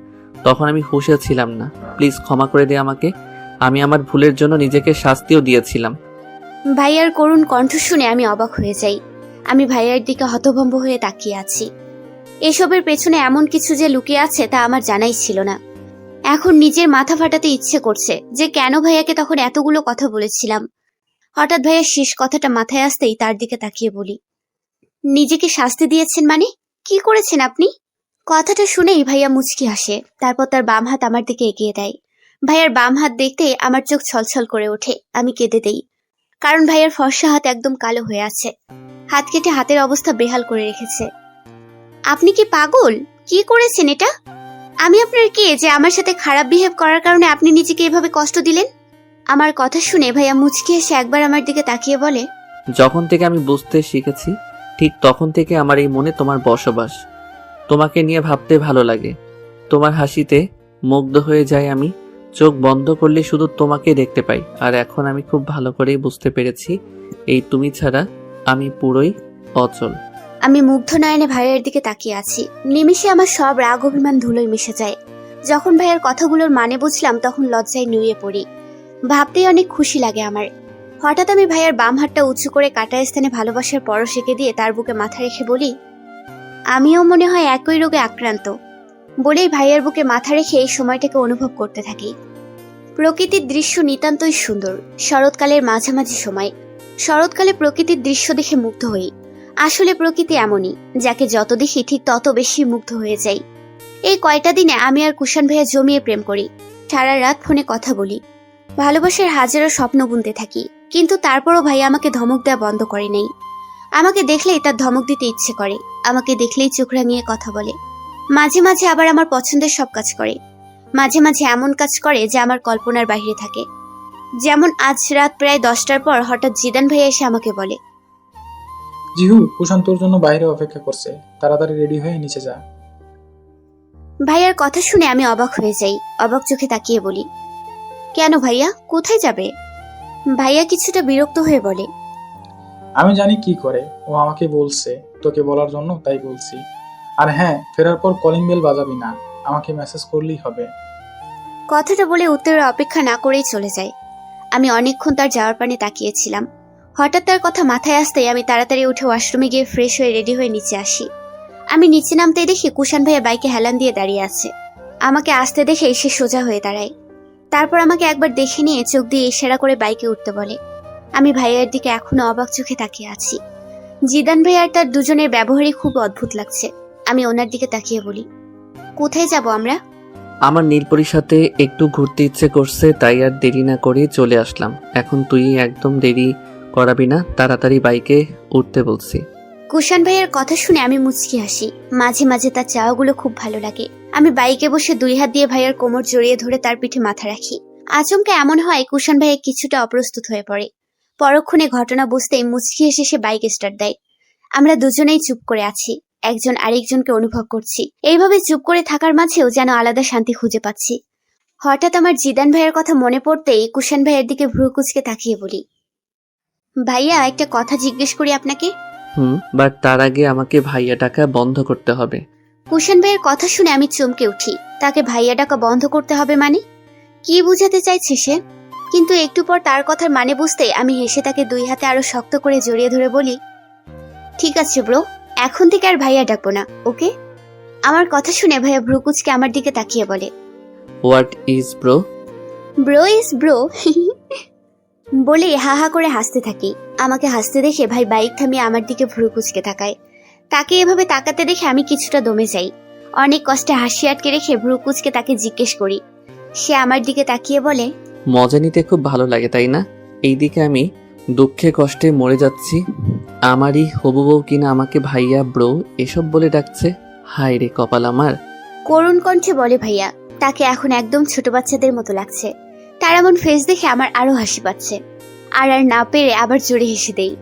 তখন আমি হুঁশে ছিলাম না। প্লিজ ক্ষমা করে দে আমাকে। আমি আমার ভুলের জন্য নিজেকে শাস্তিও দিয়েছিলাম। ভাইয়ার করুণ কণ্ঠ শুনে আমি অবাক হয়ে যাই। আমি ভাইয়ার দিকে হতভম্ব হয়ে তাকিয়ে আছি। এসবের পেছনে এমন কিছু যে লুকিয়ে আছে তা আমার জানাই ছিল না। এখন নিজের মাথা ফাটাতে ইচ্ছে করছে যে কেন ভাইয়াকে তখন এতগুলো কথা বলেছিলাম। হঠাৎ ভাইয়ার শেষ কথাটা মাথায় আসতেই তার দিকে তাকিয়ে বলি, নিজেকে শাস্তি দিয়েছেন মানে? কি করেছেন আপনি? কথাটা শুনেই ভাইয়া মুচকি হাসে। তারপর তার বাম হাত আমার দিকে এগিয়ে দেয়। ভাইয়ার বাম হাত দেখতে আমার চোখ ছলছল করে ওঠে। আমি কেঁদে দেই, কারণ ভাইয়ার ফর্সা হাত একদম কালো হয়ে আছে। হাত কেটে হাতের অবস্থা বেহাল করে রেখেছে। আপনি কি পাগল? কি করেছেন এটা? আমি আপনার কে যে আমার সাথে খারাপ বিহেভ করার কারণে আপনি নিজেকে এভাবে কষ্ট দিলেন? আমার কথা শুনে ভাইয়া মুচকি হেসে একবার আমার দিকে তাকিয়ে বলে, যখন থেকে আমি বুঝতে শিখেছি ঠিক তখন থেকে আমার এই মনে তোমার বসবাস। তোমাকে নিয়ে ভাবতে ভালো লাগে। তোমার হাসিতে মুগ্ধ হয়ে যাই আমি। চোখ বন্ধ করলে শুধু তোমাকে দেখতে পাই। আর এখন আমি খুব ভালো করেই বুঝতে পেরেছি এই তুমি ছাড়া আমি পুরোই অচল। আমি মুগ্ধ নয়নে ভাইয়ের দিকে তাকিয়ে আছি। নিমিষে আমার সব রাগ অভিমান ধুলোয় মিশে যায়। যখন ভাইয়ের কথাগুলোর মানে বুঝলাম তখন লজ্জায় নুয়ে পড়ি। ভাবতেই অনেক খুশি লাগে আমার। হঠাৎ আমি ভাইয়ের বাম হাতটা উঁচু করে কাটা স্থানে ভালোবাসার পরশ এঁকে দিয়ে তার বুকে মাথা রেখে বলি, আমিও মনে হয় একই রোগে আক্রান্ত। বলেই ভাইয়ের বুকে মাথা রেখে এই সময়টাকে অনুভব করতে থাকি। প্রকৃতির দৃশ্য নিতান্তই সুন্দর। শরৎকালের মাঝামাঝি সময়। শরৎকালে প্রকৃতির দৃশ্য দেখে মুগ্ধ হই। আসলে প্রকৃতি এমনই, যাকে যত দেখি ঠিক তত বেশি মুগ্ধ হয়ে যাই। এই কয়টা দিনে আমি আর কুষাণ ভাইয়া জমিয়ে প্রেম করি। সারা রাত ফোনে কথা বলি। ভালোবাসার হাজারো স্বপ্ন বুনতে থাকি। কিন্তু তারপরও ভাইয়া আমাকে ধমক দেওয়া বন্ধ করে নেই। আমাকে দেখলেই তার ধমক দিতে ইচ্ছে করে। আমাকে দেখলেই চোখ রাঙিয়ে কথা বলে। মাঝে মাঝে আবার আমার পছন্দের সব কাজ করে। মাঝে মাঝে এমন কাজ করে যে আমার কল্পনার বাইরে থাকে। যেমন আজ রাত প্রায় 10টার পর হঠাৎ জিদান ভাইয়া এসে আমাকে বলে, জিহু, কুষাণ তোর জন্য বাইরে অপেক্ষা করছে, তাড়াতাড়ি রেডি হয়ে নিচে যা। ভাইয়ার কথা শুনে আমি অবাক হয়ে যাই। অবাক চোখে তাকিয়ে বলি, কেন ভাইয়া, কোথায় যাবে? ভাইয়া কিছুটা বিরক্ত হয়ে বলে, আমি জানি কি করে, ও আমাকে বলছে তোকে বলার জন্য, তাই বলছি। আর হ্যাঁ, ফেরার পর কলিং বেল বাজাবি না, আমাকে মেসেজ করলেই হবে। কথাটা বলে উত্তরের অপেক্ষা না করেই চলে যায়। আমি অনেকক্ষণ তার যাওয়ার পানে তাকিয়েছিলাম। হঠাৎ তার কথা মাথায় আসতেই আমি তাড়াতাড়ি উঠে ওয়াশরুমে গিয়ে ফ্রেশ হয়ে রেডি হয়ে নিচে আসি। আমি নিচে নামতেই দেখি কুষাণ ভাইয়া বাইকে হেলান দিয়ে দাঁড়িয়ে আছে। আমাকে আসতে দেখে সে সোজা হয়ে দাঁড়ায়। তারপর আমাকে একবার দেখে নিয়ে চোখ দিয়ে ইশারা করে বাইকে উঠতে বলে। আমি ভাইয়ার দিকে এখনো অবাক চোখে তাকিয়ে আছি। জিদান ভাই আর তার দুজনের ব্যবহারই খুব অদ্ভুত লাগছে। আমি ওনার দিকে তাকিয়ে বলি, কোথায় যাব আমরা? আমার নীলপরির সাথে একটু ঘুরতে ইচ্ছে করছে, তাই আর দেরি না করে চলে আসলাম। এখন তুই একদম দেরি করাবি না, তাড়াতাড়ি বাইকে উঠতে বলছি। কুষাণ ভাইয়ের কথা শুনে আমি মুচকি হাসি। মাঝে মাঝে তার চাওয়াগুলো খুব ভালো লাগে। আমি বাইকে বসে 2 হাত দিয়ে ভাইয়ার কোমর জড়িয়ে ধরে তার পিঠে মাথা রাখি। আচমকা এমন হয় কুষাণ ভাইয়া কিছুটা অপ্রস্তুত হয়ে পড়ে। পরক্ষণে ঘটনা বুঝতেই মুচকি হেসে সে বাইক স্টার্ট দেয়। আমরা দুজনেই চুপ করে আছি, একজন আরেকজনকে অনুভব করছি। এইভাবে চুপ করে থাকার মাঝেও যেন আলাদা শান্তি খুঁজে পাচ্ছি। হঠাৎ আমার জিদান ভাইয়ের কথা মনে পড়তেই কুশান ভাইয়ের দিকে ভ্রু কুচকে তাকিয়ে বলি, ভাইয়া একটা কথা জিজ্ঞেস করি আপনাকে। বাট তার আগে আমাকে ভাইয়া ডাকা বন্ধ করতে হবে। কুশান ভাইয়ের কথা শুনে আমি চমকে উঠি। তাকে ভাইয়া ডাকা বন্ধ করতে হবে মানে? কি বুঝাতে চাইছে সে? কিন্তু একটু পর তার কথার মানে বুঝতে আমি হেসে তাকে 2 হাতে আরো শক্ত করে জড়িয়ে ধরে বলি, ঠিক আছে ব্রো, এখন থেকে আর ভাইয়া ডাকবো না, ওকে? আমার কথা শুনে ভাইয়া ভ্রু কুচকে আমার দিকে তাকিয়ে বলে, what is bro? Bro is bro. বলে হা হা করে হাসতে থাকি। আমাকে হাসতে দেখে ভাই বাইক থামিয়ে আমার দিকে ভ্রু কুচকে তাকায়। তাকে এভাবে তাকাতে দেখে আমি কিছুটা দমে যাই। অনেক কষ্টে হাসি আটকে রেখে ভ্রু কুচকে তাকে জিজ্ঞেস করি। সে আমার দিকে তাকিয়ে বলে, মজা নিতে খুব ভালো লাগে তাই না? এইদিকে আমি দুঃখে কষ্টে মরে যাচ্ছি, আমারই হবু বউ কিনা আমাকে ভাইয়া ব্রো এসব বলে ডাকছে। হায় রে কপাল আমার। করুণ কণ্ঠে বলে ভাইয়া। তাকে এখন একদম ছোট বাচ্চাদের মতো লাগছে। তার এমন ফেস দেখে আমার আরো হাসি পাচ্ছে। আর না পেরে আবার জোরে হেসে দেই।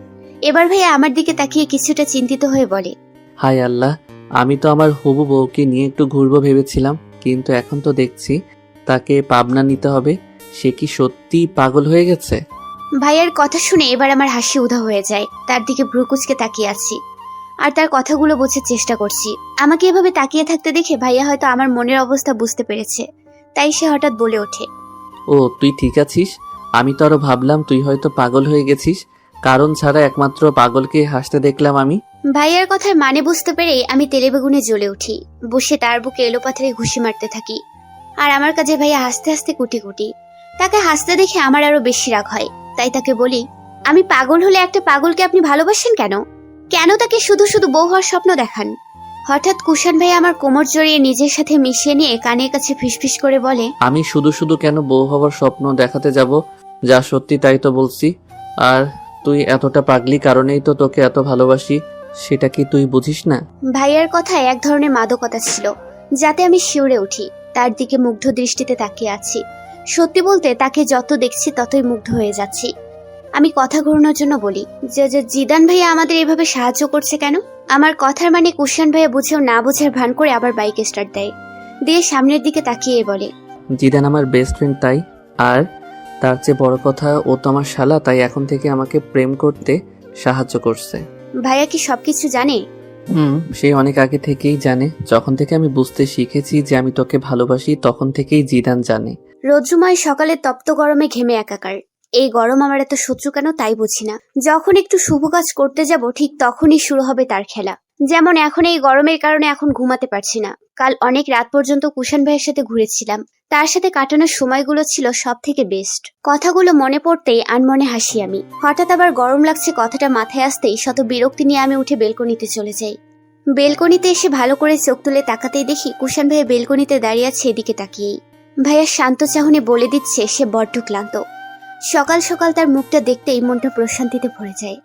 এবার ভাইয়া আমার দিকে তাকিয়ে কিছুটা চিন্তিত হয়ে বলে, হায় আল্লাহ, আমি তো আমার হবু বউকে নিয়ে একটু ঘুরবো ভেবেছিলাম, কিন্তু এখন তো দেখছি তাকে পাবনা নিতে হবে। সে কি সত্যি পাগল হয়ে গেছে? ভাইয়ার কথা শুনে এবার আমার হাসি উধা হয়ে যায়। তার দিকে ভ্রু কুচকে তাকিয়ে আছি আর তার কথাগুলো বোঝার চেষ্টা করছি। আমাকে এভাবে তাকিয়ে থাকতে দেখে ভাইয়া হয়তো আমার মনের অবস্থা বুঝতে পেরেছে। তাই সে হঠাৎ বলে ওঠে, ও তুই ঠিক আছিস? আমি তো আরো ভাবলাম তুই হয়তো পাগল হয়ে গেছিস, কারণ ছাড়া একমাত্র পাগলকে হাসতে দেখলাম আমি। ভাইয়ার কথার মানে বুঝতে পেরেই আমি তেলে বেগুনে জ্বলে উঠি। বসে তার বুকে এলোপাথারে ঘুষি মারতে থাকি। আর আমার কাছে ভাইয়া হাসতে হাসতে কুটি কুটি। তাকে হাসতে দেখে আমার আরো বেশি রাগ হয়। তাই তাকে বলি, আমি পাগল হলে একটা পাগলকে আপনি ভালোবাসেন কেন? কেন তাকে শুধু শুধু বউ হওয়ার স্বপ্ন দেখান? হঠাৎ কুশান ভাই আমার কোমর জড়িয়ে নিজের সাথে মিশিয়ে নিয়ে কানের কাছে ফিসফিস করে বলে, আমি শুধু শুধু কেন বউ হওয়ার স্বপ্ন দেখাতে যাব? যা সত্যি তাই তো বলছি। আর তুই এতটা পাগলি কারণেই তো তোকে এত ভালোবাসি, সেটা কি তুই বুঝিস না? ভাইয়ার কথায় এক ধরনের মাদকতা ছিল, যাতে আমি শিউরে উঠি। তার দিকে মুগ্ধ দৃষ্টিতে তাকিয়ে আছি। সত্যি বলতে তাকে যত দেখছি ততই মুগ্ধ হয়ে যাচ্ছি। আমি কথা ঘোরানোর জন্য বলি, যে জিদান ভাইয়া আমাদের এভাবে সাহায্য করছে কেন? আমার কথার মানে কুশান ভাইয়া বুঝেও না বোঝার ভান করে আবার বাইক স্টার্ট দেয়, দিয়ে সামনের দিকে তাকিয়ে বলে, জিদান আমার বেস্ট ফ্রেন্ড তাই। আর তার চেয়ে বড় কথা, ও তো আমার শালা, তাই এখন থেকে আমাকে প্রেম করতে সাহায্য করছে। ভাইয়া কি সবকিছু জানে? সে অনেক আগে থেকেই জানে। যখন থেকে আমি বুঝতে শিখেছি যে আমি তোকে ভালোবাসি, তখন থেকেই জিদান জানে। রোদ্রুময় সকালে তপ্ত গরমে ঘেমে একাকার। এই গরম আমার এত সহ্য কেন তাই বুঝি না। যখন একটু শুভ কাজ করতে যাব ঠিক তখনই শুরু হবে তার খেলা। যেমন এখন এই গরমের কারণে এখন ঘুমাতে পারছি না। কাল অনেক রাত পর্যন্ত কুশান ভাইয়ের সাথে ঘুরেছিলাম। তার সাথে কাটানোর সময়গুলো ছিল সব থেকে বেস্ট। কথাগুলো মনে পড়তেই আনমনে হাসি আমি। হঠাৎ আবার গরম লাগছে কথাটা মাথায় আসতেই শত বিরক্তি নিয়ে আমি উঠে বেলকনিতে চলে যাই। বেলকনিতে এসে ভালো করে চোখ তুলে তাকাতেই দেখি কুশান ভাইয়া বেলকনিতে দাঁড়িয়ে আছে এদিকে তাকিয়েই। ভাইয়া শান্ত চাহনি বলে দিচ্ছে সে বড্ড ক্লান্ত। সকাল সকাল তার মুখটা দেখতেই মনটা প্রশান্তিতে ভরে যায়।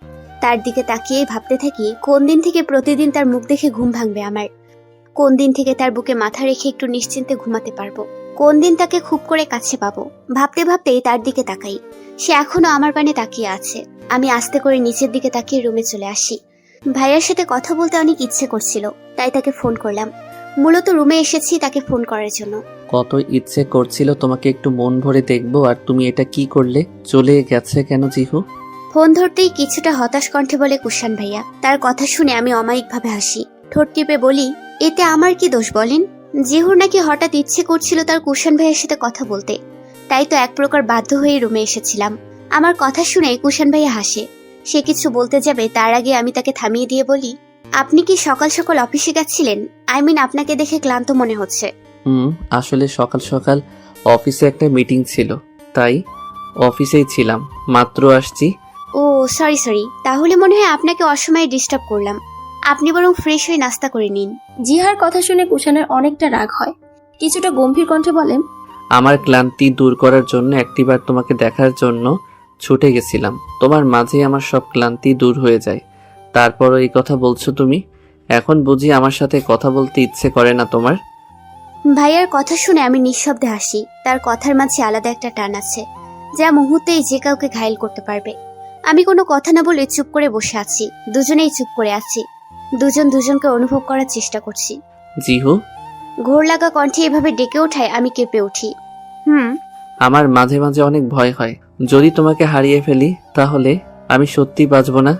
তার দিকে তাকিয়েই ভাবতে থাকি কোন দিন থেকে প্রতিদিন তার মুখ দেখে ঘুম ভাঙবে আমার। কোন দিন থেকে তার বুকে মাথা রেখে একটু নিশ্চিন্তে ঘুমাতে পারবো। কোন দিন তাকে খুব করে কাছে পাবো। ভাবতে ভাবতেই তার দিকে তাকাই। সে এখনো আমার পানে তাকিয়ে আছে। আমি আস্তে করে নিচের দিকে তাকিয়ে রুমে চলে আসি। ভাইয়ার সাথে কথা বলতে অনেক ইচ্ছে করছিল, তাই তাকে ফোন করলাম। মূলত রুমে এসেছি তাকে ফোন করার জন্য। কত ইচ্ছে করছিল তোমাকে একটু মন ভরে দেখবো, আর তুমি এটা কি করলে? চলে গেছে কেন জিহু? ফোন ধরতেই কিছুটা হতাশ কণ্ঠে বলে কুশান ভাইয়া। তার কথা শুনে আমি অমায়িকভাবে হাসি। ঠোঁট টিপে বলি, এতে আমার কি দোষ বলেন? জিহুর নাকি হঠাৎ ইচ্ছে করছিল তার কুশান ভাইয়ের সাথে কথা বলতে, তাই তো এক প্রকার বাধ্য হয়ে রুমে এসেছিলাম। আমার কথা শুনে কুশান ভাইয়া হাসে। সে কিছু বলতে যাবে তার আগে আমি তাকে থামিয়ে দিয়ে বলি, আপনি কি সকাল সকাল অফিসে গেছিলেন? আপনাকে দেখে ক্লান্ত মনে হচ্ছে। আসলে সকাল সকাল অফিসে একটা মিটিং ছিল, তাই অফিসেই ছিলাম, মাত্র আসছি। ও সরি, তাহলে মনে হয় আপনাকে অসময়ে ডিস্টার্ব করলাম। আপনি বরং ফ্রেশ হয়ে নাস্তা করে নিন। জিহার কথা শুনে কুশানের অনেকটা রাগ হয়। কিছুটা গম্ভীর কণ্ঠে বলেন, আমার ক্লান্তি দূর করার জন্য একটিবার তোমাকে দেখার জন্য ছুটে গেছিলাম। তোমার মাঝে আমার সব ক্লান্তি দূর হয়ে যায়, তারপরও এই কথা বলছো তুমি? এখন বুঝি আমার সাথে কথা বলতে ইচ্ছে করে না তোমার? ভাইয়ার কথা শুনে আমি নিঃশব্দে হাসি। তার কথার মাঝে আলাদা একটা টান আছে, যা মুহূর্তেই যে কাউকে ঘায়েল করতে পারবে। আমি কোনো কথা না বলে চুপ করে বসে আছি। দুজনেই চুপ করে আছি। দুজন দুজনকে অনুভব করার চেষ্টা করছি। জিহু? ঘোর লাগা কণ্ঠে এভাবে ডেকে ওঠায় আমি কেঁপে উঠি। আমার মাঝে মাঝে অনেক ভয় হয়, যদি তোমাকে হারিয়ে ফেলি তাহলে আমি সত্যি বাঁচবো না।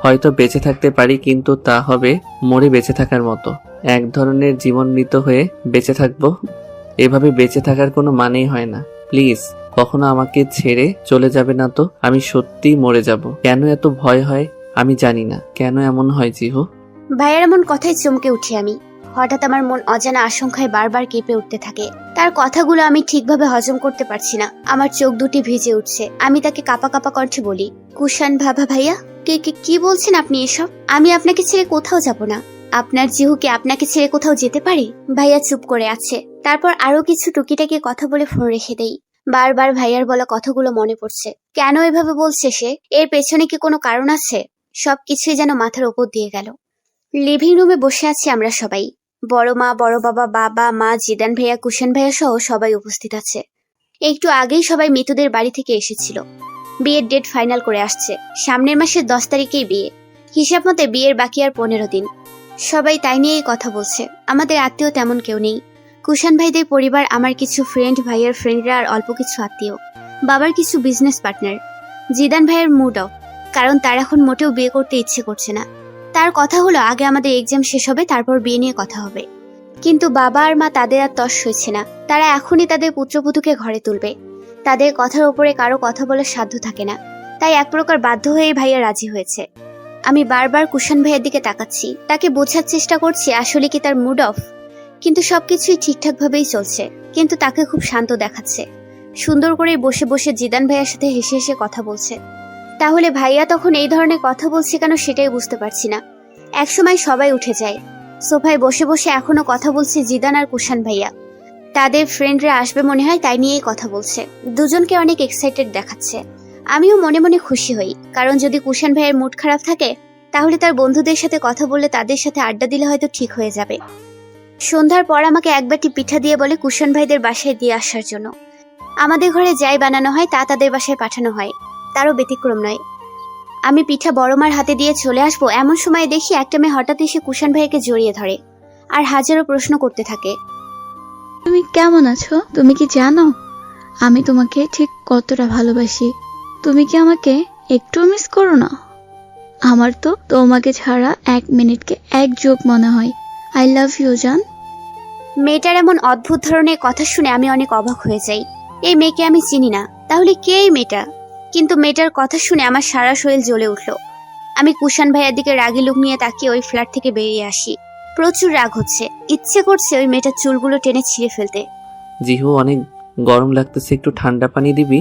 হয়তো বেঁচে থাকতে পারি, কিন্তু তা হবে মরে বেঁচে থাকার মতো, এক ধরনের জীবন মৃত হয়ে বেঁচে থাকবো। এভাবে বেঁচে থাকার কোনো মানেই হয় না। প্লিজ কখনো আমাকে ছেড়ে চলে যাবে না তো, আমি সত্যিই মরে যাব। কেন এত ভয় হয় আমি জানি না, কেন এমন হয় জিহু? ভাইয়ার এমন কথায় চমকে উঠি আমি। হঠাৎ আমার মন অজানা আশঙ্কায় বারবার কেঁপে উঠতে থাকে। তার কথাগুলো আমি ঠিকভাবে হজম করতে পারছি না। আমার চোখ দুটি ভিজে উঠছে। আমি তাকে কাঁপা কাঁপা কণ্ঠে বলি, কুষাণ ভাইয়া, কি বলছেন আপনি এসব? আমি আপনাকে ছেড়ে কোথাও যাব না। আপনার জিহু কি আপনাকে ছেড়ে কোথাও যেতে পারে? ভাইয়া চুপ করে আছে। তারপর আরো কিছু টুকিটাকি কথা বলে ফোন রেখে দেই। বারবার ভাইয়ার বলা কথাগুলো মনে পড়ছে। কেন এভাবে বলছে সে? এর পেছনে কি কোনো কারণ আছে? সবকিছুই যেন মাথার উপর দিয়ে গেল। লিভিং রুমে বসে আছি আমরা সবাই। বড় মা, বড় বাবা, বাবা, মা, জিদান ভাইয়া, কুষাণ ভাইয়া সহ সবাই উপস্থিত আছে। একটু আগেই সবাই মিতুদের বাড়ি থেকে এসেছিল। বিয়ের ডেট ফাইনাল করে আসছে। সামনের মাসের 10 তারিখেই বিয়ে। হিসাব মতে বিয়ের বাকি আর 15 দিন। সবাই তাই নিয়েই কথা বলছে। আমাদের আত্মীয় তেমন কেউ নেই। কুষাণ ভাইদের পরিবার, আমার কিছু ফ্রেন্ড, ভাইয়ের ফ্রেন্ডরা আর অল্প কিছু আত্মীয়, বাবার কিছু বিজনেস পার্টনার। জিদান ভাইয়ের মুড অফ, কারণ তার এখন মোটেও বিয়ে করতে ইচ্ছে করছে না। তার কথা হলো আগে আমাদের এক্সাম শেষ হবে, তারপর বিয়ে নিয়ে কথা হবে। কিন্তু বাবা আর মা তাদের আর তস সইছে না। তারা এখনই তাদের পুত্রবধূকে ঘরে তুলবে। তাদের কথার উপরে কারো কথা বলার সাধ্য থাকে না। তাই এক প্রকার বাধ্য হয়ে ভাইয়া রাজি হয়েছে। আমি বারবার কুষাণ ভাইয়ের দিকে তাকাচ্ছি, তাকে বোঝার চেষ্টা করছি আসলে কি তার মুড অফ। কিন্তু সবকিছুই ঠিকঠাক ভাবেই চলছে, কিন্তু তাকে খুব শান্ত দেখাচ্ছে। সুন্দর করে বসে বসে জিদান ভাইয়ার সাথে হেসে হেসে কথা বলছে। তাহলে ভাইয়া তখন এই ধরনের কথা বলছে কেন সেটাই বুঝতে পারছি না। একসময় সবাই উঠে যায়। সোফায় বসে বসে এখনো কথা বলছে জিদান আর কুষাণ ভাইয়া। তাদের ফ্রেন্ডরা আসবে মনে হয়, তাই নিয়েই কথা বলছে। দুজনকে অনেক এক্সাইটেড দেখাচ্ছে। আমিও মনে মনে খুশি হই, কারণ যদি কুষাণ ভাইয়ের মুড খারাপ থাকে তাহলে তার বন্ধুদের সাথে কথা বললে তাদের সাথে আড্ডা দিলে হয়তো ঠিক হয়ে যাবে। সন্ধ্যার পর আমাকে এক বাটি পিঠা দিয়ে বলে কুষাণ ভাইদের বাসায় দিয়ে আসার জন্য। আমাদের ঘরে যাই বানানো হয় তা তাদের বাসায় পাঠানো হয়, তারও ব্যতিক্রম নয়। আমি পিঠা বড়মার হাতে দিয়ে চলে আসবো, এমন সময় দেখি একটা মেয়ে হঠাৎ এসে কুষাণ ভাইকে জড়িয়ে ধরে আর হাজারো প্রশ্ন করতে থাকে। তুমি কেমন আছো? তুমি কি জানো আমি তোমাকে ঠিক কতটা ভালোবাসি? তুমি কি আমাকে একটু মিস করো না? আমার তো তোমাকে ছাড়া 1 মিনিটকে 1 যুগ মনে হয়। আই লাভ ইউ জান। মেয়েটার এমন অদ্ভুত ধরনের কথা শুনে আমি অনেক অবাক হয়ে যাই। এই মেয়েকে আমি চিনি না, তাহলে কে এই মেয়েটা? কিন্তু মেয়েটার কথা শুনে আমার সারা শরীর জ্বলে উঠল। আমি কুষাণ ভাইয়ের দিকে রাগি লুক নিয়ে তাকিয়ে ওই ফ্ল্যাট থেকে বেরিয়ে আসি। প্রচুর রাগ হচ্ছে, ইচ্ছে করছে ওই মেয়েটার চুলগুলো টেনে ছিঁড়ে ফেলতে। জিহু অনেক গরম লাগতেছে, একটু ঠান্ডা পানি দিবি?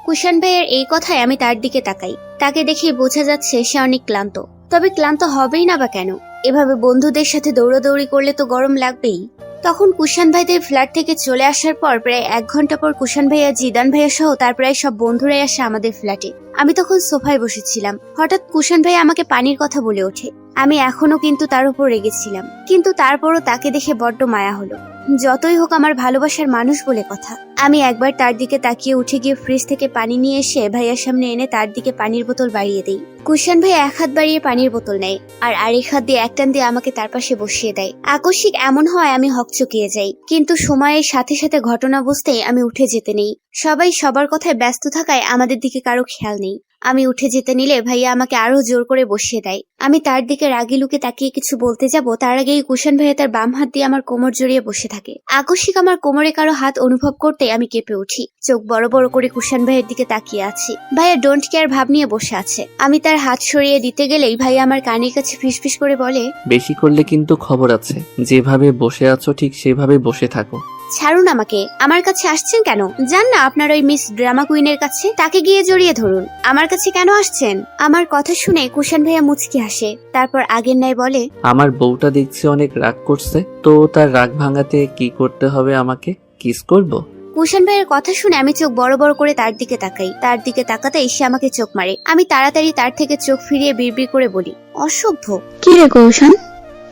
কুষাণ ভাইয়ের এই কথায় আমি তার দিকে তাকাই। তাকে দেখে বোঝা যাচ্ছে সে অনেক ক্লান্ত। তবে ক্লান্ত হবেই না বা কেন? এভাবে বন্ধুদের সাথে দৌড়াদৌড়ি করলে তো গরম লাগবেই। তখন কুষাণ ভাইদের ফ্ল্যাট থেকে চলে আসার পর প্রায় 1 ঘন্টা পর কুষাণ ভাইয়া, জিদান ভাইয়া সহ তার প্রায় সব বন্ধুরাই আসে আমাদের ফ্ল্যাটে। আমি তখন সোফায় বসেছিলাম। হঠাৎ কুষাণ ভাইয়া আমাকে পানির কথা বলে ওঠে। আমি এখনো কিন্তু তার উপর রেগেছিলাম, কিন্তু তারপরও তাকে দেখে বড্ড মায়া হলো। যতই হোক আমার ভালোবাসার মানুষ বলে কথা। আমি একবার তার দিকে তাকিয়ে উঠে গিয়ে ফ্রিজ থেকে পানি নিয়ে এসে ভাইয়ার সামনে এনে তার দিকে পানির বোতল বাড়িয়ে দেই। কুষাণ ভাই 1 হাত বাড়িয়ে পানির বোতল নেয় আর আরেক হাত দিয়ে এক টান দিয়ে আমাকে তার পাশে বসিয়ে দেয়। আকস্মিক এমন হয় আমি হকচকিয়ে যাই, কিন্তু সময়ের সাথে সাথে ঘটনা বুঝতেই আমি উঠে যেতে নেই। সবাই সবার কথায় ব্যস্ত থাকায় আমাদের দিকে কারো খেয়াল নেই। আমি উঠে যেতে নিলে ভাইয়া আমাকে আরো জোর করে বসিয়ে দেয়। আমি তার দিকে রাগি লুকে তাকিয়ে কিছু বলতে যাব, তার আগেই কুষাণ ভাইয়া তার বাম হাত দিয়ে আমার কোমর জড়িয়ে বসে থাকে। আকস্মিক আমার কোমরে কারো হাত অনুভব করতে আমি কেঁপে উঠি। চোখ বড় বড় করে কুষাণ ভাইয়ের দিকে তাকিয়ে আছি। ভাইয়া ডোন্ট কেয়ার ভাব নিয়ে বসে আছে। আমি তার হাত সরিয়ে দিতে গেলেই ভাইয়া আমার কানের কাছে ফিসফিস করে বলে, বেশি করলে কিন্তু খবর আছে। যেভাবে বসে আছো ঠিক সেভাবে বসে থাকো। ছাড়ুন আমাকে। আমার কাছে আসছেন কেন? যান না আপনার ওই মিস ড্রামা কুইনের কাছে, তাকে গিয়ে জড়িয়ে ধরুন। আমার কাছে কেন আসছেন? আমার কথা শুনে কুষাণ ভাইয়া মুচকি হাসে। তারপর আগের ন্যায় বলে, আমার বউটা দেখছি অনেক রাগ করছে, তো তার রাগ ভাঙাতে কি করতে হবে? আমাকে কিস করব? কুষাণ ভাইয়ের কথা শুনে আমি চোখ বড় বড় করে তার দিকে তাকাই। তার দিকে তাকাতেই সে আমাকে চোখ মারে। আমি তাড়াতাড়ি তার থেকে চোখ ফিরিয়ে বিড়বিড় করে বলি, অসভ্য। কি রে কৌশান,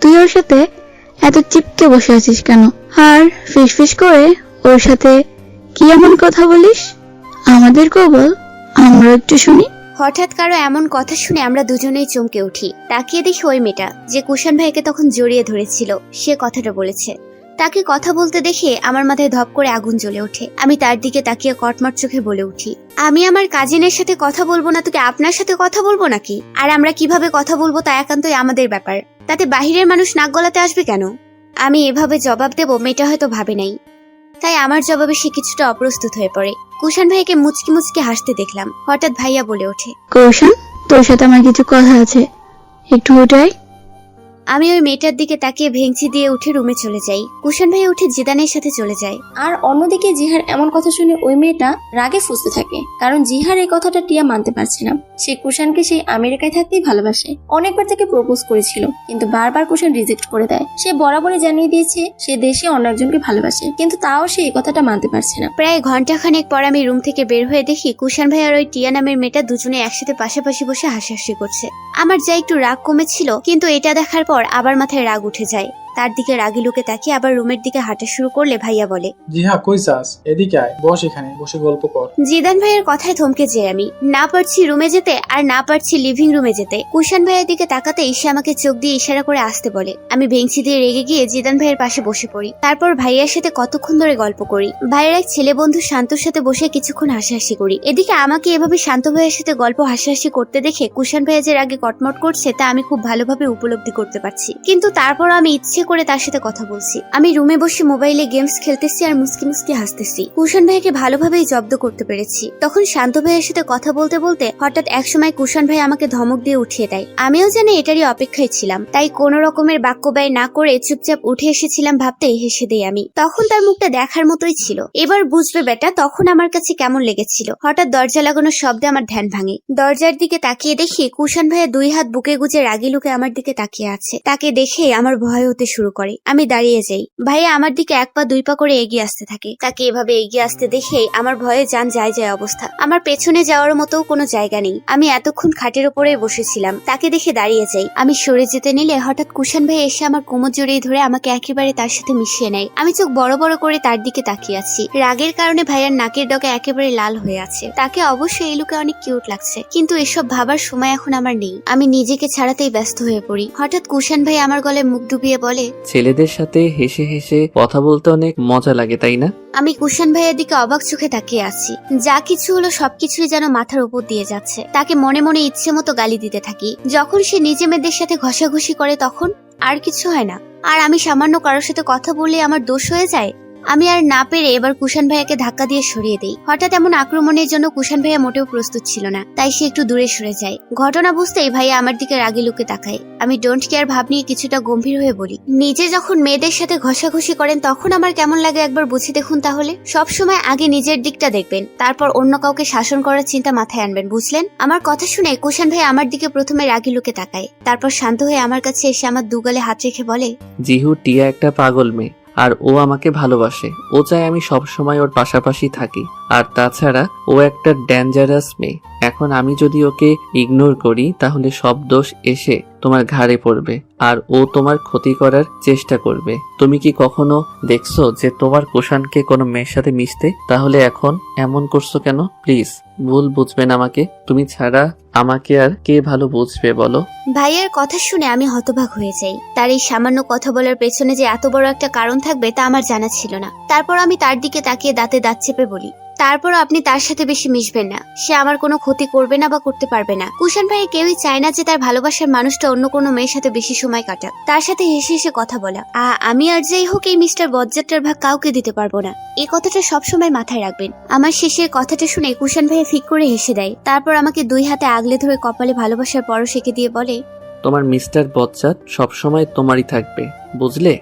তুই ওর সাথে এত চিপকে বসে আছিস কেন? আর ফিসফিস করে ওর সাথে কি এমন কথা বলিস? আমাদেরকেও বল, আমরা একটু শুনি। হঠাৎ কারো এমন কথা শুনে আমরা দুজনেই চমকে উঠি। তাকিয়ে দেখি ওই মেয়েটা যে কুষাণ ভাইকে তখন জড়িয়ে ধরেছিল সে কথাটা বলেছে। তাকে কথা বলতে দেখে আমার মাথায় ধপ করে আগুন জ্বলে ওঠে। আমি তার দিকে তাকিয়ে কটমট চোখে বলে উঠি, আমি আমার কাজিনের সাথে কথা বলবো না তোকে আপনার সাথে কথা বলবো নাকি? আর আমরা কিভাবে কথা বলবো তা একান্তই আমাদের ব্যাপার, তাতে বাহিরের মানুষ নাক গলাতে আসবে কেন? আমি এভাবে জবাব দেব মেয়েটা হয়তো ভাবে নাই, তাই আমার জবাবে সে কিছুটা অপ্রস্তুত হয়ে পড়ে। কুষাণ ভাইকে মুচকি মুচকি হাসতে দেখলাম। হঠাৎ ভাইয়া বলে ওঠে, কৌশান, তোর সাথে আমার কিছু কথা আছে, একটু উঠাই। আমি ওই মেয়েটার দিকে তাকিয়ে ভেঙচি দিয়ে উঠে রুমে চলে যাই। কুষাণ ভাই উঠে জিদানের সাথে চলে যায়। আর অন্যদিকে জিহার এমন কথা শুনে ওই মেয়েটা রাগে ফুঁসতে থাকে, কারণ জিহার এই কথাটা টিয়া মানতে পারছে না। সে কুষাণকে সেই আমেরিকায় থাকতেই ভালোবাসে। অনেকবার তাকে প্রপোজ করেছিল, কিন্তু বারবার কুষাণ রিজেক্ট করে দেয়। সে বরাবরই জানিয়ে দিয়েছে সে দেশে অন্য একজনকে ভালোবাসে, কিন্তু তাও সে এই কথাটা মানতে পারছে না। প্রায় ঘন্টাখানেক পর আমি রুম থেকে বের হয়ে দেখি কুষাণ ভাই আর ওই টিয়া নামের মেয়েটা দুজনে একসাথে পাশাপাশি বসে হাসাহাসি করছে। আমার যা একটু রাগ কমেছিল, কিন্তু এটা দেখার পর আবার মাথায় রাগ উঠে যায়। তার দিকে রাগি লোকে তাকিয়ে আবার রুমের দিকে হাঁটা শুরু করলে ভাইয়া বলে, জিহা কই যাস? এদিকে আয়, বস এখানে, বসে গল্প কর। জিদান ভাইয়ের কথায় থমকে যাই আমি। না পারছি রুমে যেতে আর না পারছি লিভিং রুমে যেতে। কুষাণ ভাইয়ের দিকে তাকাতেই সে আমাকে চোখ দিয়ে ইশারা করে আসতে বলে। আমি ভেঙচি দিয়ে রেগে গিয়ে জিদান ভাইয়ের পাশে বসে পড়ি। তারপর ভাইয়ার সাথে কতক্ষণ ধরে গল্প করি। ভাইয়ের এক ছেলে বন্ধু শান্তর সাথে বসে কিছুক্ষণ হাসাহাসি করি। এদিকে আমাকে এভাবে শান্ত ভাইয়ের সাথে গল্প হাসাহাসি করতে দেখে কুষাণ ভাইয়া যে রাগে কটমট করছে তা আমি খুব ভালোভাবে উপলব্ধি করতে পারছি। কিন্তু তারপর আমি ইচ্ছে করে তার সাথে কথা বলছি। আমি রুমে বসে মোবাইলে গেমস খেলতেছি আর মুসকি মুসকি হাসতেছি। কুষাণ ভাইকে ভালোভাবেই জব্দ করতে পেরেছি। তখন শান্ত ভাইয়ের সাথে কথা বলতে বলতে হঠাৎ একসময় কুষাণ ভাই আমাকে ধমক দিয়ে উঠিয়ে দেয়। আমিও জানি এটারই অপেক্ষায় ছিলাম, তাই কোন রকমের বাক্য ব্যয় না করে চুপচাপ উঠে এসেছিলাম ভাবতেই হেসে দেই আমি। তখন তার মুখটা দেখার মতোই ছিল। এবার বুঝবে বেটা তখন আমার কাছে কেমন লেগেছিল। হঠাৎ দরজা লাগানোর শব্দে আমার ধ্যান ভাঙে। দরজার দিকে তাকিয়ে দেখি কুষাণ ভাইয়া দুই হাত বুকে গুজে রাগি লুকে আমার দিকে তাকিয়ে আছে। তাকে দেখে আমার ভয় হতে শুরু করে। আমি দাঁড়িয়ে যাই। ভাইয়া আমার দিকে এক পা দুই পা করে এগিয়ে আসতে থাকে। তাকে এভাবে এগিয়ে আসতে দেখেই আমার ভয়ে জান যায় যায় অবস্থা। আমার পেছনে যাওয়ার মতো কোনো জায়গা নেই। আমি এতক্ষণ খাটের উপরে বসেছিলাম। তাকে দেখে দাঁড়িয়ে যাই। আমি সরে যেতে নিলে হঠাৎ কুষাণ ভাই এসে আমার কোমর জড়িয়ে ধরে আমাকে একেবারে তার সাথে মিশিয়ে নেয়। আমি চোখ বড় বড় করে তার দিকে তাকিয়ে আছি। রাগের কারণে ভাইয়ার নাকের ডগা একেবারে লাল হয়ে আছে। তাকে অবশ্যই এই লুকে অনেক কিউট লাগছে, কিন্তু এসব ভাবার সময় এখন আমার নেই। আমি নিজেকে ছাড়াতেই ব্যস্ত হয়ে পড়ি। হঠাৎ কুষাণ ভাই আমার গলায় মুখ ডুবিয়ে বলে, ছেলেদের সাথে হেসে হেসে কথা বলতে অনেক মজা লাগে তাই না? আমি কুষাণ ভাইয়ের দিকে অবাক চোখে তাকিয়ে আছি। যা কিছু হলো সবকিছুই যেন মাথার উপর দিয়ে যাচ্ছে। তাকে মনে মনে ইচ্ছে মতো গালি দিতে থাকি। যখন সে নিজে মেয়েদের সাথে ঘষাঘষি করে তখন আর কিছু হয় না। আর আমি সামান্য কারোর সাথে কথা বললে আমার দোষ হয়ে যায়। আমি আর না পেরে এবার কুষাণ ভাইয়াকে ধাক্কা দিয়ে সরিয়ে দেই। হঠাৎ এমন আক্রমণের জন্য কুষাণ ভাইয়া মোটেও প্রস্তুত ছিল না, তাই সে একটু দূরে সরে যায়। ঘটনা বুঝতেই ভাইয়া আমার দিকে রাগি লুকে তাকায়। আমি ডোন্ট কেয়ার ভাব নিয়ে কিছুটা গম্ভীর হয়ে বলি, নিজে যখন মেয়েদের সাথে ঘষাঘষি করেন তখন আমার কেমন লাগে একবার বুঝে দেখুন তাহলে। সব সময় আগে নিজের দিকটা দেখবেন, তারপর অন্য কাউকে শাসন করার চিন্তা মাথায় আনবেন, বুঝলেন? আমার কথা শুনে কুষাণ ভাই আমার দিকে প্রথমে রাগি লুকে তাকায়, তারপর শান্ত হয়ে আমার কাছে এসে আমার দুগালে হাত রেখে বলে, জিহু টিয়া একটা পাগল মেয়ে, আর ও আমাকে ভালোবাসে। ও চায় আমি সব সময় ওর পাশাপাশি থাকি। আর তাছাড়া ও একটা ডেঞ্জারাস মেয়ে। এখন আমি যদি ওকে ইগনোর করি তাহলে সব দোষ এসে তোমার ঘাড়ে পড়বে আর ও তোমার ক্ষতি করার চেষ্টা করবে। তুমি কি কখনো দেখছো যে তোমার কুষাণকে কোনো মেয়ের সাথে মিশতে? তাহলে এখন এমন করছো কেন? প্লিজ ভুল বুঝবেন আমাকে। তুমি ছাড়া আমাকে আর কে ভালো বুঝবে বলো? ভাইয়ের কথা শুনে আমি হতবাক হয়ে যাই। তার এই সামান্য কথা বলার পেছনে যে এত বড় একটা কারণ থাকবে তা আমার জানা ছিল না। তারপর আমি তার দিকে তাকিয়ে দাঁতে দাঁত চেপে বলি, তারপর আপনি তার সাথে বেশি মিশবেন না। সে আমার কোনো ক্ষতি করবে না বা করতে পারবে না। কুষাণ ভাই কেউই চায় না যে তার ভালোবাসার মানুষটা অন্য কোনো মেয়ের সাথে বেশি সময় কাটাক, তার সাথে হেসে হেসে কথা বলা। আমি আর যাই হোক এই মিস্টার বজ্জারটার ভাগ কাউকে দিতে পারবো না। এই কথাটা সবসময় মাথায় রাখবেন। আমার শেষের কথাটা শুনে কুষাণ ভাই ফিক করে হেসে দেয়। তারপর আমাকে দুই হাতে আগলে ধরে কপালে ভালোবাসার পরশ এঁকে দিয়ে বলে, তোমার মিস্টার বজ্জাত সবসময় তোমারই থাকবে, বুঝলে?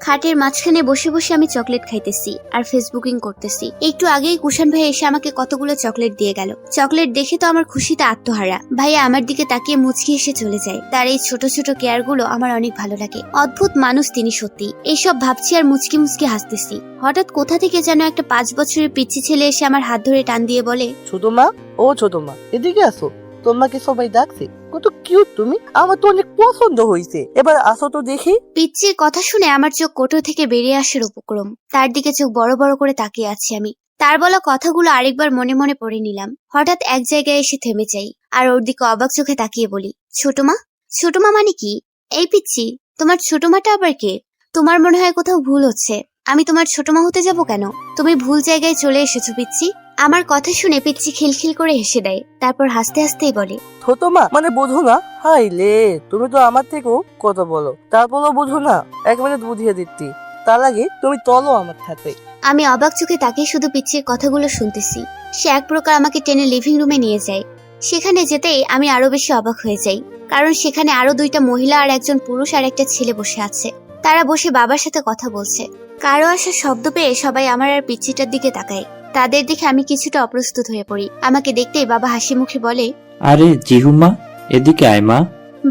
খাটের মাঝখানে বসে বসে আমি চকলেট খাইতেছি আর ফেসবুকিং করতেছি। একটু আগেই কুষাণ ভাই এসে আমাকে কতগুলো চকলেট দিয়ে গেল। চকলেট দেখে তো আমার খুশিতে আত্মহারা। ভাইয়া আমার দিকে তাকিয়ে মুচকি এসে চলে যায়। তার এই ছোট ছোট কেয়ার গুলো আমার অনেক ভালো লাগে। অদ্ভুত মানুষ তিনি সত্যি। এইসব ভাবছি আর মুচকি মুচকি হাসতেছি। হঠাৎ কোথা থেকে যেন একটা 5 বছরের পিচ্চি ছেলে এসে আমার হাত ধরে টান দিয়ে বলে, ছোট মা, ও ছোট মা, এদিকে আসো। তোমাকে সবাই ডাকছে। কত কিউট তুমি, আমার তো অনেক পছন্দ হয়েছে। এবার আসো তো দেখি। পিচ্চির কথা শুনে আমার চোখ কোটো থেকে বেরিয়ে আসার উপক্রম। তার দিকে চোখ বড় বড় করে তাকিয়ে আছি আমি। তার বলা কথাগুলো আরেকবার মনে মনে পড়ে নিলাম। হঠাৎ এক জায়গায় এসে থেমে যাই আর ওর দিকে অবাক চোখে তাকিয়ে বলি, ছোট মা? ছোট মা মানে কি? এই পিচ্চি, তোমার ছোট মাটা আবার কে? তোমার মনে হয় কোথাও ভুল হচ্ছে। আমি তোমার ছোট মা হতে যাব কেন? তুমি ভুল জায়গায় চলে এসেছো পিচ্ছি। আমার কথা শুনে পিচ্ছি খিলখিল করে হেসে দেয়, তারপর হাসতে হাসতেই বলে, ছোট মা মানে বোঝো না? হাই লে, তুমি তো আমার থেকেও কথা বলো, তারপরও বোঝো না। 1 মিনিট বুঝিয়ে দিচ্ছি, তার আগে তুমি চলো আমার সাথে। আমি অবাক চোখে তাকিয়ে শুধু পিচ্ছির কথাগুলো শুনতেছি। সে এক প্রকার আমাকে টেনে লিভিং রুমে নিয়ে যায়। সেখানে যেতেই আমি আরো বেশি অবাক হয়ে যাই, কারণ সেখানে আরো 2টা মহিলা আর একজন পুরুষ আর একটা ছেলে বসে আছে। তারা বসে বাবার সাথে কথা বলছে। কারো আসার শব্দ পেয়ে সবাই আমার আর পিচ্ছিটার দিকে তাকায়। তাদের দেখে আমি কিছুটা অপ্রস্তুত হয়ে পড়ি। আমাকে দেখতেই বাবা হাসি মুখে বলে, আরে জিহুমা, এদিকে আয় মা।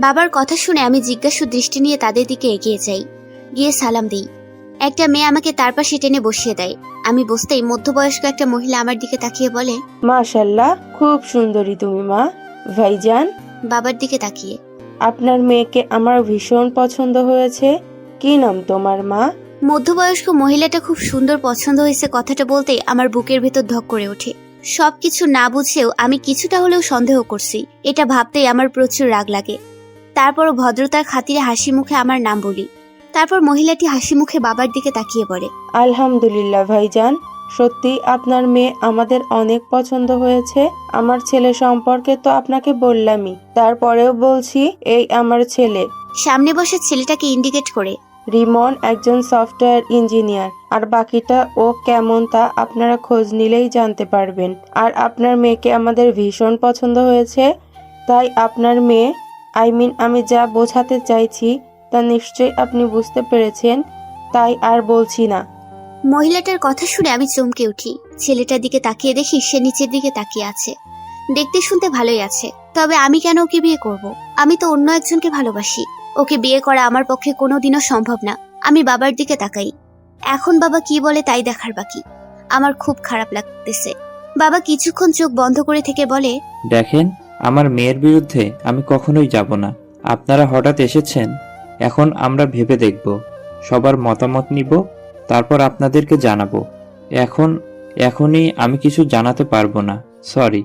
বাবার কথা শুনে আমি জিজ্ঞাসু দৃষ্টি নিয়ে তাদের দিকে এগিয়ে যাই, গিয়ে সালাম দিই। একটা মেয়ে আমাকে তার পাশে টেনে বসিয়ে দেয়। আমি বসতেই মধ্যবয়স্ক একটা মহিলা আমার দিকে তাকিয়ে বলে, মাশাআল্লাহ, খুব সুন্দরী তুমি মা। ভাইজান, বাবার দিকে তাকিয়ে, আপনার মেয়েকে আমার ভীষণ পছন্দ হয়েছে। কি নাম তোমার মা? মধ্যবয়স্ক মহিলাটা খুব সুন্দর পছন্দ হয়েছে কথাটা বলতেই আমার বুকের ভেতর ধক করে ওঠে। সবকিছু না বুঝেও আমি কিছুটা হলেও সন্দেহ করছি। এটা ভাবতেই আমার প্রচুর রাগ লাগে। তারপরও ভদ্রতার খাতিরে হাসি মুখে আমার নাম বলি। তারপর মহিলাটি হাসি মুখে বাবার দিকে তাকিয়ে বলে, আলহামদুলিল্লাহ ভাইজান, সত্যি আপনার মেয়ে আমাদের অনেক পছন্দ হয়েছে। আমার ছেলে সম্পর্কে তো আপনাকে বললামই, তারপরেও বলছি, এই আমার ছেলে। সামনে বসে ছেলেটাকে ইন্ডিকেট করে, রিমন একজন সফটওয়্যার ইঞ্জিনিয়ার, আর বাকিটা ও কেমন তা আপনারা খোঁজ নিলেই জানতে পারবেন। আর আপনার মেয়েকে আমাদের ভীষণ পছন্দ হয়েছে, তাই আপনার মেয়ে, আমি যা বোঝাতে চাইছি তা নিশ্চয়ই আপনি বুঝতে পেরেছেন, তাই আর বলছি না। মহিলাটার কথা শুনে আমি চমকে উঠি। ছেলেটার দিকে তাকিয়ে দেখি সে নিচের দিকে তাকিয়ে আছে। দেখতে শুনতে ভালোই আছে, তবে আমি কেন ওকে বিয়ে করব? আমি তো অন্য একজনকে ভালোবাসি। ওকে বিয়ে করা আমার পক্ষে কোনোদিনও সম্ভব না। আমি বাবার দিকে তাকাই। এখন বাবা কি বলে তাই দেখার বাকি। আমার খুব খারাপ লাগতেছে। বাবা কিছুক্ষণ চোখ বন্ধ করে থেকে বলে, দেখেন, আমার মেয়ের বিরুদ্ধে আমি কখনোই যাব না। আপনারা হঠাৎ এসেছেন, এখন আমরা ভেবে দেখব, সবার মতামত নিব, তারপর আপনাদেরকে জানাবো। এখনই আমি কিছু জানাতে পারবো না, সরি।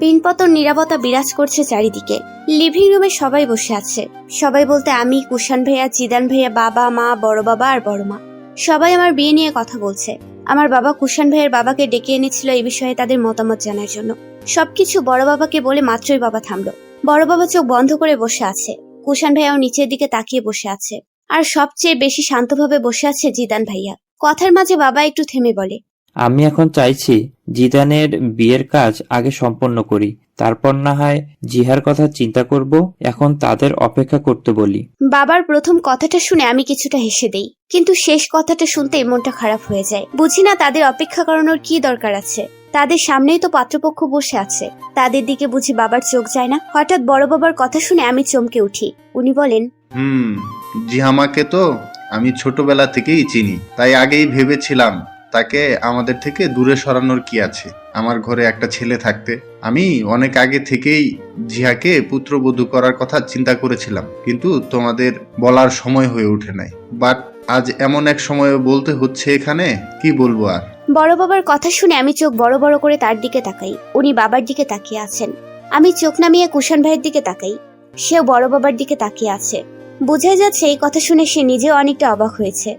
পিনপতন নীরবতা বিরাজ করছে চারিদিকে। লিভিং রুমে সবাই বসে আছে। সবাই বলতে আমি, কুষাণ ভাইয়া, জিদান ভাইয়া, বাবা মা, বড় বাবা আর বড় মা। সবাই আমার বিয়ে নিয়ে কথা বলছে। আমার বাবা কুষাণ ভাইয়ের বাবাকে ডেকে এনেছিল এই বিষয়ে তাদের মতামত জানার জন্য। সবকিছু বড় বাবাকে বলে মাত্রই বাবা থামলো। বড় বাবা চোখ বন্ধ করে বসে আছে। কুষাণ ভাইয়াও নিচের দিকে তাকিয়ে বসে আছে। আর সবচেয়ে বেশি শান্তভাবে বসে আছে জিদান ভাইয়া। কথার মাঝে বাবা একটু থেমে বলে, আমি এখন চাইছি জিদানের বিয়ের কাজ আগে সম্পন্ন করি, তারপর না হয় জিহার কথা চিন্তা করব। এখন তাদের অপেক্ষা করতে বলি। বাবার প্রথম কথাটা শুনে আমি কিছুটা হেসে দেই, কিন্তু শেষ কথাটা শুনতেই মনটা খারাপ হয়ে যায়। বুঝি না তাদের অপেক্ষা করানোর কি দরকার আছে। তাদের সামনেই তো পাত্রপক্ষ বসে আছে, তাদের দিকে বুঝি বাবার চোখ যায় না? হঠাৎ বড় বাবার কথা শুনে আমি চমকে উঠি। উনি বলেন, জিহামাকে তো আমি ছোটবেলা থেকেই চিনি, তাই আগেই ভেবেছিলাম তাকে আমাদের থেকে দূরে সরানোর কি আছে। আমার ঘরে একটা ছেলে থাকতে আমি অনেক আগে থেকেই জিহাকে পুত্রবধূ করার কথা চিন্তা করেছিলাম, কিন্তু তোমাদের বলার সময় হয়ে ওঠে নাই। বাট আজ এমন এক সময় বলতে হচ্ছে, এখানে কি বলবো আর। বড় বাবার কথা শুনে আমি চোখ বড় বড় করে তার দিকে তাকাই। উনি বাবার দিকে তাকিয়ে আছেন। আমি চোখ নামিয়ে কুষাণ ভাইয়ের দিকে তাকাই। সেও বড় বাবার দিকে তাকিয়ে আছে। বোঝাই যাচ্ছে এই কথা শুনে সে নিজেও অনেকটা অবাক হয়েছে।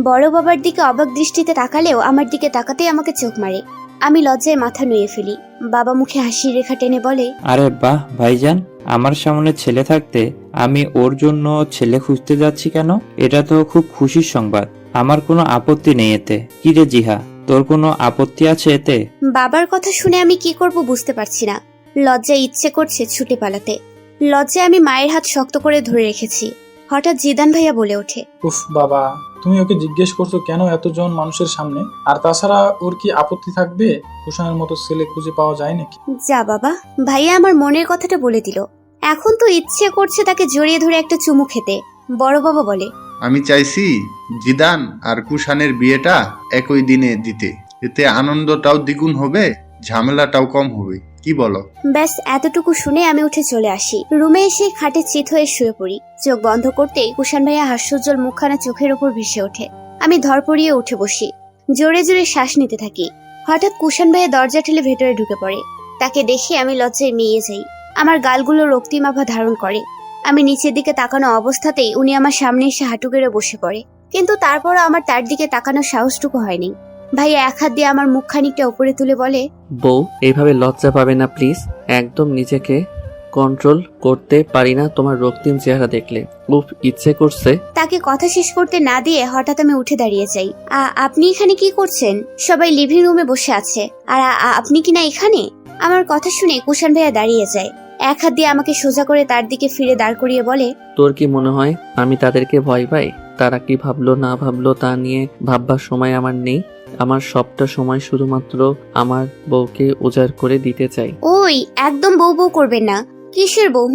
বড় বাবার দিকে অবাক দৃষ্টিতে তাকালেও আমার দিকে তাকাতেই আমাকে চোখ মারে। আমি লজ্জায় মাথা নুয়ে ফেলি। বাবা মুখে হাসির রেখা টেনে বলে, আরে বাহ ভাইজান, আমার সামনে ছেলে থাকতে আমি ওর জন্য ছেলে খুঁজতে যাচ্ছি কেন? এটা তো খুব খুশির সংবাদ। আমার কোনো আপত্তি নেই এতে। কি রে জিহা, তোর কোনো আপত্তি আছে এতে? বাবার কথা শুনে আমি কি করব বুঝতে পারছি না। লজ্জায় ইচ্ছে করছে ছুটে পালাতে। লজ্জায় আমি মায়ের হাত শক্ত করে ধরে রেখেছি। হঠাৎ জিদান ভাইয়া বলে ওঠে, উফ বাবা, তুমি ওকে জিজ্ঞেস করছো কেন এতজন মানুষের সামনে? আর তাছাড়া ওর কি আপত্তি থাকবে? কুষাণের মতো ছেলে খুঁজে পাওয়া যায় নাকি? যা বাবা, ভাইয়া আমার মনের কথাটা বলে দিল। এখন তো ইচ্ছে করছে তাকে জড়িয়ে ধরে একটা চুমু খেতে। বড় বাবা বলে, আমি চাইছি জিদান আর কুষাণের বিয়েটা একই দিনে দিতে, এতে আনন্দটাও দ্বিগুণ হবে, ঝামেলাটাও কম হবে। কি বলো? ব্যাস এতটুকু শুনে আমি উঠে চলে আসি। রুমে এসে খাটে চিত হয়ে শুয়ে পড়ি। চোখ বন্ধ করতেই কুষাণ ভাইয়া হাস্যোজ্জ্বল মুখখানা চোখের ওপর ভেসে ওঠে। আমি ধরপড়িয়ে উঠে বসি। জোরে জোরে শ্বাস নিতে থাকি। হঠাৎ কুষাণ ভাইয়া দরজা ঠেলে ভেতরে ঢুকে পড়ে। তাকে দেখে আমি লজ্জায় মিয়ে যাই। আমার গালগুলো রক্তিম আভা ধারণ করে। আমি নিচের দিকে তাকানো অবস্থাতেই উনি আমার সামনে এসে হাঁটু গেড়ে বসে পড়ে। কিন্তু তারপরও আমার তার দিকে তাকানোর সাহসটুকু হয়নি। ভাইয়া এক হাত দিয়ে আমার মুখ খানিকটা উপরে তুলে বলে, বউ এইভাবে লজ্জা পাবে না প্লিজ। একদম নিজেকে কন্ট্রোল করতে পারি না তোমার রক্তিম চেহারা দেখলে। উফ, ইচ্ছে করছে। তাকে কথা শেষ করতে না দিয়ে হঠাৎ আমি উঠে দাঁড়িয়ে যাই। আপনি এখানে কি করছেন? সবাই লিভিং রুমে বসে আছে, আর আপনি কিনা এখানে? আমার কথা শুনে কুষাণ ভাইয়া দাঁড়িয়ে যায়, এক হাত দিয়ে আমাকে সোজা করে তার দিকে ফিরে দাঁড় করিয়ে বলে, তোর কি মনে হয় আমি তাদেরকে ভয় পাই? তারা কি ভাবলো না ভাবলো তা নিয়ে ভাববার সময় আমার নেই। আমার সবটা সময় শুধুমাত্র আমার বউকে উজাড় করে দিতে চাই। ওই একদম বউ বউ করবেন না। কিসের বউ?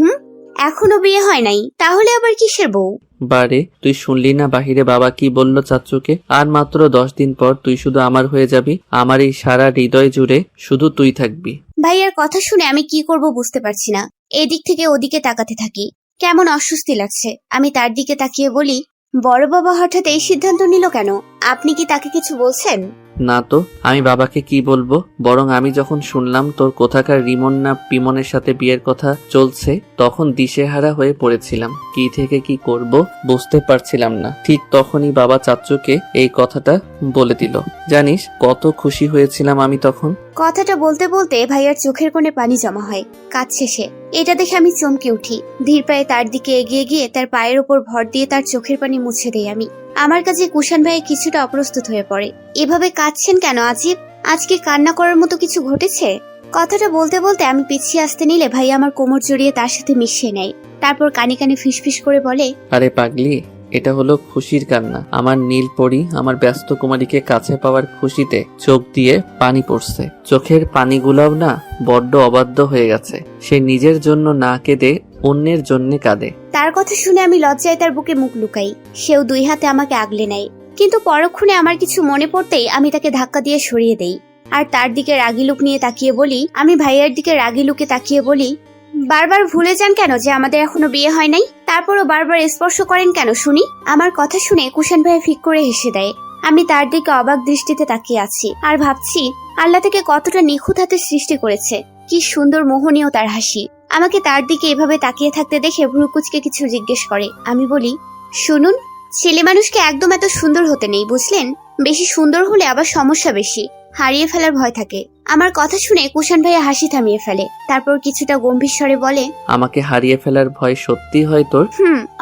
এখনো বিয়ে হয় নাই, তাহলে আবার কিসের বউ? বারে, তুই শুনলি না বাহিরে বাবা কি বলল চাচ্চুকে? আর মাত্র 10 দিন পর তুই শুধু আমার হয়ে যাবি। আমার এই সারা হৃদয় জুড়ে শুধু তুই থাকবি। ভাইয়ার কথা শুনে আমি কি করব বুঝতে পারছি না। এদিক থেকে ওদিকে তাকাতে থাকি, কেমন অস্বস্তি লাগছে। আমি তার দিকে তাকিয়ে বলি, বড় বাবা হঠাৎ এই সিদ্ধান্ত নিল কেন? আপনি কি তাকে কিছু বলছেন? না তো, আমি বাবাকে কি বলবো? বরং আমি যখন শুনলাম তোর কোথাকার রিমন না পিমনের সাথে বিয়ের কথা চলছে, তখন দিশেহারা হয়ে পড়েছিলাম। কি থেকে কি করব বুঝতে পারছিলাম না। ঠিক তখনই বাবা চাচ্চুকে এই কথাটা বলে দিল। জানিস কত খুশি হয়েছিলাম আমি তখন। কথাটা বলতে বলতে ভাইয়ার চোখের কোণে পানি জমা হয়। কাজ শেষে এটা দেখে আমি চমকে উঠি। ধীর পায়ে তার দিকে এগিয়ে গিয়ে তার পায়ের উপর ভর দিয়ে তার চোখের পানি মুছে দেই আমি। আমার কাছে কুষাণ ভাই কিছুটা অপ্রস্তুত হয়ে পড়ে। এভাবে কাঁদছেন কেন আজিব? আজকে কান্না করার মতো কিছু ঘটেছে? কথাটা বলতে বলতে আমি পিছিয়ে আসতে নিলে ভাই আমার কোমর জড়িয়ে তার সাথে মিশিয়ে নেয়। তারপর কানে কানে ফিসফিস করে বলে, আরে পাগলি, এটা হলো খুশির কান্না। আমার নীল পরি আমার ব্যস্ত কুমারীকে কাছে পাওয়ার খুশিতে চোখ দিয়ে পানি পড়ছে। চোখের পানিগুলাও না বড্ড অবাধ্য হয়ে গেছে। সে নিজের জন্য না কেঁদে অন্যের জন্য কাঁদে। তার কথা শুনে আমি লজ্জায় তার বুকে মুখ লুকাই। সেও 2 হাতে আমাকে আগলে নেয়, কিন্তু পরক্ষণে আমার কিছু মনে পড়তেই আমি তাকে ধাক্কা দিয়ে সরিয়ে দেই। আর তার দিকে রাগি লুক নিয়ে তাকিয়ে বলি, আমি ভাইয়ার দিকে রাগি লুকে তাকিয়ে বলি, বারবার ভুলে যান কেন যে আমাদের এখনো বিয়ে হয় নাই? তারপরও বারবার স্পর্শ করেন কেন শুনি? আমার কথা শুনে কুষাণ ভাই ফিক করে হেসে দেয়। আমি তার দিকে অবাক দৃষ্টিতে তাকিয়ে আছি আর ভাবছি আল্লাহ থেকে কতটা নিখুঁত হাতে সৃষ্টি করেছে। কি সুন্দর মোহনীয় তার হাসি। আমাকে তার দিকে এভাবে তাকিয়ে থাকতে দেখে ভ্রুকুচকে কিছু জিজ্ঞেস করে। আমি বলি, শুনুন, ছেলে মানুষকে একদম এত সুন্দর হতে নেই, বুঝলেন? বেশি সুন্দর হলে আবার সমস্যা বেশি, হারিয়ে ফেলার ভয় থাকে। আমার কথা শুনে কুষাণ ভাইয়া হাসি থামিয়ে ফেলে। তারপর কিছুটা গম্ভীর স্বরে বলে, আমাকে হারিয়ে ফেলার ভয় সত্যি হয় তোর?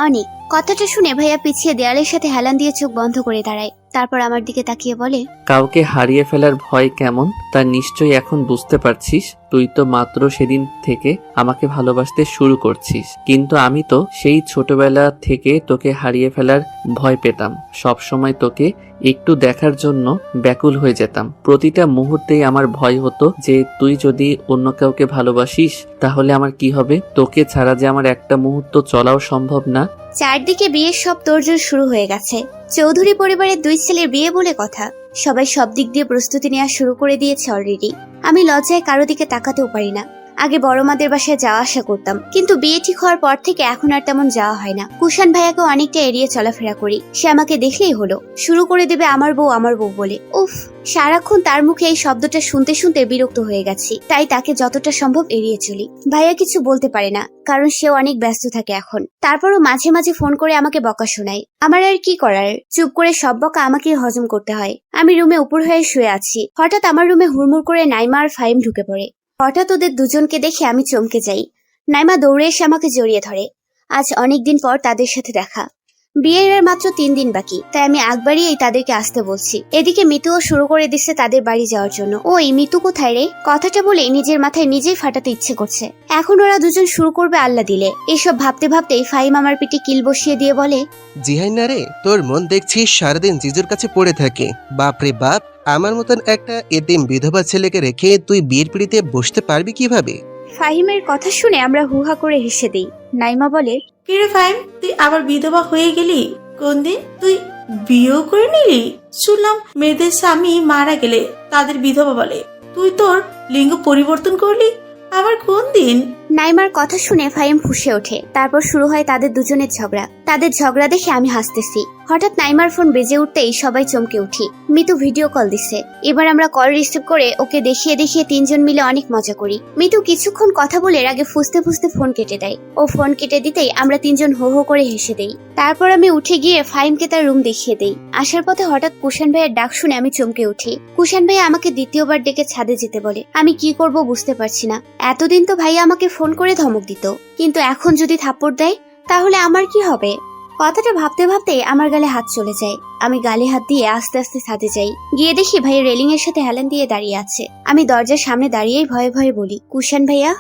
অনেক। কথাটা শুনে ভাইয়া পিছিয়ে দেয়ালের সাথে হেলান দিয়ে চোখ বন্ধ করে দাঁড়ায়। তারপর আমার দিকে তাকিয়ে বলে, কাউকে হারিয়ে ফেলার ভয় কেমন তা নিশ্চয়ই এখন বুঝতে পারছিস। তুই তো মাত্র সেদিন থেকে আমাকে ভালোবাসতে শুরু করছিস, কিন্তু আমি তো সেই ছোটবেলা থেকে তোকে হারিয়ে ফেলার ভয় পেতাম। সব সময় তোকে একটু দেখার জন্য ব্যাকুল হয়ে যেতাম। প্রতিটা মুহূর্তেই আমার ভয় হতো যে তুই যদি অন্য কাউকে ভালোবাসিস তাহলে আমার কি হবে। তোকে ছাড়া যে আমার একটা মুহূর্ত চলাও সম্ভব না। চারদিকে বিয়ের সব তোড়জোড় শুরু হয়ে গেছে। চৌধুরী পরিবারের 2 ছেলের বিয়ে বলে কথা। সবাই সব দিক দিয়ে প্রস্তুতি নেওয়া শুরু করে দিয়েছে অলরেডি। আমি লজ্জায় কারো দিকে তাকাতেও পারি না। আগে বড় মাদের বাসায় যাওয়া আসা করতাম, কিন্তু বিয়ে ঠিক হওয়ার পর থেকে এখন আর তেমন যাওয়া হয় না। কুষাণ ভাইয়াকে অনেকটা এড়িয়ে চলাফেরা করি। সে আমাকে দেখলেই হলো শুরু করে দেবে আমার বউ বলে। উফ, সারাক্ষণ তার মুখে এই শব্দটা শুনতে শুনতে বিরক্ত হয়ে গেছি। তাই তাকে যতটা সম্ভব এড়িয়ে চলি। ভাইয়া কিছু বলতে পারে না, কারণ সেও অনেক ব্যস্ত থাকে এখন। তারপরও মাঝে মাঝে ফোন করে আমাকে বকা শোনায়। আমার আর কি করার, চুপ করে সব বকা আমাকে হজম করতে হয়। আমি রুমে উপর হয়ে শুয়ে আছি। হঠাৎ আমার রুমে হুড়মুড় করে নাইমা আর ফাহিম ঢুকে পড়ে। হঠাৎ ওদের দুজনকে দেখে আমি চমকে যাই। নাইমা দৌড়ে এসে আমাকে জড়িয়ে ধরে। আজ অনেকদিন পর তাদের সাথে দেখা। বিয়ের আর মাত্র 3 দিন বাকি, তাই আমি আগবাড়িয়েই তাদেরকে আসতে বলছি। এদিকে মিতুও শুরু করে দিচ্ছে তাদের বাড়ি যাওয়ার জন্য। ওই মিতু কোথায় রে? কথাটা বলে নিজের মাথায় নিজেই ফাটাতে ইচ্ছে করছে। এখন ওরা দুজন শুরু করবে আল্লাহ দিলে। এসব ভাবতে ভাবতেই ফাহিম আমার পিঠে কিল বসিয়ে দিয়ে বলে, জিহাই না রে, তোর মন দেখছিস সারাদিন জিজুর কাছে পড়ে থাকে। বাপরে বাপ, আমার মতন একটা এতিম বিধবা ছেলেকে রেখে তুই বিয়ের পিড়িতে বসতে পারবি কিভাবে? ফাহিমের কথা শুনে আমরা হুহা করে হেসে দিই। নাইমা বলে, কিরে ফাহিম, তুই আবার বিধবা হয়ে গেলি? কোন দিন তুই বিয়েও করে নিলি? শুনলাম মেয়েদের স্বামী মারা গেলে তাদের বিধবা বলে। তুই তোর লিঙ্গ পরিবর্তন করলি আবার কোন দিন? নাইমার কথা শুনে ফাহিম ফুঁসে ওঠে। তারপর শুরু হয় তাদের দুজনের ঝগড়া। তাদের ঝগড়া দেখে আমি হাসতেছি। হঠাৎ নাইমার ফোন বেজে উঠতেই সবাই চমকে উঠি। মিতু ভিডিও কল দিছে। এবার আমরা কল রিসিভ করে ওকে দেখিয়ে দেখিয়ে তিনজন মিলে অনেক মজা করি। মিতু কিছুক্ষণ কথা বলে এর আগে ফুসতে ফুসতে ফোন কেটে দেয়। ও ফোন কেটে দিতেই আমরা তিনজন হো হো করে হেসে দেই। তারপর আমি উঠে গিয়ে ফাহিমকে তার রুম দেখিয়ে দেই। আসার পথে হঠাৎ কুষাণ ভাইয়ের ডাক শুনে আমি চমকে উঠি। কুষাণ ভাইয়া আমাকে দ্বিতীয়বার ডেকে ছাদে যেতে বলে। আমি কি করব বুঝতে পারছি না। এতদিন তো ভাইয়া আমাকে ফোন করে ধমক দিত, কিন্তু এখন যদি থাপ্পড় দেয় তাহলে আমার কি হবে? কথাটা ভাবতে ভাবতে আমার গালে হাত চলে যায়। আমি গালে হাত দিয়ে আস্তে আস্তে ছাদে যাই। গিয়ে দেখি ভাইয়া রেলিং এর সাথে হেলান দিয়ে দাঁড়িয়ে আছে। আমি দরজার সামনে দাঁড়িয়েই ভয়ে ভয়ে বলি, কুষাণ ভাইয়া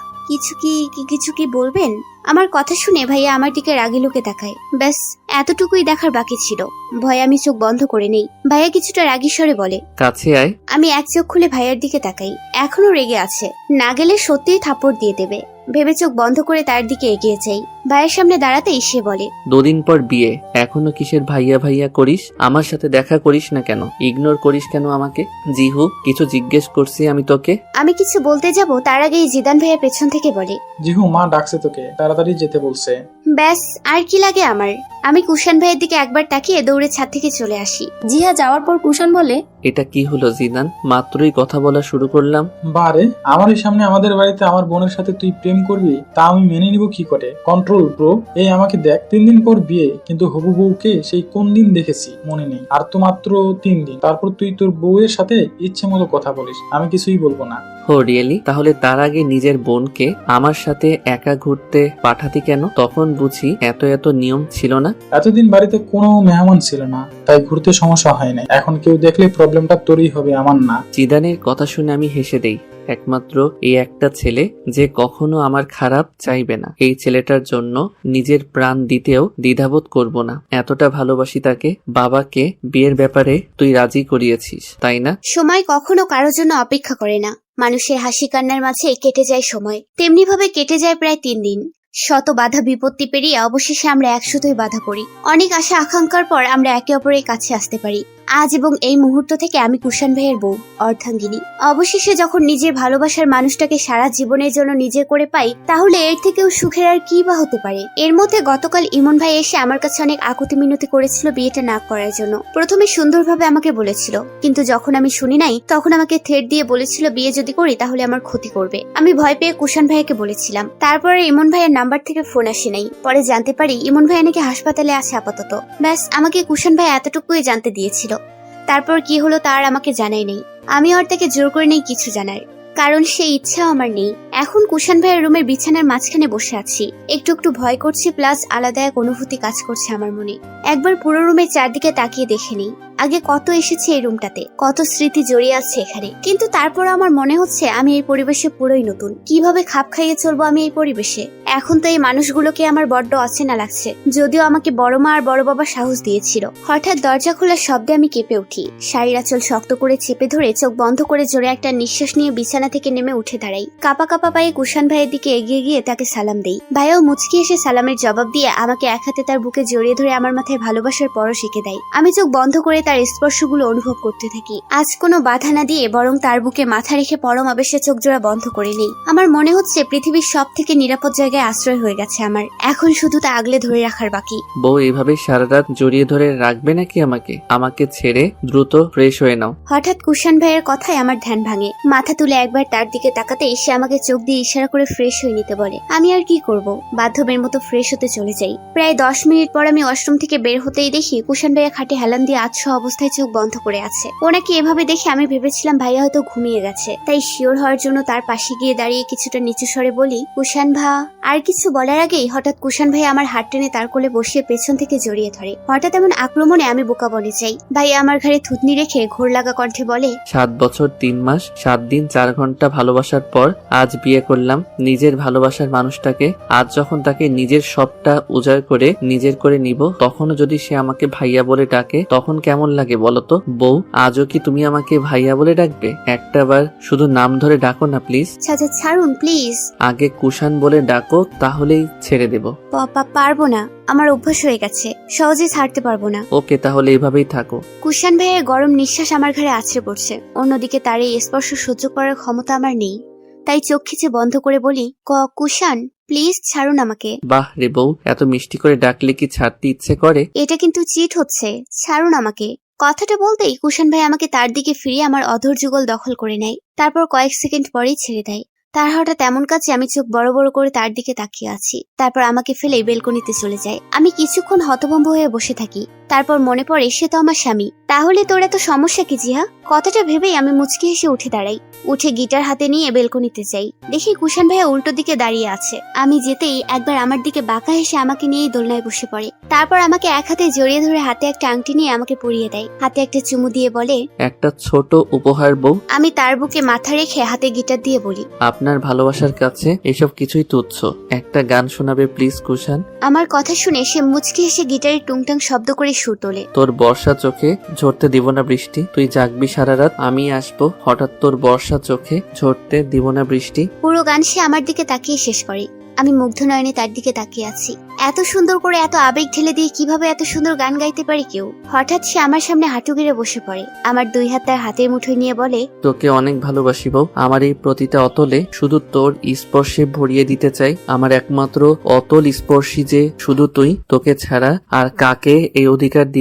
কিছু কি বলবেন? আমার কথা শুনে ভাইয়া আমার দিকে রাগি লুকে তাকায়। ব্যাস এতটুকুই দেখার বাকি ছিল। ভয়ে আমি চোখ বন্ধ করে নেই। ভাইয়া কিছুটা রাগি স্বরে বলে, কাছে আয়। আমি এক চোখ খুলে ভাইয়ার দিকে তাকাই। এখনো রেগে আছে, না গেলে সত্যিই থাপ্পড় দিয়ে দেবে ভেবে চোখ বন্ধ করে তার দিকে এগিয়ে যাই। ভাইয়ের সামনে দাঁড়াতেই সে বলে, 2 দিন পর বিয়ে, এখনো কিসের ভাইয়া ভাইয়া করিস? আমার সাথে দেখা করিস না কেন? ইগনোর করিস কেন আমাকে? জিহু, কিছু জিজ্ঞেস করছি আমি তোকে। আমি কিছু বলতে যাব তার আগেই জিদান ভাইয়া পেছন থেকে বলে, জিহু, মা ডাকছে তোকে, তাড়াতাড়ি যেতে বলছে। ব্যাস আর কি লাগে আমার? আমি কুষাণ ভাইয়ের দিকে একবার তাকিয়ে দৌড়ে ছাদ থেকে চলে আসি। জিহা যাওয়ার পর কুষাণ বলে, এটা কি হলো জিদান? মাত্রই কথা বলা শুরু করলাম। বারে, আমারই সামনে আমাদের বাড়িতে আমার বোনের সাথে তুই প্রেম করবি, তা আমি মেনে নিব কি করে? Control bro. এই আমাকে দেখ, 3 দিন পর বিয়ে, কিন্তু হবু বউকে সেই কোন দিন দেখেছি মনে নেই। আর তো মাত্র 3 দিন, তারপর তুই তোর বউয়ের সাথে ইচ্ছে মতো কথা বলিস, আমি কিছুই বলবো না। হো রিয়েলি? তাহলে তার আগে নিজের বোনকে আমার সাথে একা ঘুরতে পাঠাতি কেন? তখন বুঝি এত নিয়ম ছিল না। এতদিন বাড়িতে কোনো মেহমান ছিল না, তাই ঘুরতে সমস্যা হয় না। এখন কেউ দেখলে প্রবলেমটা তোরই হবে, আমার না। জিদানের কথা শুনে আমি হেসে দেই। একমাত্র এই একটা ছেলে যে কখনো আমার খারাপ চাইবে না। এই ছেলেটার জন্য নিজের প্রাণ দিতেও দ্বিধাবোধ করব না। এতটা ভালোবাসি তাকে। বাবাকে বিয়ের ব্যাপারে তুই রাজি করিয়েছিস, তাই না? সময় কখনো কারোর জন্য অপেক্ষা করে না। মানুষের হাসি কান্নার মাঝে কেটে যায় সময়, তেমনি ভাবে কেটে যায় প্রায় 3 দিন। শত বাধা বিপত্তি পেরিয়ে অবশেষে আমরা একসাথেই বাধা পড়ি। অনেক আশা আকাঙ্ক্ষার পর আমরা একে অপরের কাছে আসতে পারি। আজ এবং এই মুহূর্ত থেকে আমি কুষাণ ভাইয়ের বউ, অর্ধাঙ্গিনী। অবশেষে যখন নিজের ভালোবাসার মানুষটাকে সারা জীবনের জন্য নিজের করে পাই, তাহলে এর থেকেও সুখের আর কি বা হতে পারে? এর মধ্যে গতকাল ইমন ভাই এসে আমার কাছে অনেক আকুতি মিনতি করেছিল বিয়েটা না করার জন্য। প্রথমে সুন্দরভাবে আমাকে বলেছিল, কিন্তু যখন আমি শুনি নাই তখন আমাকে থ্রেট দিয়ে বলেছিল বিয়ে যদি করি তাহলে আমার ক্ষতি করবে। আমি ভয় পেয়ে কুষাণ ভাইকে বলেছিলাম। তারপরে ইমন ভাইয়ের নাম্বার থেকে ফোন আসে নাই। পরে জানতে পারি ইমন ভাই নাকি হাসপাতালে আছে আপাতত। ব্যাস আমাকে কুষাণ ভাই এতটুকুই জানতে দিয়েছিল। তারপর কি হলো তার আমাকে জানাই নেই। আমি ওর থেকে জোর করে নেই কিছু জানার, কারণ সেই ইচ্ছাও আমার নেই। এখন কুষাণ ভাইয়ের রুমের বিছানার মাঝখানে বসে আছি। একটু ভয় করছে, প্লাস আলাদা এক অনুভূতি কাজ করছে আমার মনে। একবার পুরো রুমের চারদিকে তাকিয়ে দেখে নিই। আগে কত এসেছে এই রুমটাতে, কত স্মৃতি জড়িয়ে আছে এখানে, কিন্তু তারপর আমার মনে হচ্ছে আমি এই পরিবেশে পুরোই নতুন। কিভাবে খাপ খাইয়ে চলবো আমি এই পরিবেশে? এখন তো এই মানুষগুলোকে আমার বড্ড অচেনা লাগছে, যদিও আমাকে বড় মা আর বড় বাবা সাহস দিয়েছিল। হঠাৎ দরজা খোলার শব্দে আমি কেঁপে উঠি। শাড়ির আঁচল শক্ত করে চেপে ধরে চোখ বন্ধ করে জোরে একটা নিঃশ্বাস নিয়ে বিছানা থেকে নেমে উঠে দাঁড়াই। কাপা কাপা পায়ে কুষাণ ভাইয়ের দিকে এগিয়ে গিয়ে তাকে সালাম দেই। ভাইয়াও মুচকি এসে সালামের জবাব দিয়ে আমাকে এক হাতে তার বুকে জড়িয়ে ধরে আমার মাথায় ভালোবাসার পরশ এঁকে দেয়। আমি চোখ বন্ধ করে তার স্পর্শগুলো অনুভব করতে থাকি। আজ কোনো বাধা না দিয়ে বরং তার বুকে মাথা রেখে পরম আবেশে চোখ জোড়া বন্ধ করে নেই। আমার মনে হচ্ছে পৃথিবীর সব থেকে নিরাপদ জায়গায় আশ্রয় হয়ে গেছে আমার। এখন শুধু তা আগলে ধরে রাখার বাকি। বউ এভাবে সারা রাত জড়িয়ে ধরে রাখবে নাকি আমাকে? আমাকে ছেড়ে দ্রুত ফ্রেশ হয়ে নাও। হঠাৎ কুষাণ ভাইয়ের কথায় আমার ধ্যান ভাঙে। মাথা তুলে একবার তার দিকে তাকাতে সে আমাকে চোখ দিয়ে ইশারা করে ফ্রেশ হয়ে নিতে বলে। আমি আর কি করব, বাধ্যবের মতো ফ্রেশ হতে চলে যাই। প্রায় 10 মিনিট পর আমি ওয়াশরুম থেকে বের হতেই দেখি কুষাণ ভাইয়া খাটে হেলান দিয়ে আচ্ছা অবস্থায় চোখ বন্ধ করে আছে। ওনাকে এভাবে দেখে আমি ভেবেছিলাম ভাইয়া হয়তো ঘুমিয়ে গেছে, তাই শিওর হওয়ার জন্য তার পাশে গিয়ে দাঁড়িয়ে কিছুটা নিচু স্বরে বলি, কুষাণ ভা। আর কিছু বলার আগেই হঠাৎ কুষাণ ভাইয়া আমার হাত টেনে তার কোলে বসিয়ে পেছন থেকে জড়িয়ে ধরে। হঠাৎ এমন আক্রমণে আমি বোকা বনে যাই। ভাইয়া আমার ঘাড়ে থুতনি রেখে ঘোর লাগা কণ্ঠে বলে, 7 বছর 3 মাস 7 দিন 4 ঘন্টা ভালোবাসার পর আজ বিয়ে করলাম নিজের ভালোবাসার মানুষটাকে। আজ যখন তাকে নিজের সবটা উজাড় করে নিজের করে নিব, তখনও যদি সে আমাকে ভাইয়া বলে ডাকে তখন কেমন লাগে বলতো? বউ, আজও কি তুমি আমাকে ভাইয়া বলে ডাকবে? একটাবার শুধু নাম ধরে ডাকো না প্লিজ। ছাড়ুন প্লিজ। আগে কুষাণ বলে ডাকো, তাহলেই ছেড়ে দেব। পারবো না, আমার অভ্যাস হয়ে গেছে, সহজে ছাড়তে পারবো না। ওকে, তাহলে এভাবেই থাকো। কুষাণ ভাইয়ের গরম নিঃশ্বাস আমার ঘাড়ে আছড়ে পড়ছে। অন্যদিকে তার এই স্পর্শ সহ্য করার ক্ষমতা আমার নেই, তাই চোখ খিচে বন্ধ করে বলি, কুষাণ প্লিজ ছাড়ুন আমাকে। বাহ রে বউ, এত মিষ্টি করে ডাকলে কি ছাড়তে ইচ্ছে করে? এটা কিন্তু চিট হচ্ছে, ছাড়ুন আমাকে। কথাটা বলতেই কুষাণ ভাই আমাকে তার দিকে ফিরিয়ে আমার অধর যুগল দখল করে নেয়, তারপর কয়েক সেকেন্ড পরেই ছেড়ে দেয়। তার হঠাৎ এমন কাছে আমি চোখ বড় বড় করে তার দিকে তাকিয়ে আছি। তারপর আমাকে ফেলে বেলকনিতে চলে যায়। আমি কিছুক্ষণ হতভম্ব হয়ে বসে থাকি। তারপর মনে পড়ে সে তো আমার স্বামী। তাহলে তোর এত সমস্যা কি জিহা? কথাটা ভেবেই আমি মুচকি হেসে উঠে দাঁড়াই। উঠে গিটার হাতে নিয়ে বেলকনিতে যাই। দেখি কুষাণ ভাইয়া উল্টো দিকে দাঁড়িয়ে আছে। আমি যেতেই একবার আমার দিকে বাঁকা হেসে আমাকে নিয়েই দোলনায় বসে পড়ে। তারপর আমাকে এক হাতে জড়িয়ে ধরে হাতে একটা আংটি নিয়ে আমাকে পরিয়ে দেয়। হাতে একটা চুমু দিয়ে বলে, একটা ছোট উপহার বউ। আমি তার বুকে মাথা রেখে হাতে গিটার দিয়ে বলি, আপনার ভালোবাসার কাছে এসব কিছুই তুচ্ছ। একটা গান শোনাবে প্লিজ কুষাণ? আমার কথা শুনে সে মুচকি হেসে গিটারের টুংটাং শব্দ করে সুর তোলে। তোর বর্ষা চোখে ঝরতে দিব না বৃষ্টি, তুই জাগবি সারা রাত, আমি আসবো হঠাৎ তোর বর্ষা চোখে ঝরতে দিব না বৃষ্টি। পুরো গান সে আমার দিকে তাকিয়ে শেষ করে। আমি মুগ্ধ নয়নে তার দিকে তাকিয়ে আছি। এত সুন্দর করে এত আবেগ ঢেলে দিয়ে কিভাবে এত সুন্দর গান গাইতে পারে কেউ? হঠাৎ সে আমার সামনে হাঁটু গেড়ে বসে পড়ে। আমার দুই হাত তার হাতের মুঠোয় নিয়ে বলে, তোকে অনেক ভালোবাসি বউ। আমার এই প্রতিটা অতলে শুধু তোর স্পর্শে ভরিয়ে দিতে চাই। আমার একমাত্র অতল স্পর্শী যে শুধু তুই। তোকে ছাড়া আর কাকে এই অধিকার দিব?